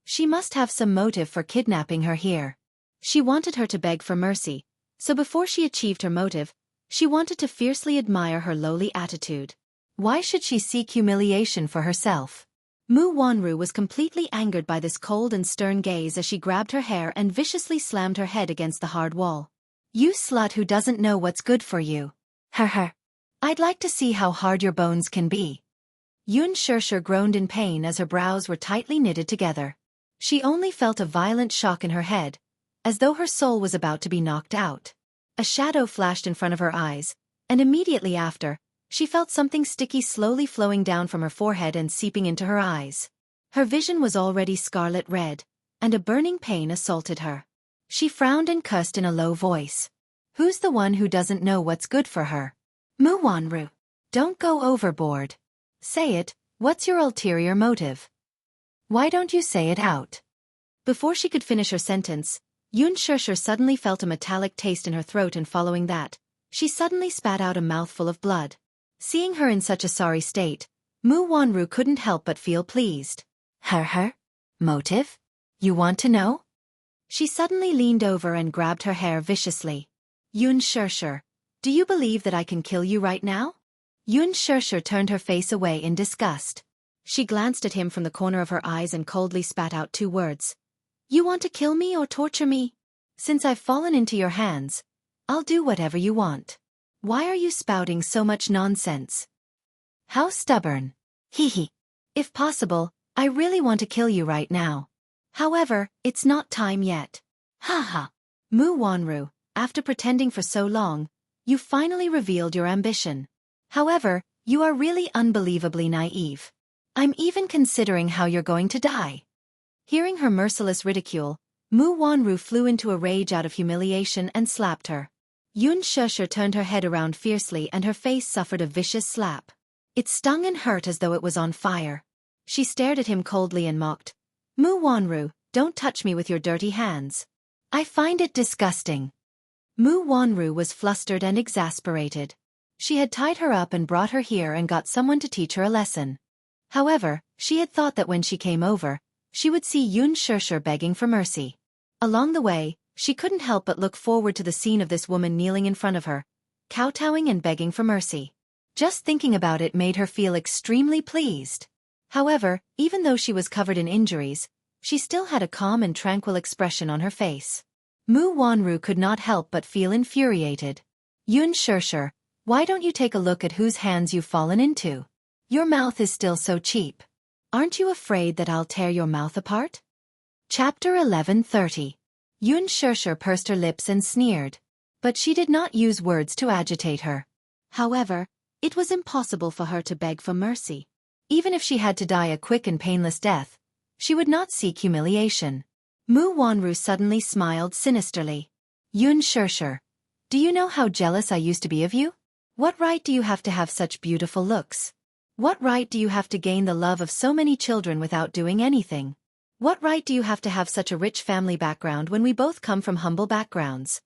She must have some motive for kidnapping her here. She wanted her to beg for mercy, so before she achieved her motive, she wanted to fiercely admire her lowly attitude. Why should she seek humiliation for herself? Mu Wanru was completely angered by this cold and stern gaze as she grabbed her hair and viciously slammed her head against the hard wall. "You slut who doesn't know what's good for you. I'd like to see how hard your bones can be." Xianxia groaned in pain as her brows were tightly knitted together. She only felt a violent shock in her head, as though her soul was about to be knocked out. A shadow flashed in front of her eyes, and immediately after, she felt something sticky slowly flowing down from her forehead and seeping into her eyes. Her vision was already scarlet red, and a burning pain assaulted her. She frowned and cursed in a low voice. Who's the one who doesn't know what's good for her? Mu Wanru. Don't go overboard. Say it, what's your ulterior motive? Why don't you say it out? Before she could finish her sentence, Xianxia suddenly felt a metallic taste in her throat, and following that, she suddenly spat out a mouthful of blood. Seeing her in such a sorry state, Mu Wanru couldn't help but feel pleased. Her? Motive? You want to know? She suddenly leaned over and grabbed her hair viciously. Xianxia, do you believe that I can kill you right now? Xianxia turned her face away in disgust. She glanced at him from the corner of her eyes and coldly spat out 2 words. You want to kill me or torture me? Since I've fallen into your hands, I'll do whatever you want. Why are you spouting so much nonsense? How stubborn. Hee. If possible, I really want to kill you right now. However, it's not time yet. Ha. Mu Wanru, after pretending for so long, you finally revealed your ambition. However, you are really unbelievably naive. I'm even considering how you're going to die. Hearing her merciless ridicule, Mu Wanru flew into a rage out of humiliation and slapped her. Xianxia turned her head around fiercely and her face suffered a vicious slap. It stung and hurt as though it was on fire. She stared at him coldly and mocked. Mu Wanru, don't touch me with your dirty hands. I find it disgusting. Mu Wanru was flustered and exasperated. She had tied her up and brought her here and got someone to teach her a lesson. However, she had thought that when she came over, she would see Xianxia begging for mercy. Along the way, she couldn't help but look forward to the scene of this woman kneeling in front of her, kowtowing and begging for mercy. Just thinking about it made her feel extremely pleased. However, even though she was covered in injuries, she still had a calm and tranquil expression on her face. Mu Wanru could not help but feel infuriated. Xianxia, why don't you take a look at whose hands you've fallen into? Your mouth is still so cheap. Aren't you afraid that I'll tear your mouth apart? Chapter 11:30. Xianxia pursed her lips and sneered. But she did not use words to agitate her. However, it was impossible for her to beg for mercy. Even if she had to die a quick and painless death, she would not seek humiliation. Mu Wanru suddenly smiled sinisterly. Xianxia, do you know how jealous I used to be of you? What right do you have to have such beautiful looks? What right do you have to gain the love of so many children without doing anything? What right do you have to have such a rich family background when we both come from humble backgrounds?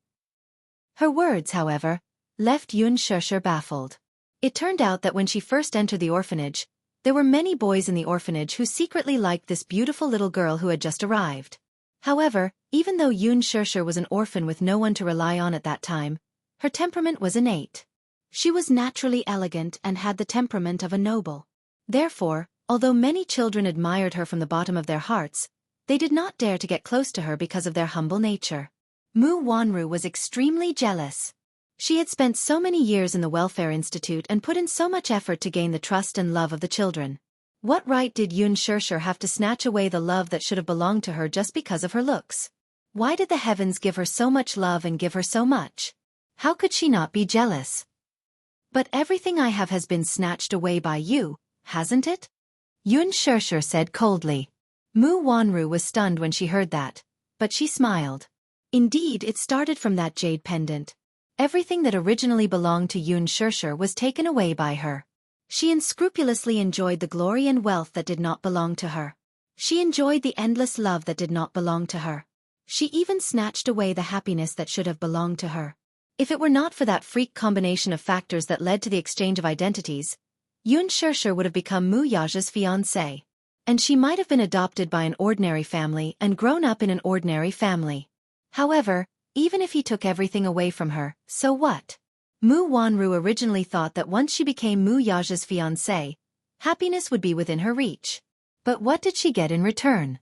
Her words, however, left Xianxia baffled. It turned out that when she first entered the orphanage, there were many boys in the orphanage who secretly liked this beautiful little girl who had just arrived. However, even though Xianxia was an orphan with no one to rely on at that time, her temperament was innate. She was naturally elegant and had the temperament of a noble. Therefore, although many children admired her from the bottom of their hearts, they did not dare to get close to her because of their humble nature. Mu Wanru was extremely jealous. She had spent so many years in the Welfare Institute and put in so much effort to gain the trust and love of the children. What right did Xianxia have to snatch away the love that should have belonged to her just because of her looks? Why did the heavens give her so much love and give her so much? How could she not be jealous? But everything I have has been snatched away by you, hasn't it? Xianxia said coldly. Mu Wanru was stunned when she heard that, but she smiled. Indeed, it started from that jade pendant. Everything that originally belonged to Xianxia was taken away by her. She unscrupulously enjoyed the glory and wealth that did not belong to her. She enjoyed the endless love that did not belong to her. She even snatched away the happiness that should have belonged to her. If it were not for that freak combination of factors that led to the exchange of identities, Xianxia would have become Mu Yaja's fiancée. And she might have been adopted by an ordinary family and grown up in an ordinary family. However, even if he took everything away from her, so what? Mu Wanru originally thought that once she became Mu Yaja's fiancée, happiness would be within her reach. But what did she get in return?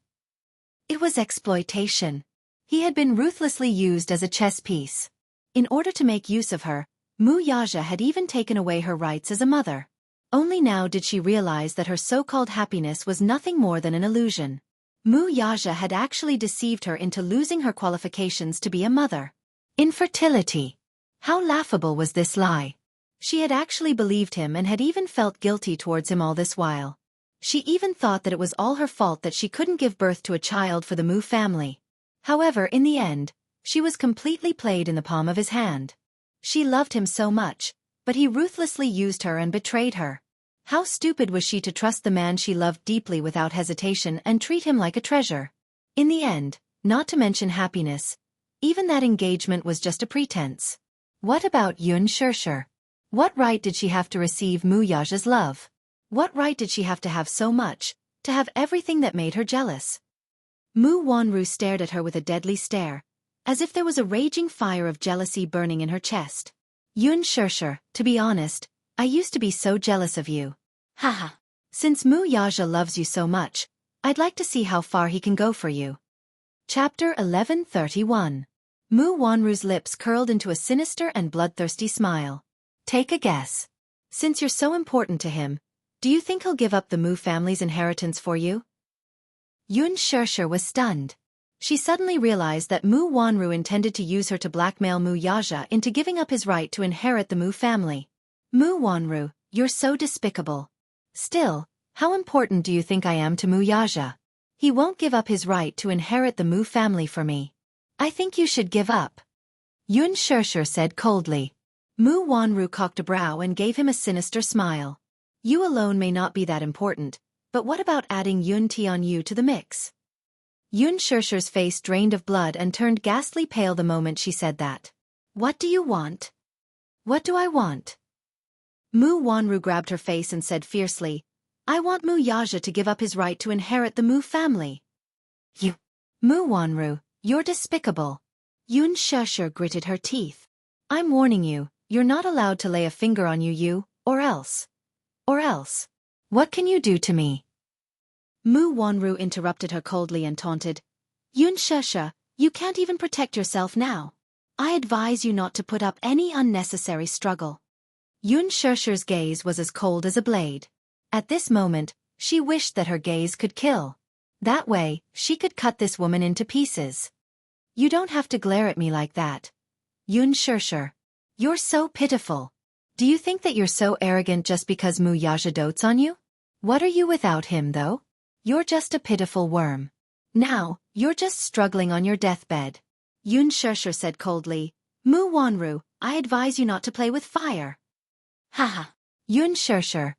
It was exploitation. He had been ruthlessly used as a chess piece. In order to make use of her, Mu Yaja had even taken away her rights as a mother. Only now did she realize that her so-called happiness was nothing more than an illusion. Mu Yaja had actually deceived her into losing her qualifications to be a mother. Infertility. How laughable was this lie? She had actually believed him and had even felt guilty towards him all this while. She even thought that it was all her fault that she couldn't give birth to a child for the Mu family. However, in the end, she was completely played in the palm of his hand. She loved him so much, but he ruthlessly used her and betrayed her. How stupid was she to trust the man she loved deeply without hesitation and treat him like a treasure? In the end, not to mention happiness, even that engagement was just a pretense. What about Xianxia? What right did she have to receive Mu Yaja's love? What right did she have so much, to have everything that made her jealous? Mu Wanru stared at her with a deadly stare, as if there was a raging fire of jealousy burning in her chest. Xianxia, to be honest, I used to be so jealous of you. Haha. Since Mu Yaja loves you so much, I'd like to see how far he can go for you. Chapter 1131. Mu Wanru's lips curled into a sinister and bloodthirsty smile. Take a guess. Since you're so important to him, do you think he'll give up the Mu family's inheritance for you? Xianxia was stunned. She suddenly realized that Mu Wanru intended to use her to blackmail Mu Yaja into giving up his right to inherit the Mu family. Mu Wanru, you're so despicable. Still, how important do you think I am to Mu Yaja? He won't give up his right to inherit the Mu family for me. I think you should give up. Xianxia said coldly. Mu Wanru cocked a brow and gave him a sinister smile. You alone may not be that important, but what about adding Yun Tianyu to the mix? Xiaxia's face drained of blood and turned ghastly pale the moment she said that. What do you want? What do I want? Mu Wanru grabbed her face and said fiercely, I want Mu Yaja to give up his right to inherit the Mu family. You. Mu Wanru, you're despicable. Xianxia gritted her teeth. I'm warning you, you're not allowed to lay a finger on you, or else. Or else. What can you do to me? Mu Wanru interrupted her coldly and taunted. Xianxia, you can't even protect yourself now. I advise you not to put up any unnecessary struggle. Xiaxia's gaze was as cold as a blade. At this moment, she wished that her gaze could kill. That way, she could cut this woman into pieces. You don't have to glare at me like that. Xianxia. You're so pitiful. Do you think that you're so arrogant just because Mu Yaja dotes on you? What are you without him, though? You're just a pitiful worm. Now, you're just struggling on your deathbed. Xianxia said coldly. Mu Wanru, I advise you not to play with fire. Haha. Xianxia.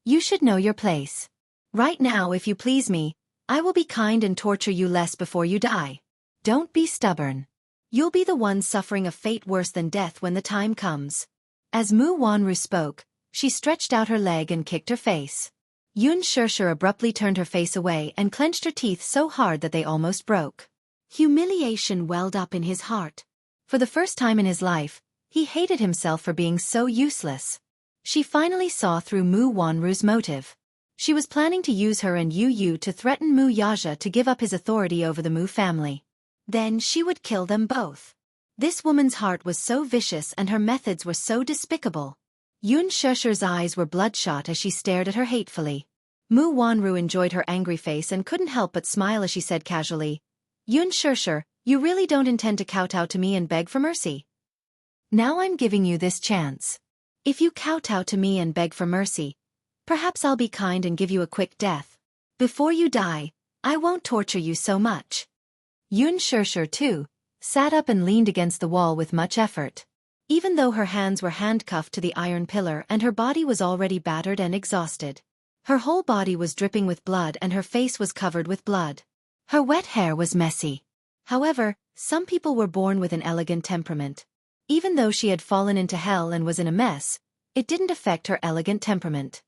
You should know your place. Right now, if you please me, I will be kind and torture you less before you die. Don't be stubborn. You'll be the one suffering a fate worse than death when the time comes. As Mu Wanru spoke, she stretched out her leg and kicked her face. Xianxia abruptly turned her face away and clenched her teeth so hard that they almost broke. Humiliation welled up in his heart. For the first time in his life, he hated himself for being so useless. She finally saw through Mu Wanru's motive. She was planning to use her and Yu to threaten Mu Yaja to give up his authority over the Mu family. Then she would kill them both. This woman's heart was so vicious and her methods were so despicable. Xiaxia's eyes were bloodshot as she stared at her hatefully. Mu Wanru enjoyed her angry face and couldn't help but smile as she said casually, Xianxia, you really don't intend to kowtow to me and beg for mercy? Now I'm giving you this chance. If you kowtow to me and beg for mercy, perhaps I'll be kind and give you a quick death. Before you die, I won't torture you so much. Xianxia, too, sat up and leaned against the wall with much effort. Even though her hands were handcuffed to the iron pillar and her body was already battered and exhausted. Her whole body was dripping with blood and her face was covered with blood. Her wet hair was messy. However, some people were born with an elegant temperament. Even though she had fallen into hell and was in a mess, it didn't affect her elegant temperament.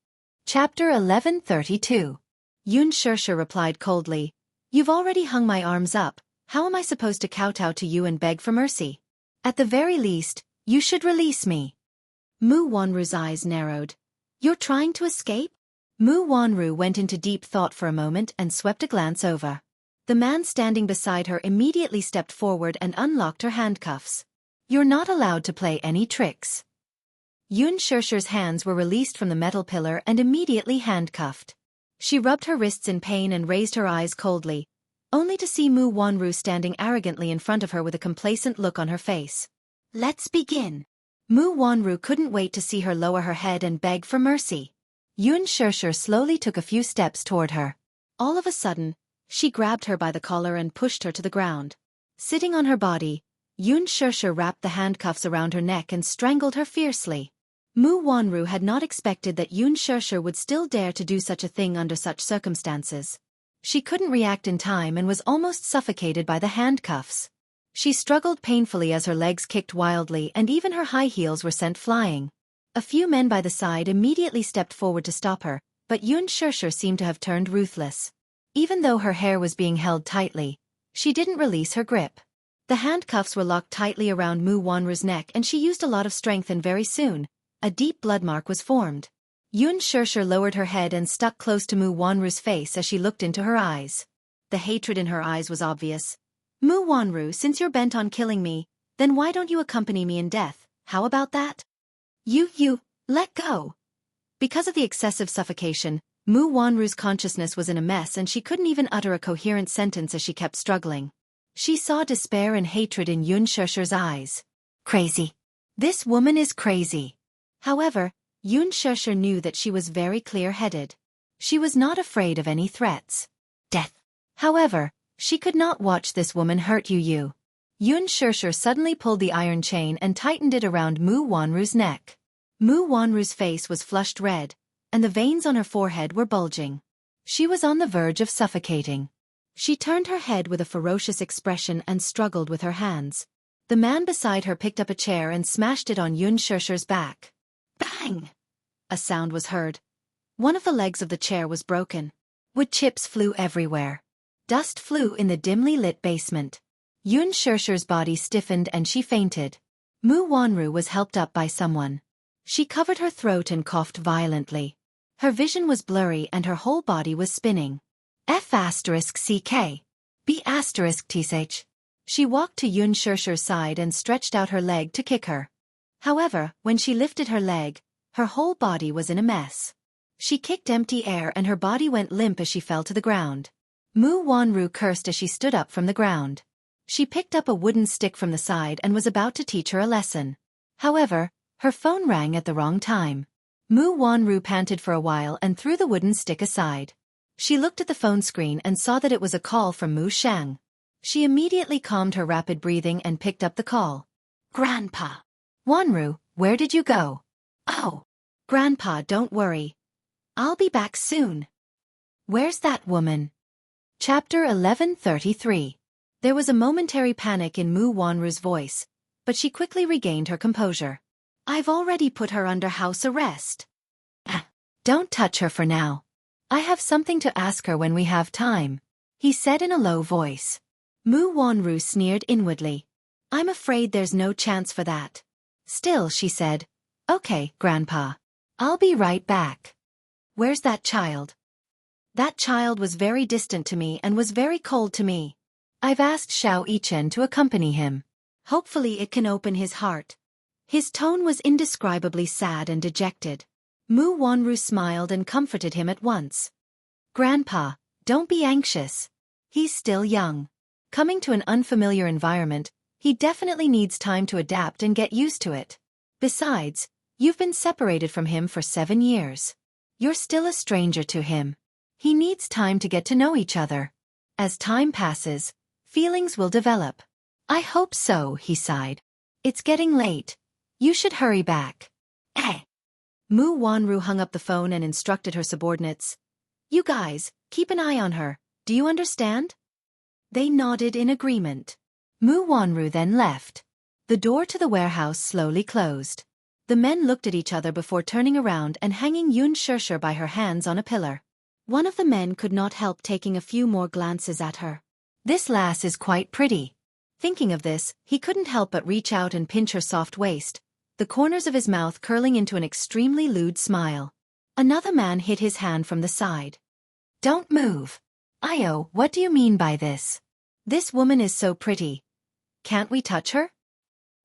Chapter 1132. Xianxia replied coldly, You've already hung my arms up, how am I supposed to kowtow to you and beg for mercy? At the very least, you should release me. Mu Wanru's eyes narrowed. You're trying to escape? Mu Wanru went into deep thought for a moment and swept a glance over. The man standing beside her immediately stepped forward and unlocked her handcuffs. You're not allowed to play any tricks. Xiaxia's hands were released from the metal pillar and immediately handcuffed. She rubbed her wrists in pain and raised her eyes coldly, only to see Mu Wanru standing arrogantly in front of her with a complacent look on her face. Let's begin. Mu Wanru couldn't wait to see her lower her head and beg for mercy. Yun Shishir slowly took a few steps toward her. All of a sudden, she grabbed her by the collar and pushed her to the ground. Sitting on her body, Yun Shishir wrapped the handcuffs around her neck and strangled her fiercely. Mu Wanru had not expected that Yun Shishir would still dare to do such a thing under such circumstances. She couldn't react in time and was almost suffocated by the handcuffs. She struggled painfully as her legs kicked wildly and even her high heels were sent flying. A few men by the side immediately stepped forward to stop her, but Yun Shishir seemed to have turned ruthless. Even though her hair was being held tightly, she didn't release her grip. The handcuffs were locked tightly around Mu Wanru's neck and she used a lot of strength, and very soon, a deep blood mark was formed. Yun Shishir lowered her head and stuck close to Mu Wanru's face as she looked into her eyes. The hatred in her eyes was obvious. Mu Wanru, since you're bent on killing me, then why don't you accompany me in death? How about that? You, let go. Because of the excessive suffocation, Mu Wanru's consciousness was in a mess and she couldn't even utter a coherent sentence as she kept struggling. She saw despair and hatred in Yun Shishir's eyes. Crazy. This woman is crazy. However, Yun Shishir knew that she was very clear-headed. She was not afraid of any threats. Death. However, she could not watch this woman hurt you. Yun Shishir suddenly pulled the iron chain and tightened it around Mu Wanru's neck. Mu Wanru's face was flushed red, and the veins on her forehead were bulging. She was on the verge of suffocating. She turned her head with a ferocious expression and struggled with her hands. The man beside her picked up a chair and smashed it on Yun Shishir's back. Bang! A sound was heard. One of the legs of the chair was broken. Wood chips flew everywhere. Dust flew in the dimly lit basement. Yun Shishir's body stiffened and she fainted. Mu Wanru was helped up by someone. She covered her throat and coughed violently. Her vision was blurry and her whole body was spinning. F***CK. B***TH. She walked to Yun Shishir's side and stretched out her leg to kick her. However, when she lifted her leg, her whole body was in a mess. She kicked empty air and her body went limp as she fell to the ground. Mu Wanru cursed as she stood up from the ground. She picked up a wooden stick from the side and was about to teach her a lesson. However, her phone rang at the wrong time. Mu Wanru panted for a while and threw the wooden stick aside. She looked at the phone screen and saw that it was a call from Mu Shang. She immediately calmed her rapid breathing and picked up the call. Grandpa. Wanru, where did you go? Oh. Grandpa, don't worry. I'll be back soon. Where's that woman? Chapter 1133. There was a momentary panic in Mu Wanru's voice, but she quickly regained her composure. I've already put her under house arrest. Don't touch her for now. I have something to ask her when we have time, he said in a low voice. Mu Wanru sneered inwardly. I'm afraid there's no chance for that. Still, she said, Okay, Grandpa. I'll be right back. Where's that child? That child was very distant to me and was very cold to me. I've asked Xiao Yichen to accompany him. Hopefully it can open his heart. His tone was indescribably sad and dejected. Mu Wanru smiled and comforted him at once. Grandpa, don't be anxious. He's still young. Coming to an unfamiliar environment, he definitely needs time to adapt and get used to it. Besides, you've been separated from him for 7 years. You're still a stranger to him. He needs time to get to know each other. As time passes, feelings will develop. I hope so, he sighed. It's getting late. You should hurry back. Mu Wanru hung up the phone and instructed her subordinates. You guys, keep an eye on her, do you understand? They nodded in agreement. Mu Wanru then left. The door to the warehouse slowly closed. The men looked at each other before turning around and hanging Yun Shishir by her hands on a pillar. One of the men could not help taking a few more glances at her. This lass is quite pretty. Thinking of this, he couldn't help but reach out and pinch her soft waist, the corners of his mouth curling into an extremely lewd smile. Another man hit his hand from the side. Don't move. Io, what do you mean by this? This woman is so pretty. Can't we touch her?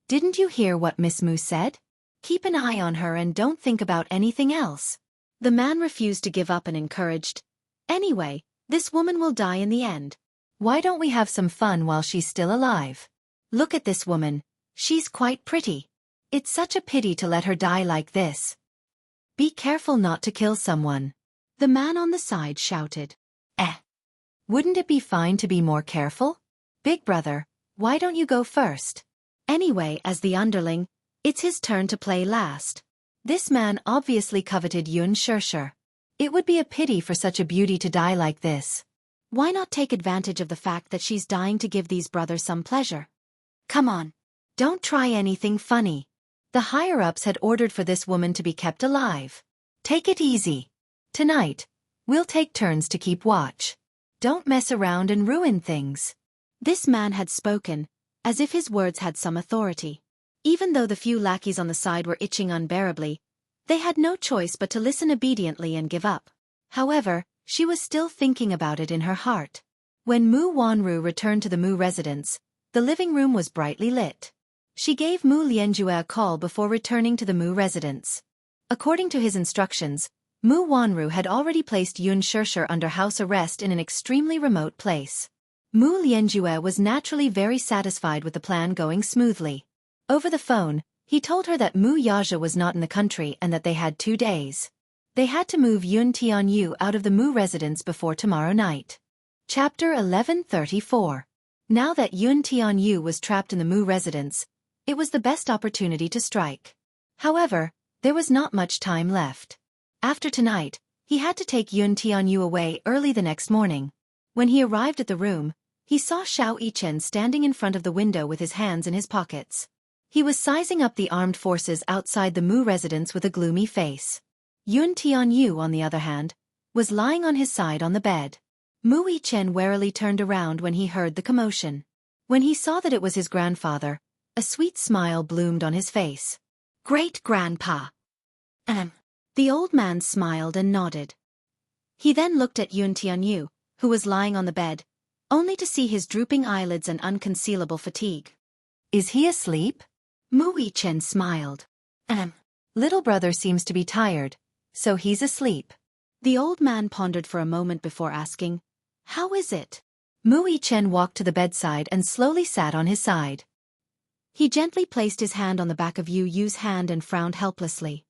Didn't you hear what Miss Mu said? Keep an eye on her and don't think about anything else. The man refused to give up and encouraged. Anyway, this woman will die in the end. Why don't we have some fun while she's still alive? Look at this woman. She's quite pretty. It's such a pity to let her die like this. Be careful not to kill someone. The man on the side shouted. Wouldn't it be fine to be more careful? Big brother, why don't you go first? Anyway, as the underling, it's his turn to play last. This man obviously coveted Xianxia. It would be a pity for such a beauty to die like this. Why not take advantage of the fact that she's dying to give these brothers some pleasure? Come on. Don't try anything funny. The higher-ups had ordered for this woman to be kept alive. Take it easy. Tonight, we'll take turns to keep watch. Don't mess around and ruin things. This man had spoken, as if his words had some authority. Even though the few lackeys on the side were itching unbearably, they had no choice but to listen obediently and give up. However, she was still thinking about it in her heart. When Mu Wanru returned to the Mu residence, the living room was brightly lit. She gave Mu Lianjue a call before returning to the Mu residence. According to his instructions, Mu Wanru had already placed Xianxia under house arrest in an extremely remote place. Mu Lianjue was naturally very satisfied with the plan going smoothly. Over the phone, he told her that Mu Yaja was not in the country and that they had 2 days. They had to move Yun Tianyu out of the Mu residence before tomorrow night. Chapter 1134. Now that Yun Tianyu was trapped in the Mu residence, it was the best opportunity to strike. However, there was not much time left. After tonight, he had to take Yun Tianyu away early the next morning. When he arrived at the room, he saw Xiao Yichen standing in front of the window with his hands in his pockets. He was sizing up the armed forces outside the Mu residence with a gloomy face. Yun Tianyu, on the other hand, was lying on his side on the bed. Mu Yichen warily turned around when he heard the commotion. When he saw that it was his grandfather, a sweet smile bloomed on his face. Great-grandpa. The old man smiled and nodded. He then looked at Yun Tianyu, who was lying on the bed, only to see his drooping eyelids and unconcealable fatigue. Is he asleep? Mu Yichen smiled. Little brother seems to be tired, so he's asleep. The old man pondered for a moment before asking, How is it? Mu Yichen walked to the bedside and slowly sat on his side. He gently placed his hand on the back of Yu Yu's hand and frowned helplessly.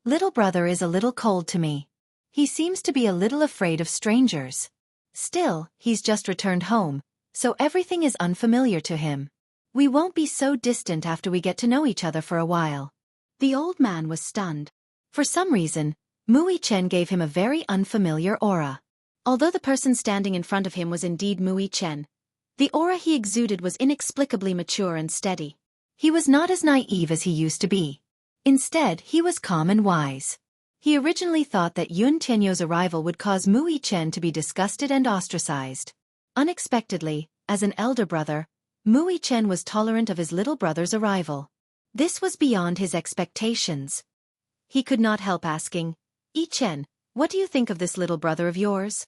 Little brother is a little cold to me. He seems to be a little afraid of strangers. Still, he's just returned home, so everything is unfamiliar to him. We won't be so distant after we get to know each other for a while. The old man was stunned. For some reason, Mu Yichen gave him a very unfamiliar aura. Although the person standing in front of him was indeed Mu Yichen, the aura he exuded was inexplicably mature and steady. He was not as naive as he used to be. Instead, he was calm and wise. He originally thought that Yun Tianyu's arrival would cause Mu Yichen to be disgusted and ostracized. Unexpectedly, as an elder brother, Mu Yichen was tolerant of his little brother's arrival. This was beyond his expectations. He could not help asking, Yichen, what do you think of this little brother of yours?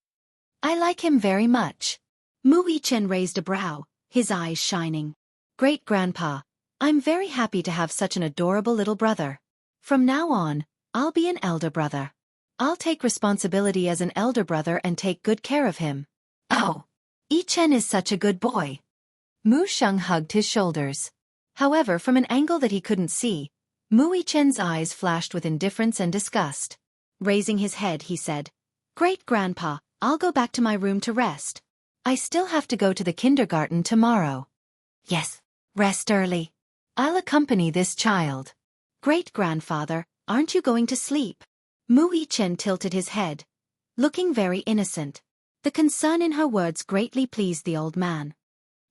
I like him very much. Mu Yichen raised a brow, his eyes shining. Great-grandpa, I'm very happy to have such an adorable little brother. From now on, I'll be an elder brother. I'll take responsibility as an elder brother and take good care of him. Oh, Yichen is such a good boy. Mu Sheng hugged his shoulders. However, from an angle that he couldn't see, Mu Yichen's eyes flashed with indifference and disgust. Raising his head, he said, Great-grandpa, I'll go back to my room to rest. I still have to go to the kindergarten tomorrow. Yes, rest early. I'll accompany this child. Great-grandfather, aren't you going to sleep? Mu Yichen tilted his head, looking very innocent. The concern in her words greatly pleased the old man.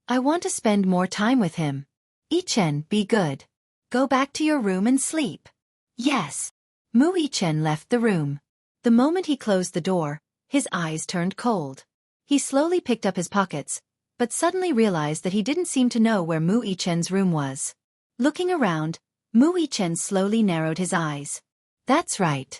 I want to spend more time with him. Yichen, be good. Go back to your room and sleep. Yes. Mu Yichen left the room. The moment he closed the door, his eyes turned cold. He slowly picked up his pockets, but suddenly realized that he didn't seem to know where Mu Yichen's room was. Looking around, Mu Yichen slowly narrowed his eyes. That's right.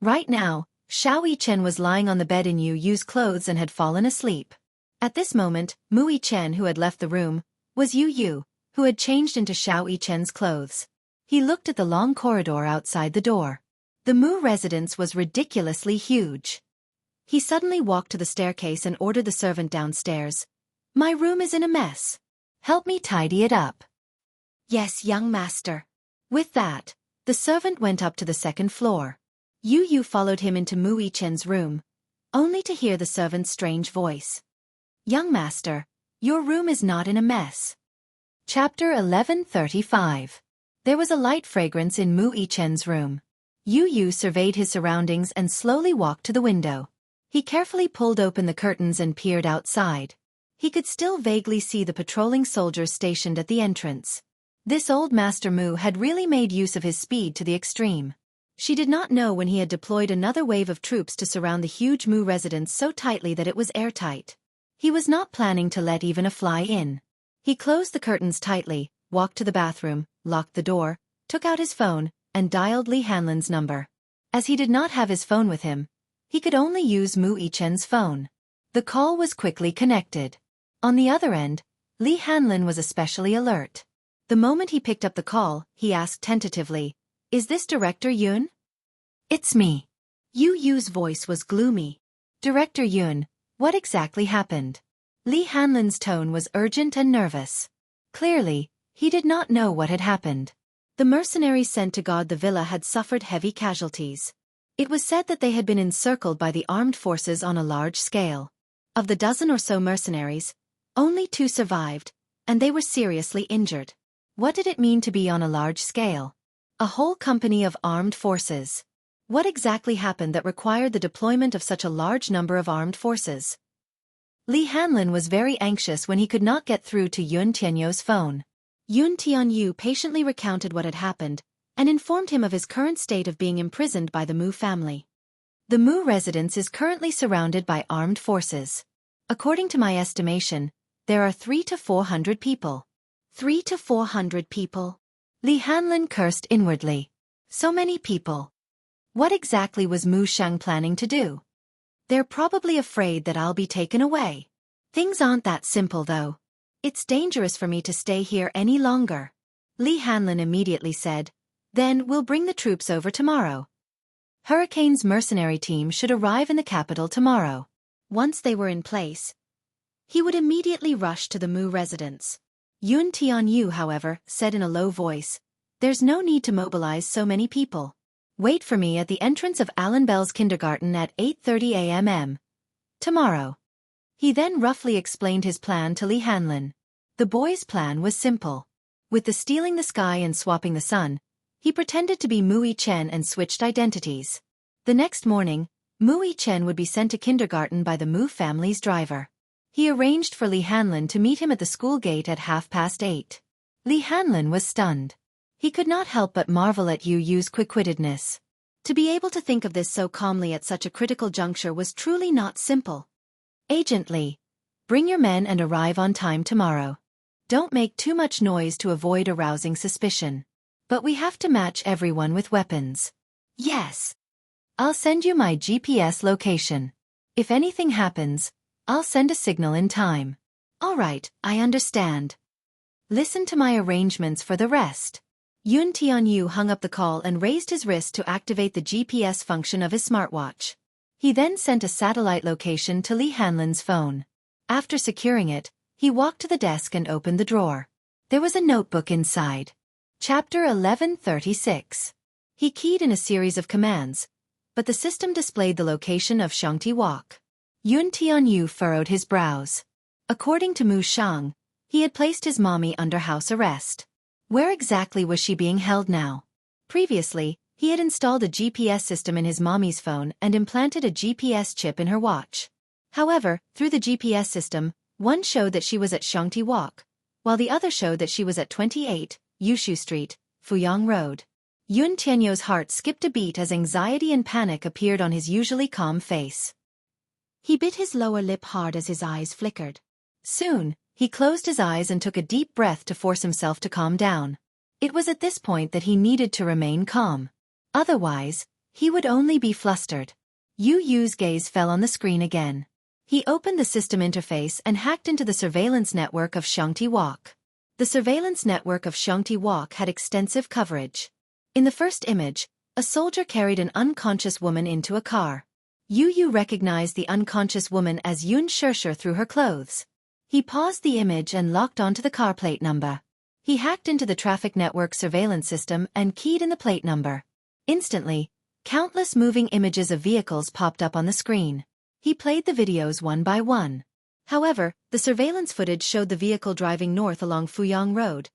Right now, Xiao Yichen was lying on the bed in Yu Yu's clothes and had fallen asleep. At this moment, Mu Yichen, who had left the room, was Yu Yu, who had changed into Xiao Yichen's clothes. He looked at the long corridor outside the door. The Mu residence was ridiculously huge. He suddenly walked to the staircase and ordered the servant downstairs. My room is in a mess. Help me tidy it up. Yes, young master. With that, the servant went up to the second floor. Yu followed him into Mu Yichen's room, only to hear the servant's strange voice. "Young master, your room is not in a mess." Chapter 1135. There was a light fragrance in Mu Yichen's room. Yu surveyed his surroundings and slowly walked to the window. He carefully pulled open the curtains and peered outside. He could still vaguely see the patrolling soldiers stationed at the entrance. This old Master Mu had really made use of his speed to the extreme. She did not know when he had deployed another wave of troops to surround the huge Mu residence so tightly that it was airtight. He was not planning to let even a fly in. He closed the curtains tightly, walked to the bathroom, locked the door, took out his phone, and dialed Li Hanlin's number. As he did not have his phone with him, he could only use Mu Yichen's phone. The call was quickly connected. On the other end, Li Hanlin was especially alert. The moment he picked up the call, he asked tentatively, "Is this Director Yun?" "It's me." Yu's voice was gloomy. "Director Yun, what exactly happened?" Li Hanlin's tone was urgent and nervous. Clearly, he did not know what had happened. The mercenaries sent to guard the villa had suffered heavy casualties. It was said that they had been encircled by the armed forces on a large scale. Of the dozen or so mercenaries, only 2 survived, and they were seriously injured. What did it mean to be on a large scale? A whole company of armed forces. What exactly happened that required the deployment of such a large number of armed forces? Li Hanlin was very anxious when he could not get through to Yun Tianyou's phone. Yun Tianyu patiently recounted what had happened, and informed him of his current state of being imprisoned by the Mu family. The Mu residence is currently surrounded by armed forces. According to my estimation, there are 300 to 400 people. 300 to 400 people? Li Hanlin cursed inwardly. So many people. What exactly was Mu Shang planning to do? They're probably afraid that I'll be taken away. Things aren't that simple though. It's dangerous for me to stay here any longer. Li Hanlin immediately said, "Then we'll bring the troops over tomorrow." Hurricane's mercenary team should arrive in the capital tomorrow. Once they were in place, he would immediately rush to the Mu residence. Yun Tianyu, however, said in a low voice, "There's no need to mobilize so many people. Wait for me at the entrance of Alan Bell's kindergarten at 8:30 a.m. tomorrow." He then roughly explained his plan to Li Hanlin. The boy's plan was simple. With the stealing the sky and swapping the sun, he pretended to be Mu Yichen and switched identities. The next morning, Mu Yichen would be sent to kindergarten by the Mu family's driver. He arranged for Li Hanlin to meet him at the school gate at 8:30. Li Hanlin was stunned. He could not help but marvel at Yu's quick-wittedness. To be able to think of this so calmly at such a critical juncture was truly not simple. "Agent Li, bring your men and arrive on time tomorrow. Don't make too much noise to avoid arousing suspicion. But we have to match everyone with weapons." "Yes. I'll send you my GPS location. If anything happens, I'll send a signal in time." "All right, I understand. Listen to my arrangements for the rest." Yun Tianyu hung up the call and raised his wrist to activate the GPS function of his smartwatch. He then sent a satellite location to Li Hanlin's phone. After securing it, he walked to the desk and opened the drawer. There was a notebook inside. Chapter 1136. He keyed in a series of commands, but the system displayed the location of Xianxia Walk. Yun Tianyu furrowed his brows. According to Mu Shang, he had placed his mommy under house arrest. Where exactly was she being held now? Previously, he had installed a GPS system in his mommy's phone and implanted a GPS chip in her watch. However, through the GPS system, one showed that she was at Xianxia Walk, while the other showed that she was at 28, Yushu Street, Fuyang Road. Yun Tianyou's heart skipped a beat as anxiety and panic appeared on his usually calm face. He bit his lower lip hard as his eyes flickered. Soon, he closed his eyes and took a deep breath to force himself to calm down. It was at this point that he needed to remain calm. Otherwise, he would only be flustered. Yu's gaze fell on the screen again. He opened the system interface and hacked into the surveillance network of Xianxia Walk. The surveillance network of Xianxia Walk had extensive coverage. In the first image, a soldier carried an unconscious woman into a car. Yu recognized the unconscious woman as Yun Xianxia through her clothes. He paused the image and locked onto the car plate number. He hacked into the traffic network surveillance system and keyed in the plate number. Instantly, countless moving images of vehicles popped up on the screen. He played the videos one by one. However, the surveillance footage showed the vehicle driving north along Fuyang Road,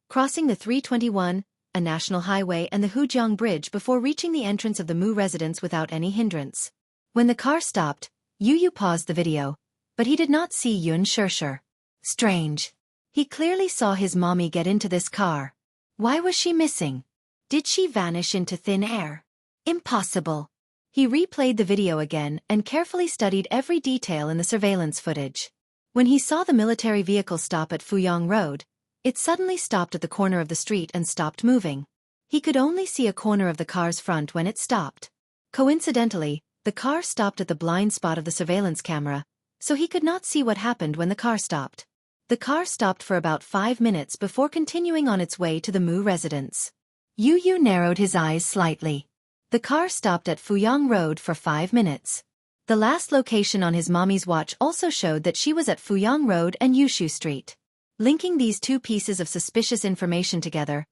crossing the 321, a national highway, and the Hujiang Bridge before reaching the entrance of the Mu residence without any hindrance. When the car stopped, Yu paused the video, but he did not see Xianxia. Strange. He clearly saw his mommy get into this car. Why was she missing? Did she vanish into thin air? Impossible. He replayed the video again and carefully studied every detail in the surveillance footage. When he saw the military vehicle stop at Fuyang Road, it suddenly stopped at the corner of the street and stopped moving. He could only see a corner of the car's front when it stopped. Coincidentally, the car stopped at the blind spot of the surveillance camera, so he could not see what happened when the car stopped. The car stopped for about 5 minutes before continuing on its way to the Mu residence. Yu narrowed his eyes slightly. The car stopped at Fuyang Road for 5 minutes. The last location on his mommy's watch also showed that she was at Fuyang Road and Yushu Street. Linking these two pieces of suspicious information together,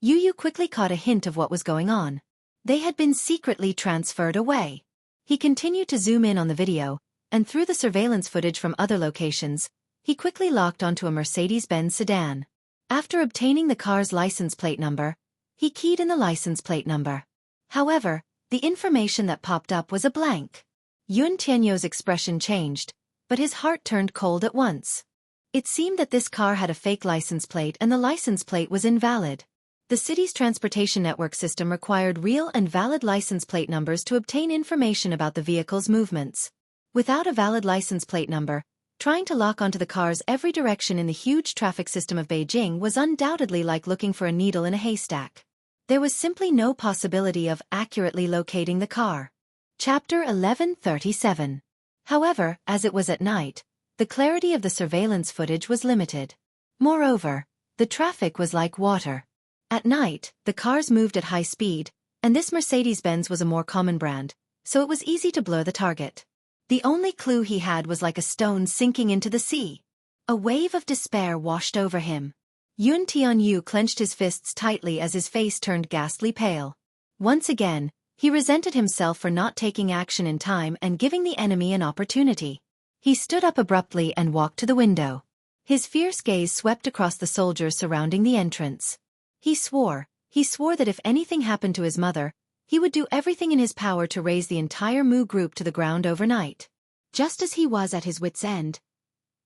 Yu quickly caught a hint of what was going on. They had been secretly transferred away. He continued to zoom in on the video, and through the surveillance footage from other locations, he quickly locked onto a Mercedes-Benz sedan. After obtaining the car's license plate number, he keyed in the license plate number. However, the information that popped up was a blank. Yun Tianyo's expression changed, but his heart turned cold at once. It seemed that this car had a fake license plate and the license plate was invalid. The city's transportation network system required real and valid license plate numbers to obtain information about the vehicle's movements. Without a valid license plate number, trying to lock onto the car's every direction in the huge traffic system of Beijing was undoubtedly like looking for a needle in a haystack. There was simply no possibility of accurately locating the car. Chapter 1137. However, as it was at night, the clarity of the surveillance footage was limited. Moreover, the traffic was like water. At night, the cars moved at high speed, and this Mercedes-Benz was a more common brand, so it was easy to blur the target. The only clue he had was like a stone sinking into the sea. A wave of despair washed over him. Yun Tianyu clenched his fists tightly as his face turned ghastly pale. Once again, he resented himself for not taking action in time and giving the enemy an opportunity. He stood up abruptly and walked to the window. His fierce gaze swept across the soldiers surrounding the entrance. He swore that if anything happened to his mother, he would do everything in his power to raze the entire Mu group to the ground overnight. Just as he was at his wit's end,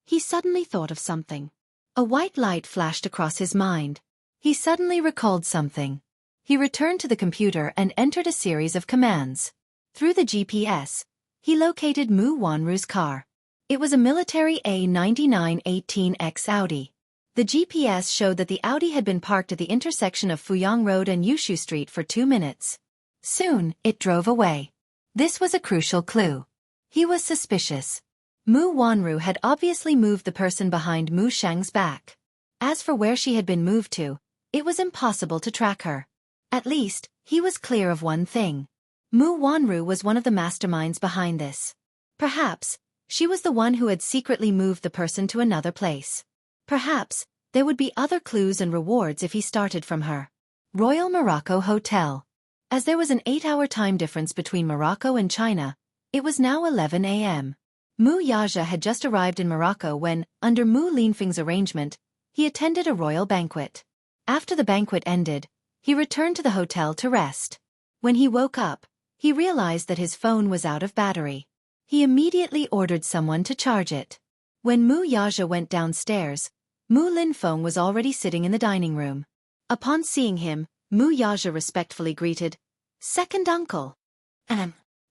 he suddenly thought of something. A white light flashed across his mind. He suddenly recalled something. He returned to the computer and entered a series of commands. Through the GPS, he located Mu Wanru's car. It was a military A9918X Audi. The GPS showed that the Audi had been parked at the intersection of Fuyang Road and Yushu Street for 2 minutes. Soon, it drove away. This was a crucial clue. He was suspicious. Mu Wanru had obviously moved the person behind Mu Shang's back. As for where she had been moved to, it was impossible to track her. At least, he was clear of one thing. Mu Wanru was one of the masterminds behind this. Perhaps, she was the one who had secretly moved the person to another place. Perhaps, there would be other clues and rewards if he started from her. Royal Morocco Hotel. As there was an 8-hour time difference between Morocco and China, it was now 11 a.m. Mu Yaja had just arrived in Morocco when, under Mu Linfeng's arrangement, he attended a royal banquet. After the banquet ended, he returned to the hotel to rest. When he woke up, he realized that his phone was out of battery. He immediately ordered someone to charge it. When Mu Yaja went downstairs, Mu Linfeng was already sitting in the dining room. Upon seeing him, Mu Yaja respectfully greeted, "Second uncle."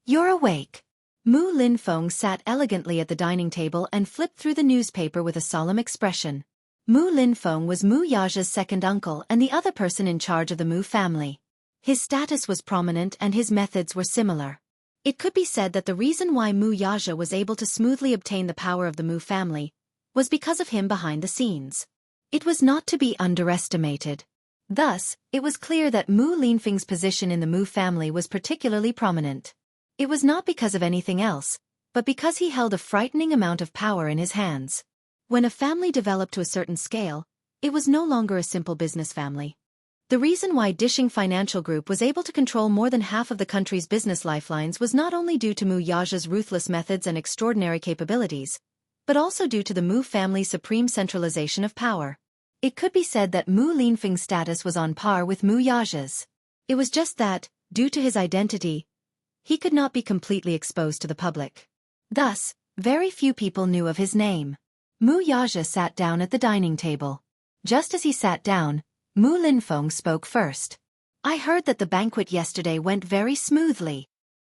You're awake." Mu Linfeng sat elegantly at the dining table and flipped through the newspaper with a solemn expression. Mu Linfeng was Mu Yaja's second uncle and the other person in charge of the Mu family. His status was prominent and his methods were similar. It could be said that the reason why Mu Yaja was able to smoothly obtain the power of the Mu family was because of him behind the scenes. It was not to be underestimated. Thus, it was clear that Mu Linfeng's position in the Mu family was particularly prominent. It was not because of anything else, but because he held a frightening amount of power in his hands. When a family developed to a certain scale, It was no longer a simple business family. The reason why Dishing Financial Group was able to control more than half of the country's business lifelines was not only due to Mu Yaja's ruthless methods and extraordinary capabilities, but also due to the Mu family's supreme centralization of power. It could be said that Mu Linfeng's status was on par with Mu Yaja's. It was just that, due to his identity, he could not be completely exposed to the public. Thus, very few people knew of his name. Mu Yaja sat down at the dining table. Just as he sat down, Mu Linfeng spoke first. I heard that the banquet yesterday went very smoothly.